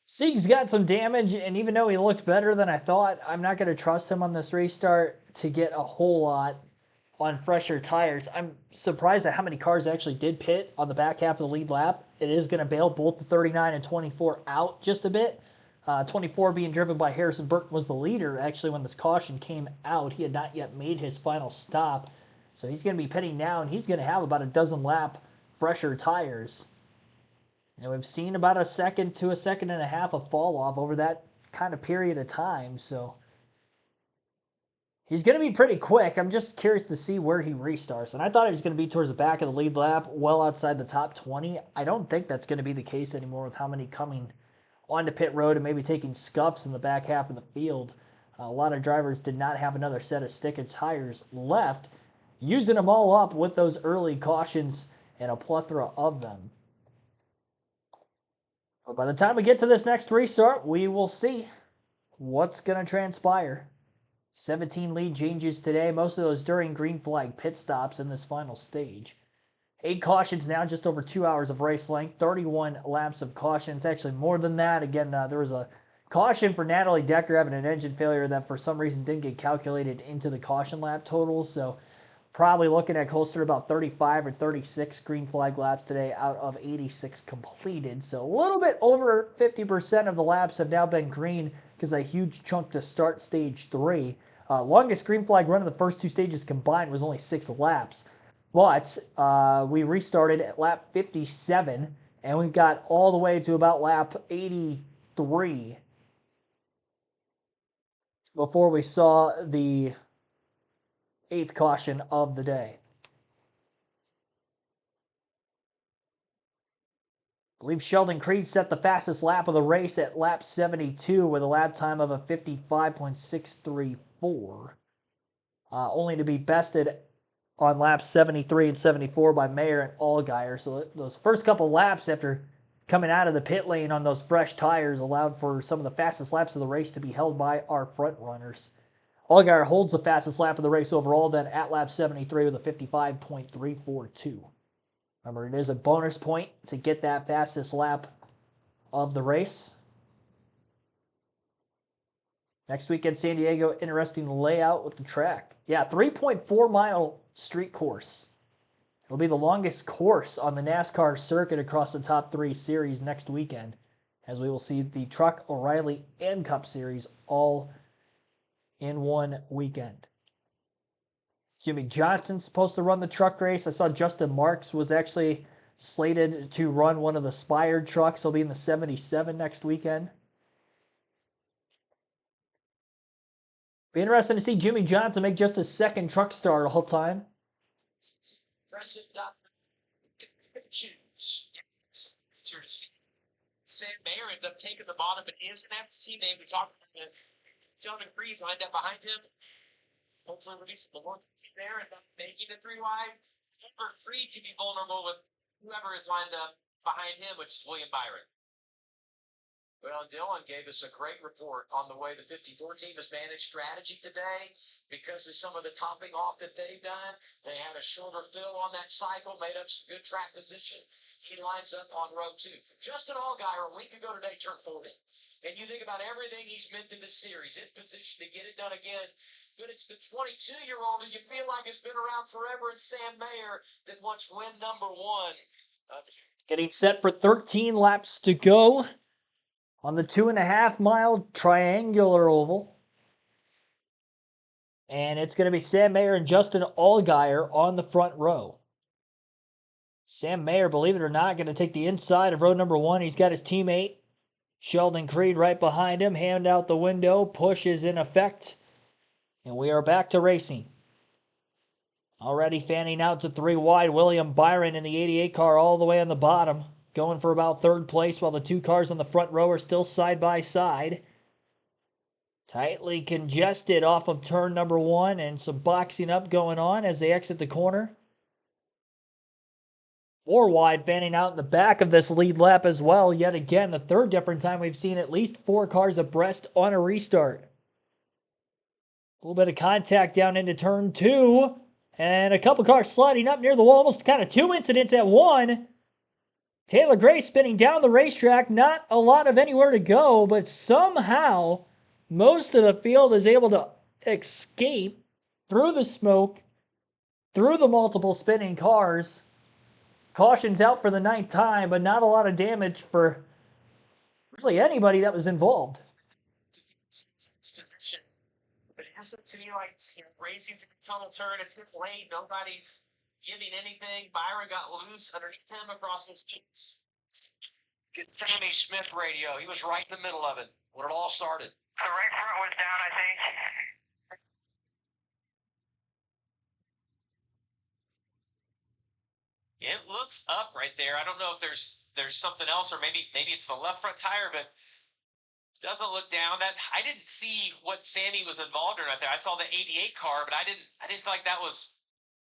Sieg's got some damage, and even though he looked better than I thought, I'm not going to trust him on this restart to get a whole lot on fresher tires. I'm surprised at how many cars actually did pit on the back half of the lead lap. It is going to bail both the 39 and 24 out just a bit. 24 being driven by Harrison Burton was the leader. Actually, when this caution came out, he had not yet made his final stop. So he's going to be pitting now, and he's going to have about a dozen lap fresher tires. And we've seen about a second to a second and a half of fall off over that kind of period of time. So he's going to be pretty quick. I'm just curious to see where he restarts. And I thought he was going to be towards the back of the lead lap, well outside the top 20. I don't think that's going to be the case anymore with how many coming onto pit road and maybe taking scuffs in the back half of the field. A lot of drivers did not have another set of stick of tires left, using them all up with those early cautions and a plethora of them. But by the time we get to this next restart, we will see what's going to transpire. 17 lead changes today, most of those during green flag pit stops in this final stage. 8 cautions now, just over 2 hours of race length, 31 laps of cautions, actually more than that. Again, there was a caution for Natalie Decker having an engine failure that for some reason didn't get calculated into the caution lap totals, so probably looking at closer to about 35 or 36 green flag laps today out of 86 completed. So a little bit over 50% of the laps have now been green because a huge chunk to start stage 3. Longest green flag run of the first 2 stages combined was only 6 laps. But we restarted at lap 57, and we got all the way to about lap 83 before we saw the 8th caution of the day. I believe Sheldon Creed set the fastest lap of the race at lap 72 with a lap time of a 55.634, only to be bested on laps 73 and 74 by Mayer and Allgaier. So those first couple laps after coming out of the pit lane on those fresh tires allowed for some of the fastest laps of the race to be held by our front runners. Allgaier holds the fastest lap of the race overall then at lap 73 with a 55.342. Remember, it is a bonus point to get that fastest lap of the race. Next week in San Diego, interesting layout with the track. Yeah, 3.4 mile street course. It'll be the longest course on the NASCAR circuit across the top 3 series next weekend, as we will see the Truck, O'Reilly, and Cup series all in one weekend. Jimmy Johnson's supposed to run the truck race. I saw Justin Marks was actually slated to run one of the Spired trucks. He'll be in the 77 next weekend. Be interesting to see Jimmy Johnson make just his 2nd truck start all time. Sam Mayer ended up taking the bottom, but his next teammate, we talked about it, Sheldon Creed lined up behind him. Hopefully release the one there and making it 3 wide. For Creed to be vulnerable with whoever is lined up behind him, which is William Byron. Well, Dylan gave us a great report on the way the 54 team has managed strategy today. Because of some of the topping off that they've done, they had a shorter fill on that cycle, made up some good track position. He lines up on row 2. Justin Allgaier, a week ago today, turned 40. And you think about everything he's meant to this series, in position to get it done again. But it's the 22-year-old that you feel like has been around forever, and Sam Mayer, that wants win number 1. Getting set for 13 laps to go on the 2.5-mile triangular oval. And it's going to be Sam Mayer and Justin Allgaier on the front row. Sam Mayer, believe it or not, going to take the inside of row number 1. He's got his teammate, Sheldon Creed, right behind him. Hand out the window. Push is in effect. And we are back to racing. Already fanning out to 3 wide. William Byron in the 88 car all the way on the bottom, going for about 3rd place, while the 2 cars on the front row are still side by side. Tightly congested off of turn number 1, and some boxing up going on as they exit the corner. 4 wide fanning out in the back of this lead lap as well. Yet again, the 3rd different time we've seen at least 4 cars abreast on a restart. A little bit of contact down into turn 2. And a couple cars sliding up near the wall. Almost kind of 2 incidents at one. Taylor Gray spinning down the racetrack. Not a lot of anywhere to go, but somehow most of the field is able to escape through the smoke, through the multiple spinning cars. Caution's out for the 9th time, but not a lot of damage for really anybody that was involved. But it has to be like racing to the tunnel turn. It's getting late. Nobody's giving anything. Byron got loose underneath him across his cheeks. Get Sammy Smith radio. He was right in the middle of it when it all started. The right front was down, I think. It looks up right there. I don't know if there's something else, or maybe it's the left front tire, but doesn't look down. That I didn't see what Sammy was involved in right there. I saw the 88 car, but I didn't feel like that was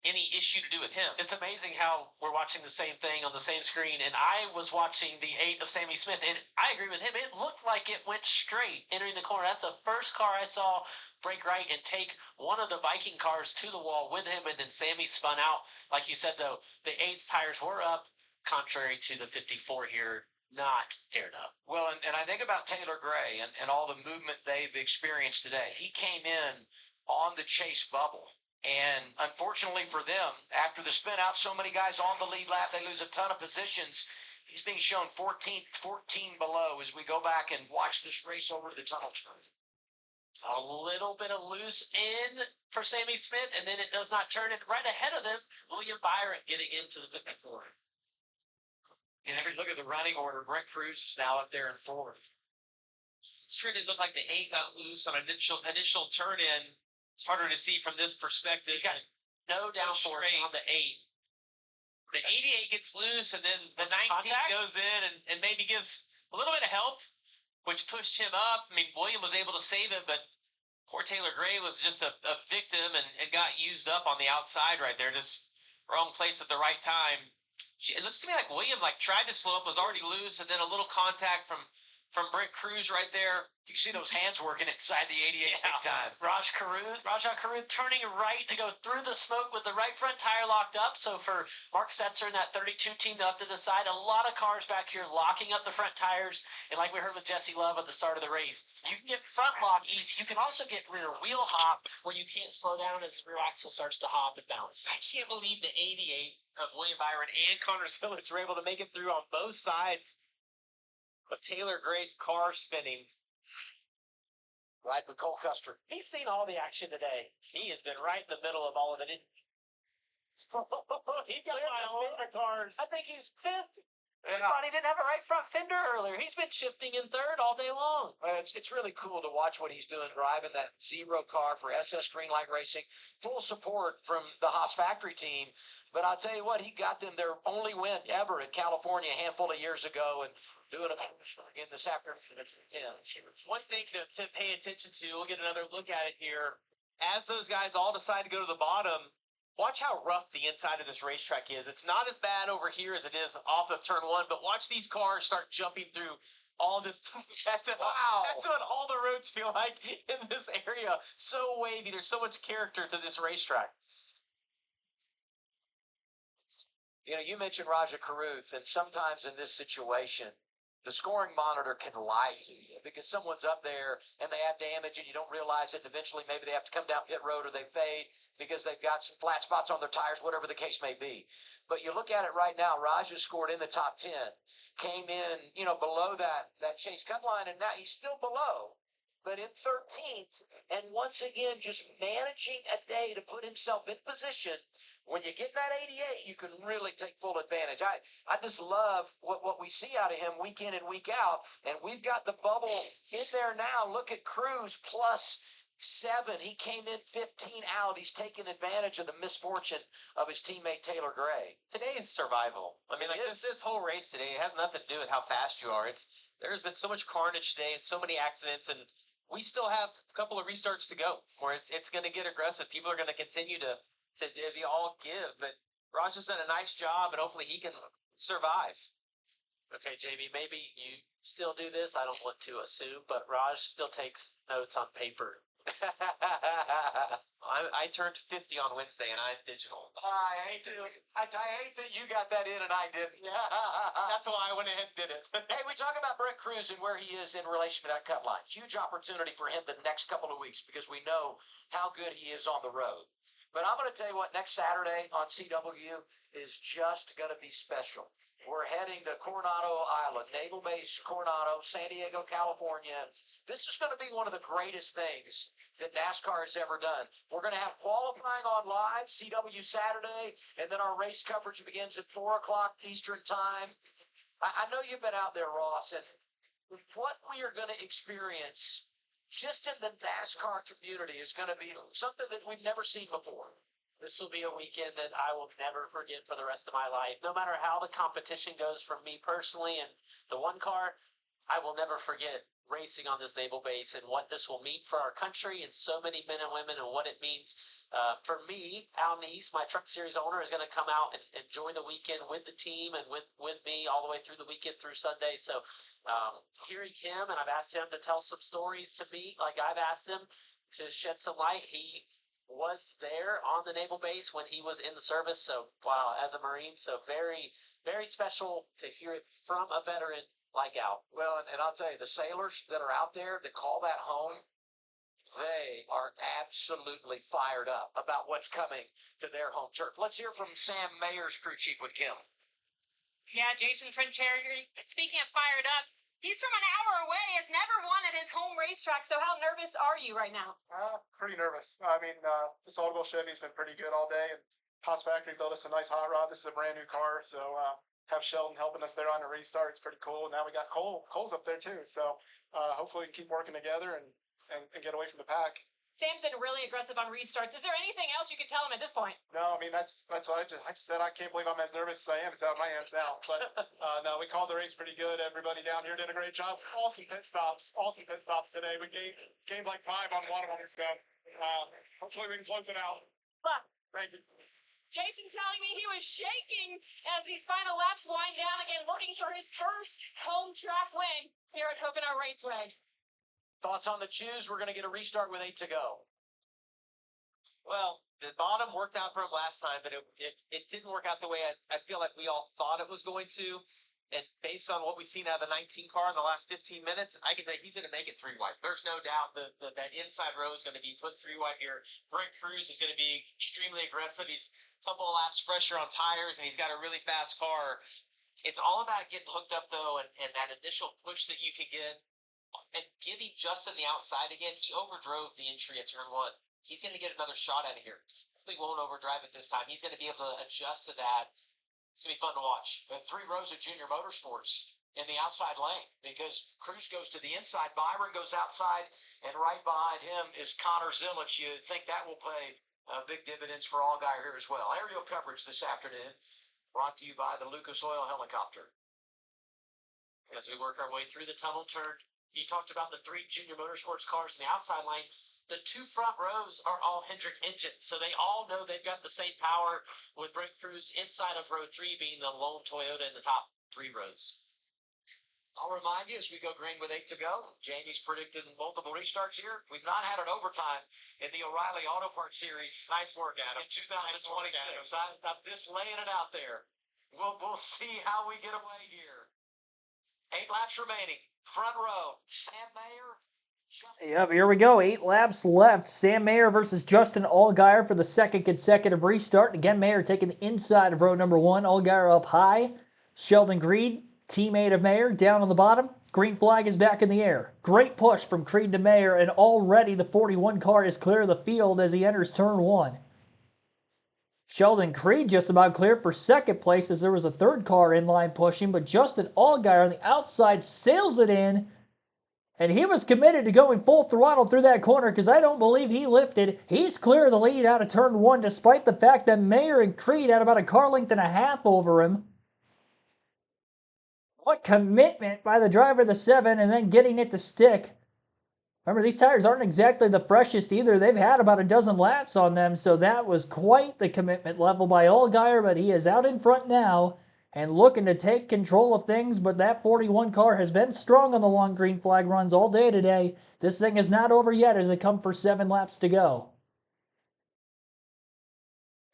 any issue to do with him. It's amazing how we're watching the same thing on the same screen, and I was watching the 8 of Sammy Smith, and I agree with him. It looked like it went straight entering the corner. That's the first car I saw break right and take one of the Viking cars to the wall with him, and then Sammy spun out. Like you said, though, the 8's tires were up, contrary to the 54 here, not aired up. Well, and I think about Taylor Gray and all the movement they've experienced today. He came in on the chase bubble. And unfortunately for them, after the spin out, so many guys on the lead lap, they lose a ton of positions. He's being shown 14 below as we go back and watch this race over to the tunnel turn. A little bit of loose in for Sammy Smith, and then it does not turn it right ahead of them. William Byron getting into the 54. And if you look at the running order, Brent Cruz is now up there in 4th. It's true. It looked like the 8 got loose on initial turn in. It's harder to see from this perspective. He's got no downforce on the 8. The 88 gets loose, and then the 19 goes in and maybe gives a little bit of help, which pushed him up. I mean, William was able to save it, but poor Taylor Gray was just a victim and got used up on the outside right there. Just wrong place at the right time. It looks to me like William tried to slow up, was already loose, and then a little contact from Brent Cruz right there. You see those hands working inside the 88 big time. Rajah Caruth turning right to go through the smoke with the right front tire locked up. So for Mark Setzer and that 32 team up to the side, a lot of cars back here locking up the front tires. And like we heard with Jesse Love at the start of the race, you can get front lock easy. You can also get rear wheel hop where you can't slow down as the rear axle starts to hop and bounce. I can't believe the 88 of William Byron and Connor Zillage were able to make it through on both sides of Taylor Gray's car spinning. Right with Cole Custer. He's seen all the action today. He has been right in the middle of all of it. He got all the cars. I think he's 5th. I thought he didn't have a right front fender earlier. He's been shifting in 3rd all day long. It's really cool to watch what he's doing, driving that 0 car for SS Greenlight Racing. Full support from the Haas factory team. But I'll tell you what, he got them their only win ever in California a handful of years ago, and doing it again this afternoon. One thing to pay attention to, we'll get another look at it here. As those guys all decide to go to the bottom, watch how rough the inside of this racetrack is. It's not as bad over here as it is off of turn 1, but watch these cars start jumping through all this. Wow. That's what all the roads feel like in this area. So wavy. There's so much character to this racetrack. You know, you mentioned Raja Caruth, and sometimes in this situation, the scoring monitor can lie to you because someone's up there and they have damage and you don't realize it. And eventually, maybe they have to come down pit road or they fade because they've got some flat spots on their tires, whatever the case may be. But you look at it right now, Raja scored in the top 10, came in, you know, below that chase cut line, and now he's still below, but in 13th, and once again, just managing a day to put himself in position. When you get in that 88, you can really take full advantage. I just love what we see out of him week in and week out. And we've got the bubble in there now. Look at Cruz +7. He came in 15 out. He's taking advantage of the misfortune of his teammate Taylor Gray. Today is survival. I mean, like this whole race today, it has nothing to do with how fast you are. There's been so much carnage today and so many accidents, and we still have a couple of restarts to go where it's going to get aggressive. People are going to continue to be all give, but Raj has done a nice job, and hopefully he can survive. Okay, Jamie, maybe you still do this. I don't want to assume, but Raj still takes notes on paper. I turned 50 on Wednesday, and I'm digital. I hate that you got that in and I didn't. That's why I went ahead and did it. Hey, we talk about Brett Cruz and where he is in relation to that cut line. Huge opportunity for him the next couple of weeks because we know how good he is on the road. But I'm going to tell you what, next Saturday on CW is just going to be special. We're heading to Coronado Island, Naval Base Coronado, San Diego, California. This is going to be one of the greatest things that NASCAR has ever done. We're going to have qualifying on live, CW Saturday, and then our race coverage begins at 4 o'clock Eastern Time. I know you've been out there, Ross, and what we are going to experience just in the NASCAR community is going to be something that we've never seen before. This will be a weekend that I will never forget for the rest of my life. No matter how the competition goes from me personally and the one car, I will never forget racing on this naval base and what this will mean for our country and so many men and women and what it means for me. Al Neese, my Truck Series owner, is going to come out and enjoy the weekend with the team and with me all the way through the weekend through Sunday. So hearing him, and I've asked him to tell some stories to me, like I've asked him to shed some light. He was there on the naval base when he was in the service. So wow, as a Marine, so very, very special to hear it from a veteran like Al. Well, and I'll tell you, the sailors that are out there that call that home, they are absolutely fired up about what's coming to their home turf. Let's hear from Sam Mayer's crew chief with Kim. Yeah, Jason Trincherry, speaking of fired up, he's from an hour away, has never won at his home racetrack, so how nervous are you right now? Pretty nervous. I mean, this Automobile Chevy's been pretty good all day, and Haas Factory built us a nice hot rod. This is a brand new car, so have Sheldon helping us there on the restart. It's pretty cool. And now we got Cole's up there too, so hopefully we can keep working together and get away from the pack. Sam's been really aggressive on restarts. Is there anything else you could tell him at this point? No, I mean, that's what I just said. I can't believe I'm as nervous as I am. It's out of my hands now. But no, we called the race pretty good. Everybody down here did a great job. Awesome pit stops today. We gained like 5 on one of them. So hopefully we can close it out. But Thank you. Jason's telling me he was shaking as these final laps wind down again, looking for his first home track win here at Pocono Raceway. Thoughts on the choose? We're going to get a restart with 8 to go. Well, the bottom worked out for him last time, but it didn't work out the way I feel like we all thought it was going to. And based on what we've seen out of the 19 car in the last 15 minutes, I can say he's going to make it 3 wide. There's no doubt that inside row is going to be put 3 wide here. Brent Cruz is going to be extremely aggressive. He's a couple of laps fresher on tires, and he's got a really fast car. It's all about getting hooked up, though, and that initial push that you can get. And getting just on the outside again, he overdrove the entry at turn 1. He's going to get another shot out of here. He won't overdrive it this time. He's going to be able to adjust to that. It's going to be fun to watch. And 3 rows of Junior Motorsports in the outside lane because Cruz goes to the inside, Byron goes outside, and right behind him is Connor Zilic. You think that will pay big dividends for Allgaier here as well. Aerial coverage this afternoon brought to you by the Lucas Oil Helicopter. As we work our way through the tunnel turn, you talked about the 3 Junior Motorsports cars in the outside lane. The 2 front rows are all Hendrick engines, so they all know they've got the same power, with Brent Cruz inside of row 3 being the lone Toyota in the top 3 rows. I'll remind you as we go green with 8 to go. Jamie's predicted multiple restarts here. We've not had an overtime in the O'Reilly Auto Parts Series. Nice work, Adam. In 2026. Nice work, I'm just laying it out there. We'll see how we get away here. 8 laps remaining. Front row. Sam Mayer. Yep, here we go. 8 laps left. Sam Mayer versus Justin Allgaier for the second consecutive restart. Again, Mayer taking the inside of row number 1. Allgaier up high. Sheldon Creed, teammate of Mayer, down on the bottom. Green flag is back in the air. Great push from Creed to Mayer, and already the 41 car is clear of the field as he enters turn 1. Sheldon Creed just about cleared for second place as there was a third car in line pushing, but Justin Allgaier on the outside sails it in, and he was committed to going full throttle through that corner because I don't believe he lifted. He's clear of the lead out of turn 1 despite the fact that Mayer and Creed had about a car length and a half over him. What commitment by the driver of the 7 and then getting it to stick. Remember, these tires aren't exactly the freshest either. They've had about a dozen laps on them, so that was quite the commitment level by Allgaier, but he is out in front now and looking to take control of things, but that 41 car has been strong on the long green flag runs all day today. This thing is not over yet as it comes for 7 laps to go.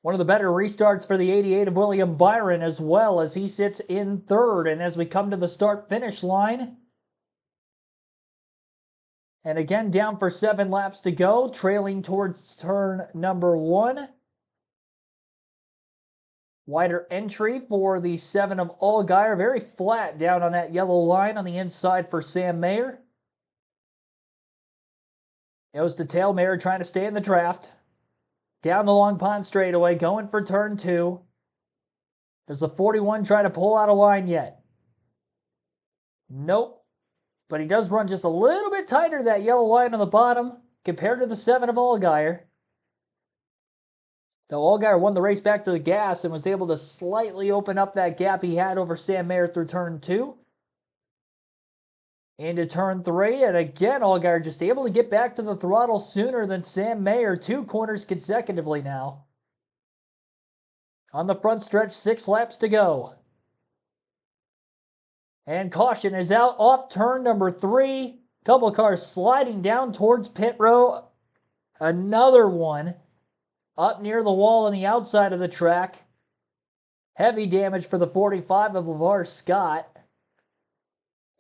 One of the better restarts for the 88 of William Byron as well as he sits in third. And as we come to the start-finish line, and again down for 7 laps to go, trailing towards turn number 1. Wider entry for the 7 of Allgaier, very flat down on that yellow line on the inside for Sam Mayer. Goes to tail. Mayer trying to stay in the draft. Down the Long Pond straightaway, going for turn 2. Does the 41 try to pull out a line yet? Nope. But he does run just a little bit tighter, that yellow line on the bottom, compared to the 7 of Allgaier. Though Allgaier won the race back to the gas and was able to slightly open up that gap he had over Sam Mayer through turn 2. Into turn 3, and again, Allgaier just able to get back to the throttle sooner than Sam Mayer, 2 corners consecutively now. On the front stretch, 6 laps to go. And caution is out off turn number 3. Couple cars sliding down towards pit row. Another one up near the wall on the outside of the track. Heavy damage for the 45 of LeVar Scott.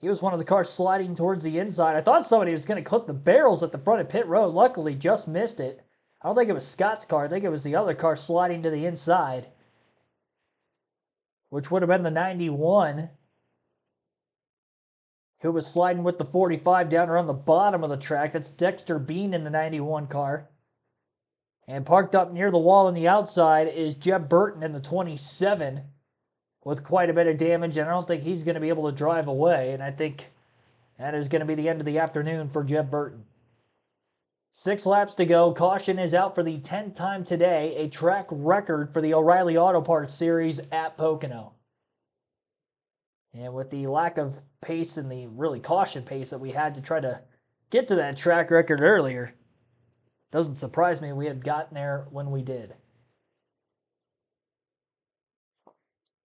He was one of the cars sliding towards the inside. I thought somebody was going to clip the barrels at the front of pit road. Luckily, just missed it. I don't think it was Scott's car. I think it was the other car sliding to the inside, which would have been the 91, who was sliding with the 45 down around the bottom of the track. That's Dexter Bean in the 91 car. And parked up near the wall on the outside is Jeb Burton in the 27 with quite a bit of damage, and I don't think he's going to be able to drive away, and I think that is going to be the end of the afternoon for Jeb Burton. 6 laps to go. Caution is out for the 10th time today, a track record for the O'Reilly Auto Parts Series at Pocono. And with the lack of pace and the really caution pace that we had to try to get to that track record earlier, doesn't surprise me we had gotten there when we did.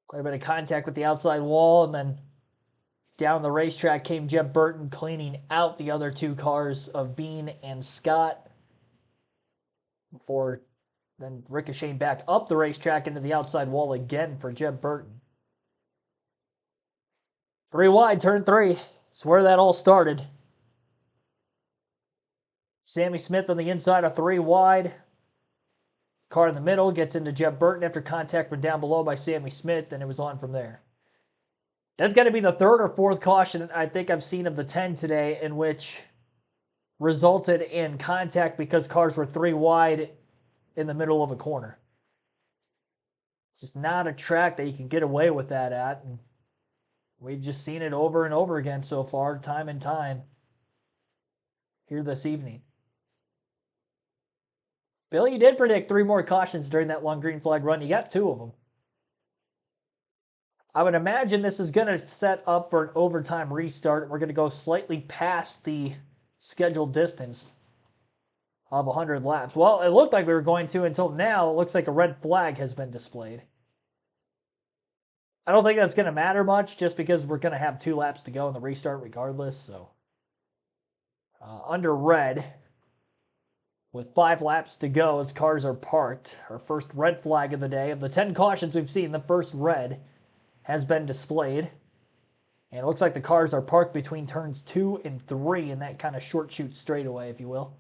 Quite a bit of contact with the outside wall, and then down the racetrack came Jeb Burton cleaning out the other 2 cars of Bean and Scott before then ricocheting back up the racetrack into the outside wall again for Jeb Burton. 3 wide, turn 3. That's where that all started. Sammy Smith on the inside of 3 wide. Car in the middle gets into Jeb Burton after contact from down below by Sammy Smith, and it was on from there. That's got to be the 3rd or 4th caution I think I've seen of the 10 today in which resulted in contact because cars were 3 wide in the middle of a corner. It's just not a track that you can get away with that at, and we've just seen it over and over again so far, time and time, here this evening. Bill, you did predict 3 more cautions during that long green flag run. You got 2 of them. I would imagine this is going to set up for an overtime restart. We're going to go slightly past the scheduled distance of 100 laps. Well, it looked like we were going to until now. It looks like a red flag has been displayed. I don't think that's going to matter much just because we're going to have 2 laps to go in the restart regardless. So under red, with 5 laps to go as cars are parked, our first red flag of the day. Of the 10 cautions we've seen, the first red has been displayed. And it looks like the cars are parked between turns 2 and 3 in that kind of short shoot straightaway, if you will.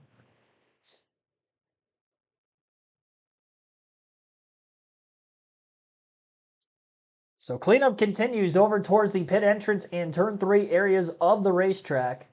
So cleanup continues over towards the pit entrance and turn 3 areas of the racetrack.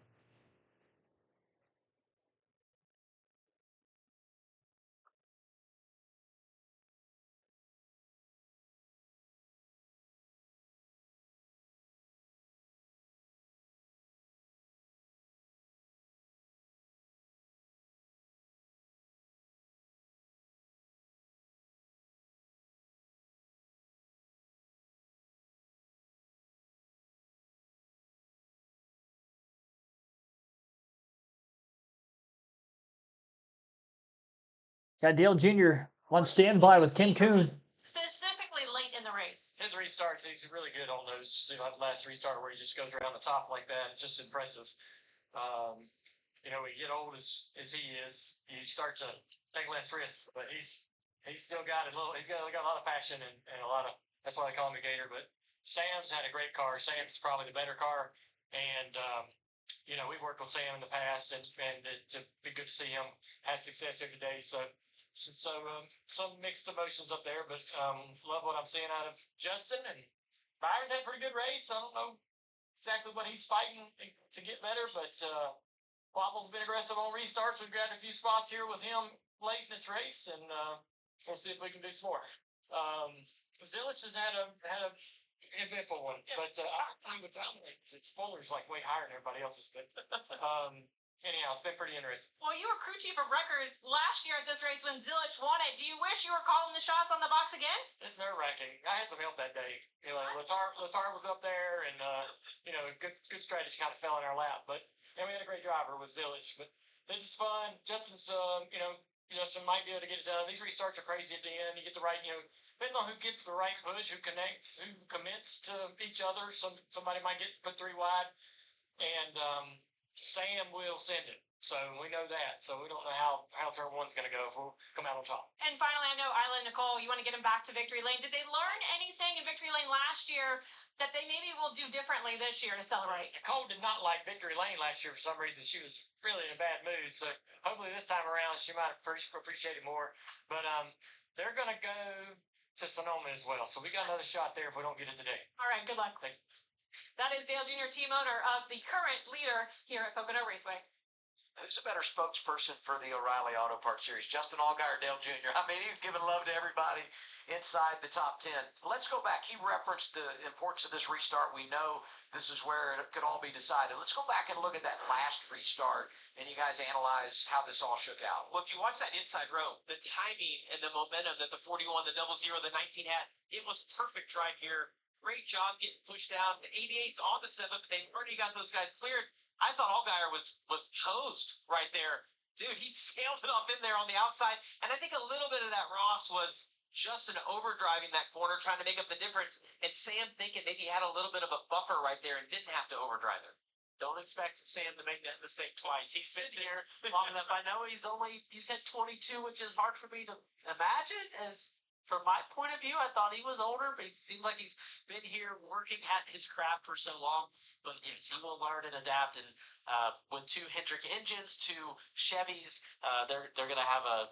Got Dale Jr. on standby with Kim Kuhn. Specifically late in the race. His restarts, he's really good on those. See that last restart where he just goes around the top like that. It's just impressive. You know, when you get old as he is, you start to take less risks. But he's still got he's got a lot of passion and a lot of, that's why they call him the Gator. But Sam's had a great car. Sam's probably the better car. And you know, we've worked with Sam in the past, and to be good to see him have success here today. So some mixed emotions up there, but love what I'm seeing out of Justin. And Byron's had a pretty good race. I don't know exactly what he's fighting to get better, but Wobble's been aggressive on restarts. We've grabbed a few spots here with him late in this race, and we'll see if we can do some more. Zilich has had a eventful one, but I'm the spoilers like way higher than everybody else's. But anyhow, it's been pretty interesting. Well, you were crew chief of record last year at this race when Zilich won it. Do you wish you were calling the shots on the box again? It's nerve-wracking. I had some help that day. You know, Latar was up there, and you know, good strategy kind of fell in our lap. But we had a great driver with Zilich. But this is fun. Justin's, you know, Justin might be able to get it done. These restarts are crazy at the end. You get the right, you know, depends on who gets the right push, who connects, who commits to each other. Somebody might get put 3 wide, and Sam will send it. So we know that. So we don't know how turn 1's going to go if we'll come out on top. And finally, I know Isla and Nicole, you want to get them back to victory lane. Did they learn anything in victory lane last year that they maybe will do differently this year to celebrate? Nicole did not like victory lane last year for some reason. She was really in a bad mood. So hopefully this time around she might appreciate it more. But they're going to go to Sonoma as well. So we got another shot there if we don't get it today. All right, good luck. Thank you. That is Dale Jr., team owner of the current leader here at Pocono Raceway. Who's a better spokesperson for the O'Reilly Auto Parts Series, Justin Allgaier or Dale Jr.? I mean, he's giving love to everybody inside the top 10. Let's go back. He referenced the importance of this restart. We know this is where it could all be decided. Let's go back and look at that last restart, and you guys analyze how this all shook out. Well, if you watch that inside row, the timing and the momentum that the 41, the 00, the 19 had, it was perfect right here. Great job getting pushed down. The 88's on the 7th, but they've already got those guys cleared. I thought Allgaier was posed right there. Dude, he sailed it off in there on the outside. And I think a little bit of that, Ross, was Justin overdriving that corner, trying to make up the difference. And Sam thinking maybe he had a little bit of a buffer right there and didn't have to overdrive it. Don't expect Sam to make that mistake twice. He's been here long enough. I know he's had 22, which is hard for me to imagine. As from my point of view, I thought he was older, but he seems like he's been here working at his craft for so long. But yes, he will learn and adapt. And with 2 Hendrick engines, 2 Chevys, they're going to have a.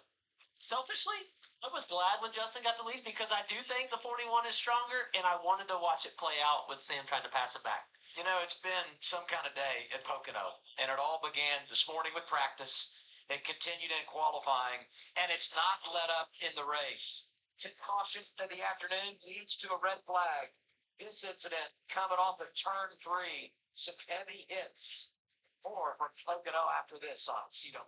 Selfishly, I was glad when Justin got the lead because I do think the 41 is stronger, and I wanted to watch it play out with Sam trying to pass it back. You know, it's been some kind of day at Pocono, and it all began this morning with practice and continued in qualifying, and it's not let up in the race. To caution in the afternoon leads to a red flag. This incident coming off of turn 3. Some heavy hits. More from Pocono after this on Cito.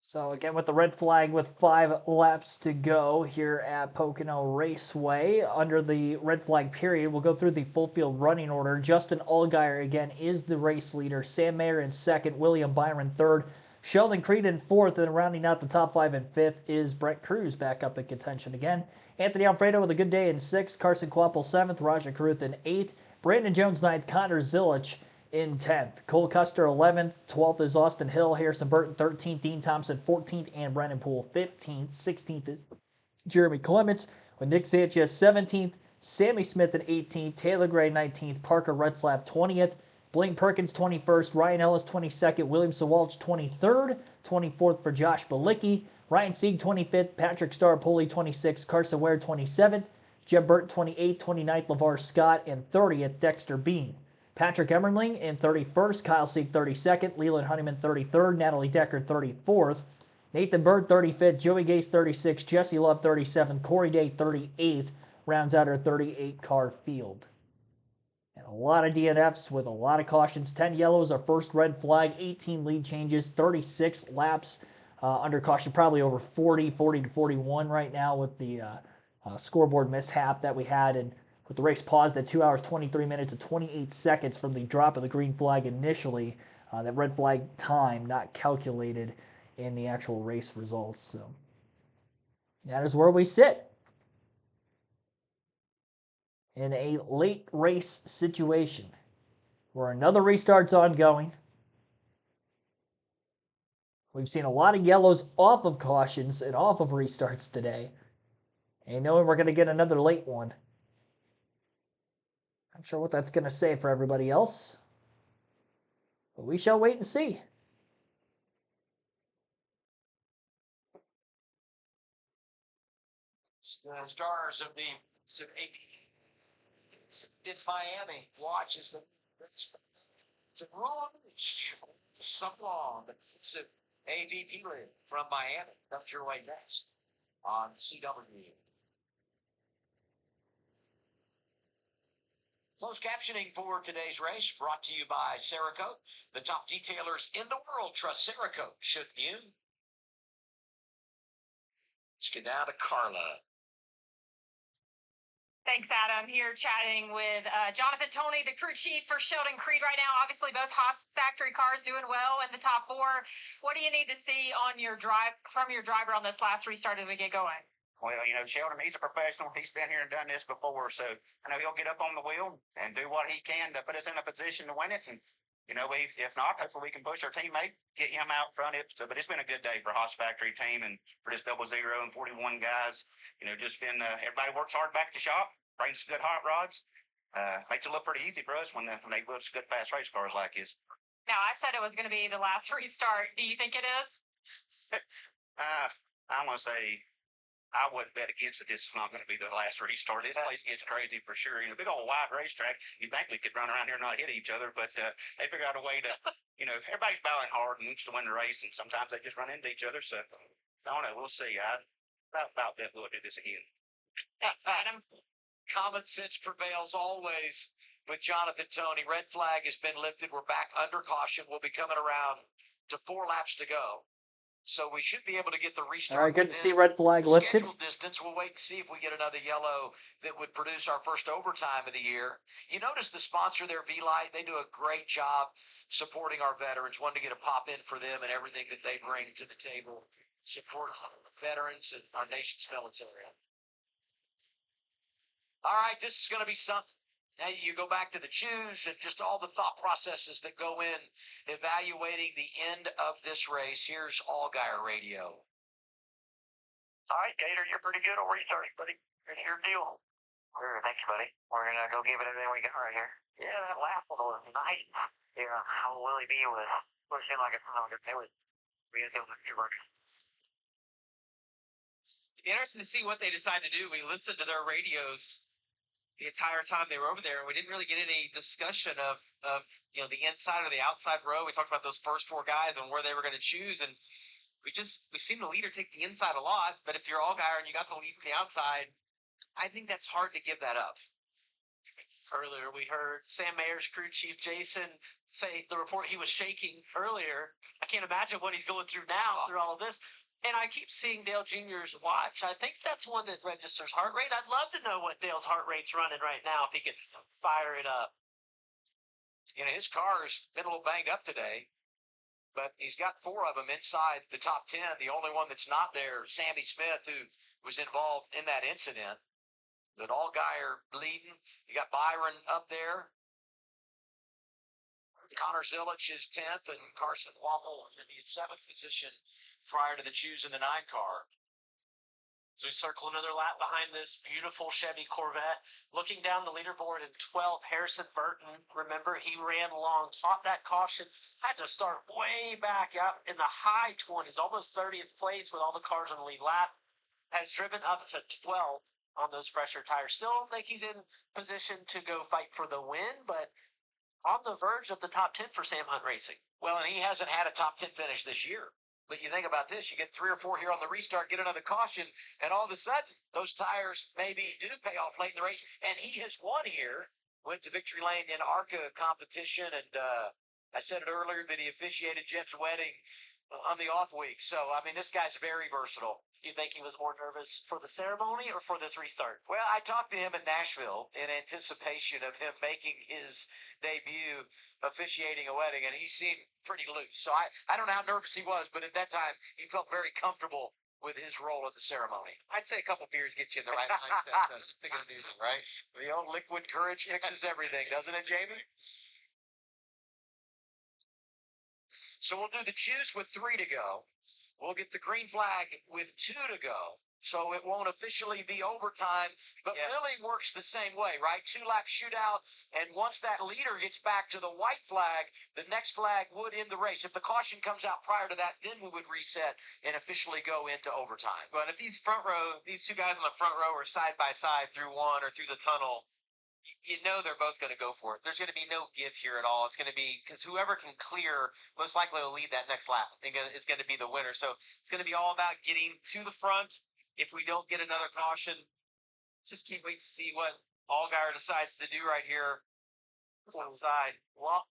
So again, with the red flag with 5 laps to go here at Pocono Raceway, under the red flag period, we'll go through the full field running order. Justin Allgaier again is the race leader. Sam Mayer in second. William Byron third. Sheldon Creed in 4th, and rounding out the top 5 in 5th is Brett Cruz back up in contention again. Anthony Alfredo with a good day in 6th, Carson Kvapil 7th, Raja Caruth in 8th, Brandon Jones 9th, Connor Zilich in 10th. Cole Custer 11th, 12th is Austin Hill, Harrison Burton 13th, Dean Thompson 14th, and Brennan Poole 15th. 16th is Jeremy Clements with Nick Sanchez 17th, Sammy Smith at 18th, Taylor Gray 19th, Parker Retzlaff 20th, Blaine Perkins 21st, Ryan Ellis 22nd, William Sawalch 23rd, 24th for Josh Balicki, Ryan Sieg 25th, Patrick Starpoli 26th, Carson Ware 27th, Jeb Burt 28th, 29th LeVar Scott, and 30th Dexter Bean. Patrick Emmerling in 31st, Kyle Sieg 32nd, Leland Honeyman 33rd, Natalie Decker 34th, Nathan Bird 35th, Joey Gase 36th, Jesse Love 37th, Corey Day 38th, rounds out our 38-car field. And a lot of DNFs with a lot of cautions. 10 yellows, our first red flag, 18 lead changes, 36 laps under caution, probably over 40 to 41 right now with the scoreboard mishap that we had. And with the race paused at 2 hours, 23 minutes, and 28 seconds from the drop of the green flag initially, that red flag time not calculated in the actual race results. So that is where we sit in a late race situation where another restart's ongoing. We've seen a lot of yellows off of cautions and off of restarts today. And knowing we're going to get another late one. Not sure what that's going to say for everybody else. But we shall wait and see. The stars of the in Miami watches the some long AVP from Miami comes your way next on CW. Closed captioning for today's race brought to you by Cerakote. The top detailers in the world trust Cerakote, shouldn't you? Let's get down to Carla. Thanks, Adam. Here chatting with Jonathan Toney, the crew chief for Sheldon Creed right now. Obviously, both Haas factory cars doing well in the top 4. What do you need to see on your from your driver on this last restart as we get going? Well, Sheldon, he's a professional. He's been here and done this before, so I know he'll get up on the wheel and do what he can to put us in a position to win it. And if not, hopefully we can push our teammate, get him out front. But it's been a good day for Haas factory team and for this 00 and 41 guys. Just been everybody works hard back to shop, brings good hot rods. Makes it look pretty easy for us when they build good fast race cars like this. Now, I said it was going to be the last restart. Do you think it is? I'm going to say I wouldn't bet against it. This is not going to be the last restart. This place gets crazy for sure. Big old wide racetrack. You think we could run around here and not hit each other, but they figure out a way to, everybody's battling hard and wants to win the race, and sometimes they just run into each other. So, I don't know. We'll see. I about bet we'll do this again. Thanks, Adam. Common sense prevails always with Jonathan Toney. Red flag has been lifted. We're back under caution. We'll be coming around to 4 laps to go. So we should be able to get the restart. All right, good to see red flag lifted. Scheduled distance. We'll wait and see if we get another yellow that would produce our first overtime of the year. You notice the sponsor there, V-Light, they do a great job supporting our veterans. Wanted to get a pop in for them and everything that they bring to the table. Support veterans and our nation's military. All right, this is going to be something. Hey, you go back to the choose and just all the thought processes that go in evaluating the end of this race. Here's Allgaier Radio. All right, Gator, you're pretty good on restart, buddy. Here's your deal. Sure, thanks, buddy. We're going to go give it everything we got right here. Yeah, that last one was nice. Yeah, how Willie B was pushing like a son. It was really good. Interesting to see what they decide to do. We listened to their radios the entire time they were over there, and we didn't really get any discussion of the inside or the outside row. We talked about those first 4 guys and where they were going to choose, and we seen the leader take the inside a lot. But if you're Allgaier and you got the lead from the outside, I think that's hard to give that up. Earlier, we heard Sam Mayer's crew chief Jason say the report he was shaking earlier. I can't imagine what he's going through now through all of this. And I keep seeing Dale Jr.'s watch. I think that's one that registers heart rate. I'd love to know what Dale's heart rate's running right now if he could fire it up. His car's been a little banged up today. but he's got 4 of them inside the top 10. The only one that's not there, Sammy Smith, who was involved in that incident. But Allgaier leading. You got Byron up there. Connor Zilich is 10th, and Carson Wammel in the 7th position prior to the choosing the 9 car. So we circle another lap behind this beautiful Chevy Corvette. Looking down the leaderboard in 12th, Harrison Burton. Remember, he ran long, caught that caution, had to start way back out in the high 20s, almost 30th place with all the cars on the lead lap. Has driven up to 12 on those fresher tires. Still don't think he's in position to go fight for the win, but on the verge of the top 10 for Sam Hunt Racing. Well, and he hasn't had a top 10 finish this year. But you think about this, you get 3 or 4 here on the restart, get another caution, and all of a sudden, those tires maybe do pay off late in the race. And he has won here, went to victory lane in ARCA competition, and I said it earlier that he officiated Jeff's wedding on the off week. So, I mean, this guy's very versatile. You think he was more nervous for the ceremony or for this restart? Well, I talked to him in Nashville in anticipation of him making his debut officiating a wedding, and he seemed pretty loose. So I don't know how nervous he was, but at that time, he felt very comfortable with his role in the ceremony. I'd say a couple beers get you in the right mindset to think of the music, right? The old liquid courage fixes everything, doesn't it, Jamie? So we'll do the juice with 3 to go. We'll get the green flag with 2 to go. So it won't officially be overtime, but really works the same way, right? 2-lap shootout, and once that leader gets back to the white flag, the next flag would end the race. If the caution comes out prior to that, then we would reset and officially go into overtime. But if these 2 guys on the front row are side by side through one or through the tunnel, you know they're both going to go for it. There's going to be no give here at all. It's going to be because whoever can clear most likely will lead that next lap is going to be the winner. So it's going to be all about getting to the front. If we don't get another caution, just can't wait to see what Allgaier decides to do right here outside. Well,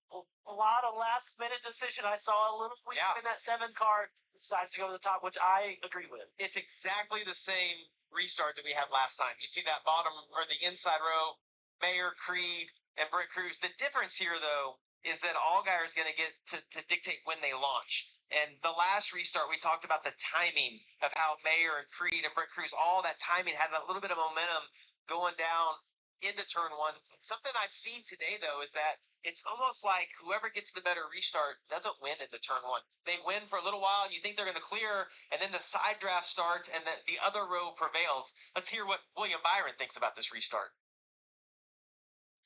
a lot of last minute decision. I saw a little weak in that 7 car, decides to go to the top, which I agree with. It's exactly the same restart that we had last time. You see that bottom or the inside row, Mayer, Creed, and Britt Cruz. The difference here, though, is that Allgaier is going to get to dictate when they launch. And the last restart, we talked about the timing of how Mayer and Creed and Britt Cruz, all that timing had a little bit of momentum going down into turn 1. Something I've seen today, though, is that it's almost like whoever gets the better restart doesn't win into turn 1. They win for a little while, you think they're going to clear, and then the side draft starts and the other row prevails. Let's hear what William Byron thinks about this restart.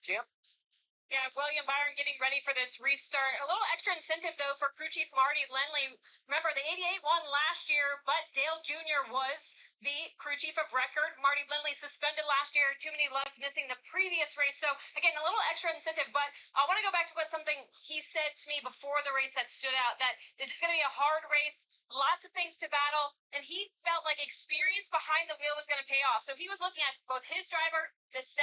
Jim? Yeah, William Byron getting ready for this restart. A little extra incentive, though, for crew chief Marty Lindley. Remember, the 88 won last year, but Dale Jr. was the crew chief of record. Marty Lindley suspended last year, too many lugs missing the previous race. So, again, a little extra incentive, but I want to go back to something he said to me before the race that stood out, that this is going to be a hard race, lots of things to battle, and he felt like experience behind the wheel was going to pay off. So he was looking at both his driver, the 7,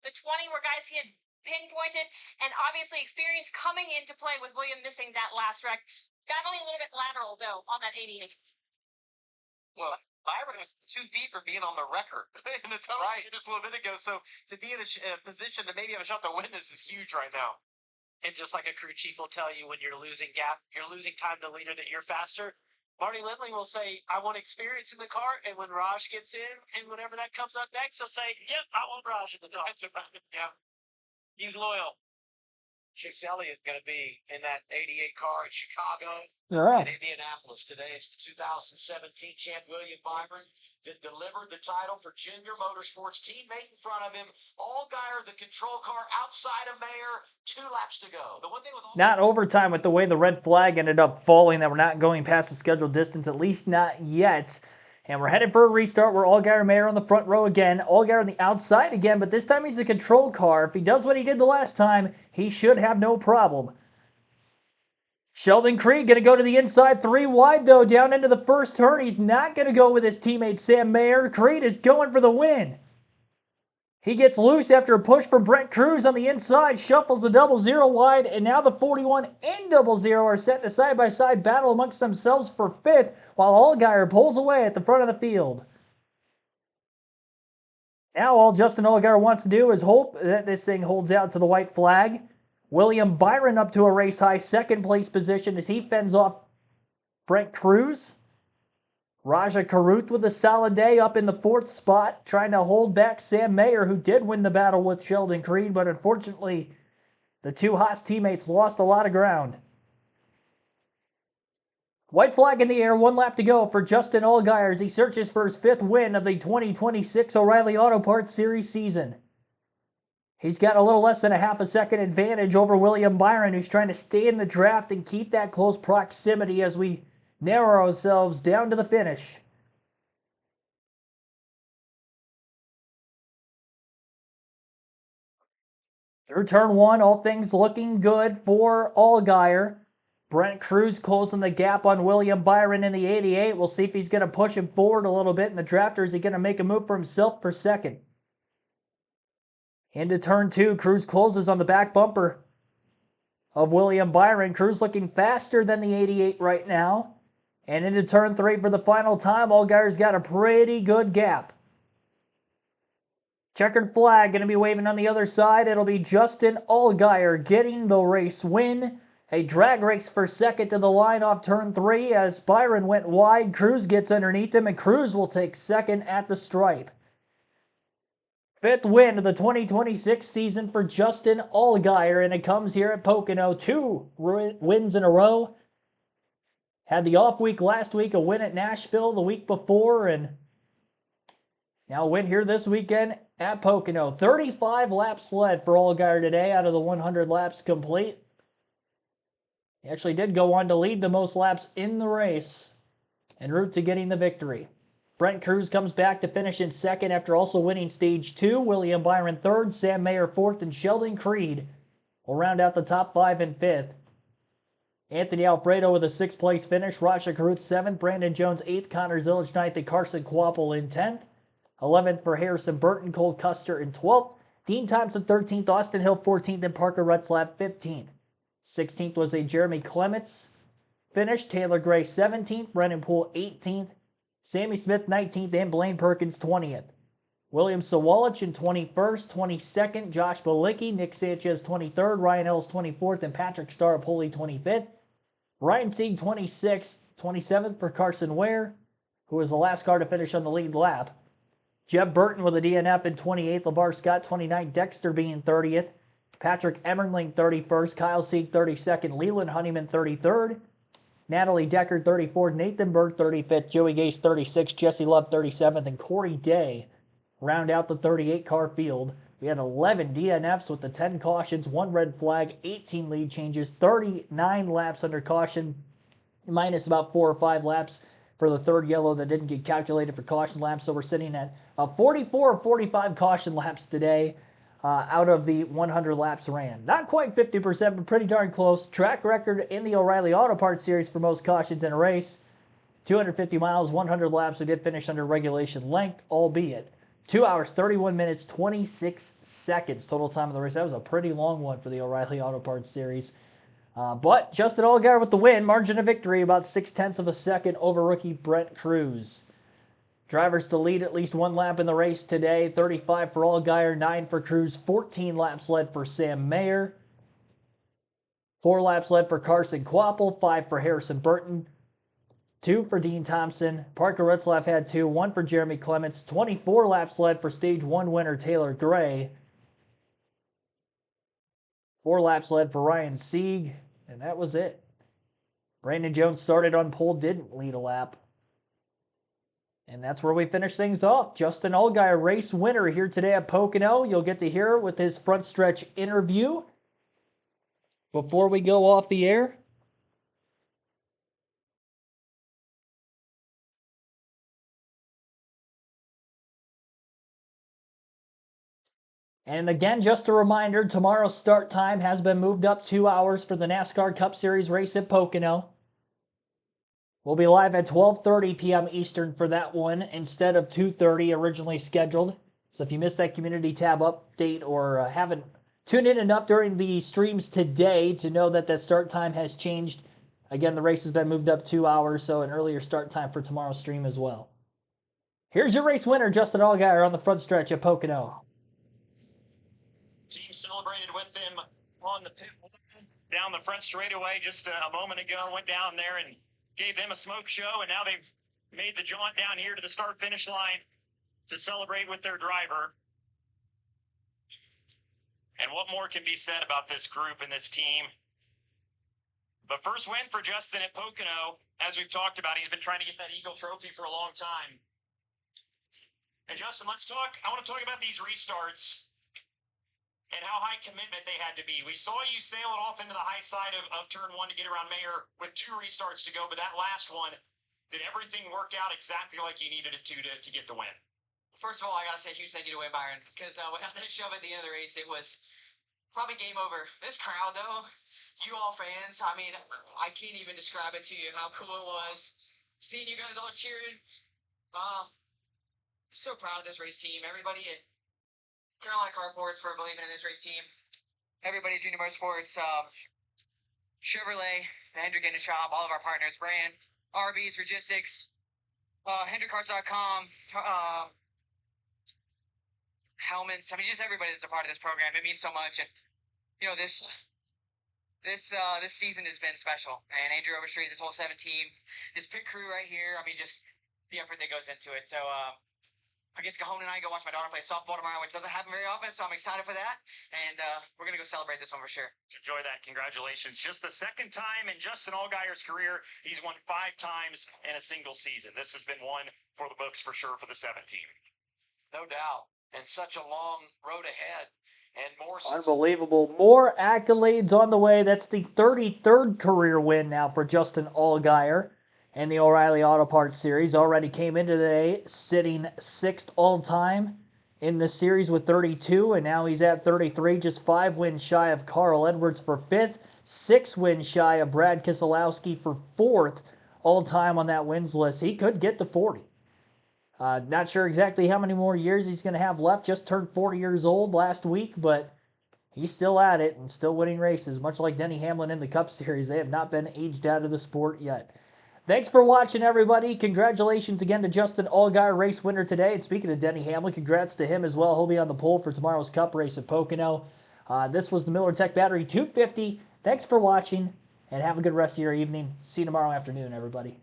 the 20 were guys he had pinpointed, and obviously experience coming into play with William missing that last wreck. Battling a little bit lateral, though, on that 88. Well, Byron was 2 feet from being on the record in the tunnel just a little bit ago. So to be in a position to maybe have a shot to win this is huge right now. And just like a crew chief will tell you when you're losing time to leader, that you're faster. Marty Lindley will say, I want experience in the car, and when Raj gets in, and whenever that comes up next, he'll say, yep, I want Raj in the car. Yeah. He's loyal. Chase Elliott going to be in that 88 car in Chicago and Indianapolis. Today it's the 2017 champ William Byron that delivered the title for Junior Motorsports. Teammate in front of him, Allgaier, the control car outside of Mayer, 2 laps to go. The one thing with not overtime with the way the red flag ended up falling, that we're not going past the scheduled distance, at least not yet. And we're headed for a restart where Allgaier and Mayer on the front row again. Allgaier on the outside again, but this time he's a control car. If he does what he did the last time, he should have no problem. Sheldon Creed going to go to the inside 3 wide, though, down into the first turn. He's not going to go with his teammate Sam Mayer. Creed is going for the win. He gets loose after a push from Brent Cruz on the inside, shuffles the 0-0 wide, and now the 41 and 0-0 are set to side-by-side battle amongst themselves for 5th, while Allgaier pulls away at the front of the field. Now all Justin Allgaier wants to do is hope that this thing holds out to the white flag. William Byron up to a race high second place position as he fends off Brent Cruz. Raja Karuth with a solid day up in the 4th spot, trying to hold back Sam Mayer, who did win the battle with Sheldon Creed, but unfortunately, the two Haas teammates lost a lot of ground. White flag in the air, 1 lap to go for Justin Allgaier as he searches for his 5th win of the 2026 O'Reilly Auto Parts Series season. He's got a little less than a half a second advantage over William Byron, who's trying to stay in the draft and keep that close proximity as we narrow ourselves down to the finish. Through turn 1, all things looking good for Allgaier. Brent Cruz closing the gap on William Byron in the 88. We'll see if he's going to push him forward a little bit in the draft, or is he going to make a move for himself for second. Into turn 2, Cruz closes on the back bumper of William Byron. Cruz looking faster than the 88 right now. And into turn 3 for the final time, Allgaier's got a pretty good gap. Checkered flag going to be waving on the other side. It'll be Justin Allgaier getting the race win. A drag race for second to the line off turn 3 as Byron went wide. Cruz gets underneath him, and Cruz will take second at the stripe. 5th win of the 2026 season for Justin Allgaier, and it comes here at Pocono. 2 wins in a row. Had the off week last week, a win at Nashville the week before, and now a win here this weekend at Pocono. 35 laps led for Allgaier today out of the 100 laps complete. He actually did go on to lead the most laps in the race en route to getting the victory. Brent Cruz comes back to finish in second after also winning stage 2. William Byron third, Sam Mayer fourth, and Sheldon Creed will round out the top 5 and 5th. Anthony Alfredo with a 6th place finish. Raja Karuth 7th, Brandon Jones 8th, Connor Zilic 9th, and Carson Kvapil in 10th. 11th for Harrison Burton, Cole Custer in 12th. Dean Thompson 13th, Austin Hill 14th, and Parker Retzlaff 15th. 16th was a Jeremy Clements finish. Taylor Gray 17th, Brennan Poole 18th, Sammy Smith 19th, and Blaine Perkins 20th. William Sawalich in 21st, 22nd, Josh Balicki, Nick Sanchez 23rd, Ryan Ellis 24th, and Patrick Staropoli 25th. Ryan Sieg 26th, 27th for Carson Ware, who was the last car to finish on the lead lap. Jeb Burton with a DNF in 28th, LeVar Scott 29th, Dexter Bean 30th, Patrick Emmerling 31st, Kyle Sieg 32nd, Leland Honeyman 33rd, Natalie Decker 34th, Nathan Berg 35th, Joey Gase 36th, Jesse Love 37th, and Corey Day round out the 38-car field. We had 11 DNFs with the 10 cautions, 1 red flag, 18 lead changes, 39 laps under caution, minus about 4 or 5 laps for the 3rd yellow that didn't get calculated for caution laps. So we're sitting at 44 or 45 caution laps today out of the 100 laps ran. Not quite 50%, but pretty darn close. Track record in the O'Reilly Auto Parts Series for most cautions in a race. 250 miles, 100 laps. We did finish under regulation length, albeit 2 hours, 31 minutes, 26 seconds total time of the race. That was a pretty long one for the O'Reilly Auto Parts Series. But Justin Allgaier with the win, margin of victory about 0.6 of a second over rookie Brent Cruz. Drivers to lead at least 1 lap in the race today. 35 for Allgaier, 9 for Cruz, 14 laps led for Sam Mayer. 4 laps led for Carson Kvapil, 5 for Harrison Burton, 2 for Dean Thompson. Parker Retzlaff had 2, 1 for Jeremy Clements. 24 laps led for Stage 1 winner Taylor Gray. 4 laps led for Ryan Sieg, and that was it. Brandon Jones started on pole, didn't lead a lap. And that's where we finish things off. Justin Allgaier, race winner here today at Pocono. You'll get to hear with his front stretch interview before we go off the air. And again, just a reminder, tomorrow's start time has been moved up 2 hours for the NASCAR Cup Series race at Pocono. We'll be live at 12:30 p.m. Eastern for that one instead of 2:30 originally scheduled. So if you missed that community tab update or haven't tuned in enough during the streams today to know that that start time has changed, again, the race has been moved up 2 hours, so an earlier start time for tomorrow's stream as well. Here's your race winner, Justin Allgaier, on the front stretch at Pocono. Team celebrated with them on on the pit wall down the front straightaway just a moment ago. Went down there and gave them a smoke show, and now they've made the jaunt down here to the start-finish line to celebrate with their driver. And what more can be said about this group and this team? But first win for Justin at Pocono. As we've talked about, he's been trying to get that Eagle Trophy for a long time. And Justin, I want to talk about these restarts and how high commitment they had to be. We saw you sail it off into the high side of turn one to get around Mayer with 2 restarts to go, but that last one, did everything work out exactly like you needed it to get the win? First of all, I got to say a huge thank you to Wayne Byron, because without that shove at the end of the race, it was probably game over. This crowd, though, you all fans, I mean, I can't even describe it to you how cool it was. Seeing you guys all cheering. So proud of this race team. Everybody at Carolina Carports for believing in this race team. Everybody at Junior Motorsports, Chevrolet, Hendrick in the shop, all of our partners, Brand, RVs, Logistics, HendrickCars.com, helmets. I mean, just everybody that's a part of this program. It means so much. And, you know, this season has been special. And Andrew Overstreet, this whole 7 team, this pit crew right here, I mean, just the effort that goes into it. So, I get to go home tonight, go watch my daughter play softball tomorrow, which doesn't happen very often, so I'm excited for that. And we're going to go celebrate this one for sure. Enjoy that. Congratulations. Just the second time in Justin Allgaier's career, he's won 5 times in a single season. This has been one for the books for sure for the 7 team. No doubt. And such a long road ahead. And more. Unbelievable. More accolades on the way. That's the 33rd career win now for Justin Allgaier. And the O'Reilly Auto Parts Series already came into the day sitting 6th all-time in the series with 32, and now he's at 33, just 5 wins shy of Carl Edwards for 5th, 6 wins shy of Brad Keselowski for 4th all-time on that wins list. He could get to 40. Not sure exactly how many more years he's going to have left. Just turned 40 years old last week, but he's still at it and still winning races, much like Denny Hamlin in the Cup Series. They have not been aged out of the sport yet. Thanks for watching, everybody. Congratulations again to Justin Allgaier, race winner today. And speaking of Denny Hamlin, congrats to him as well. He'll be on the pole for tomorrow's Cup race at Pocono. This was the MillerTech Battery 250. Thanks for watching, and have a good rest of your evening. See you tomorrow afternoon, everybody.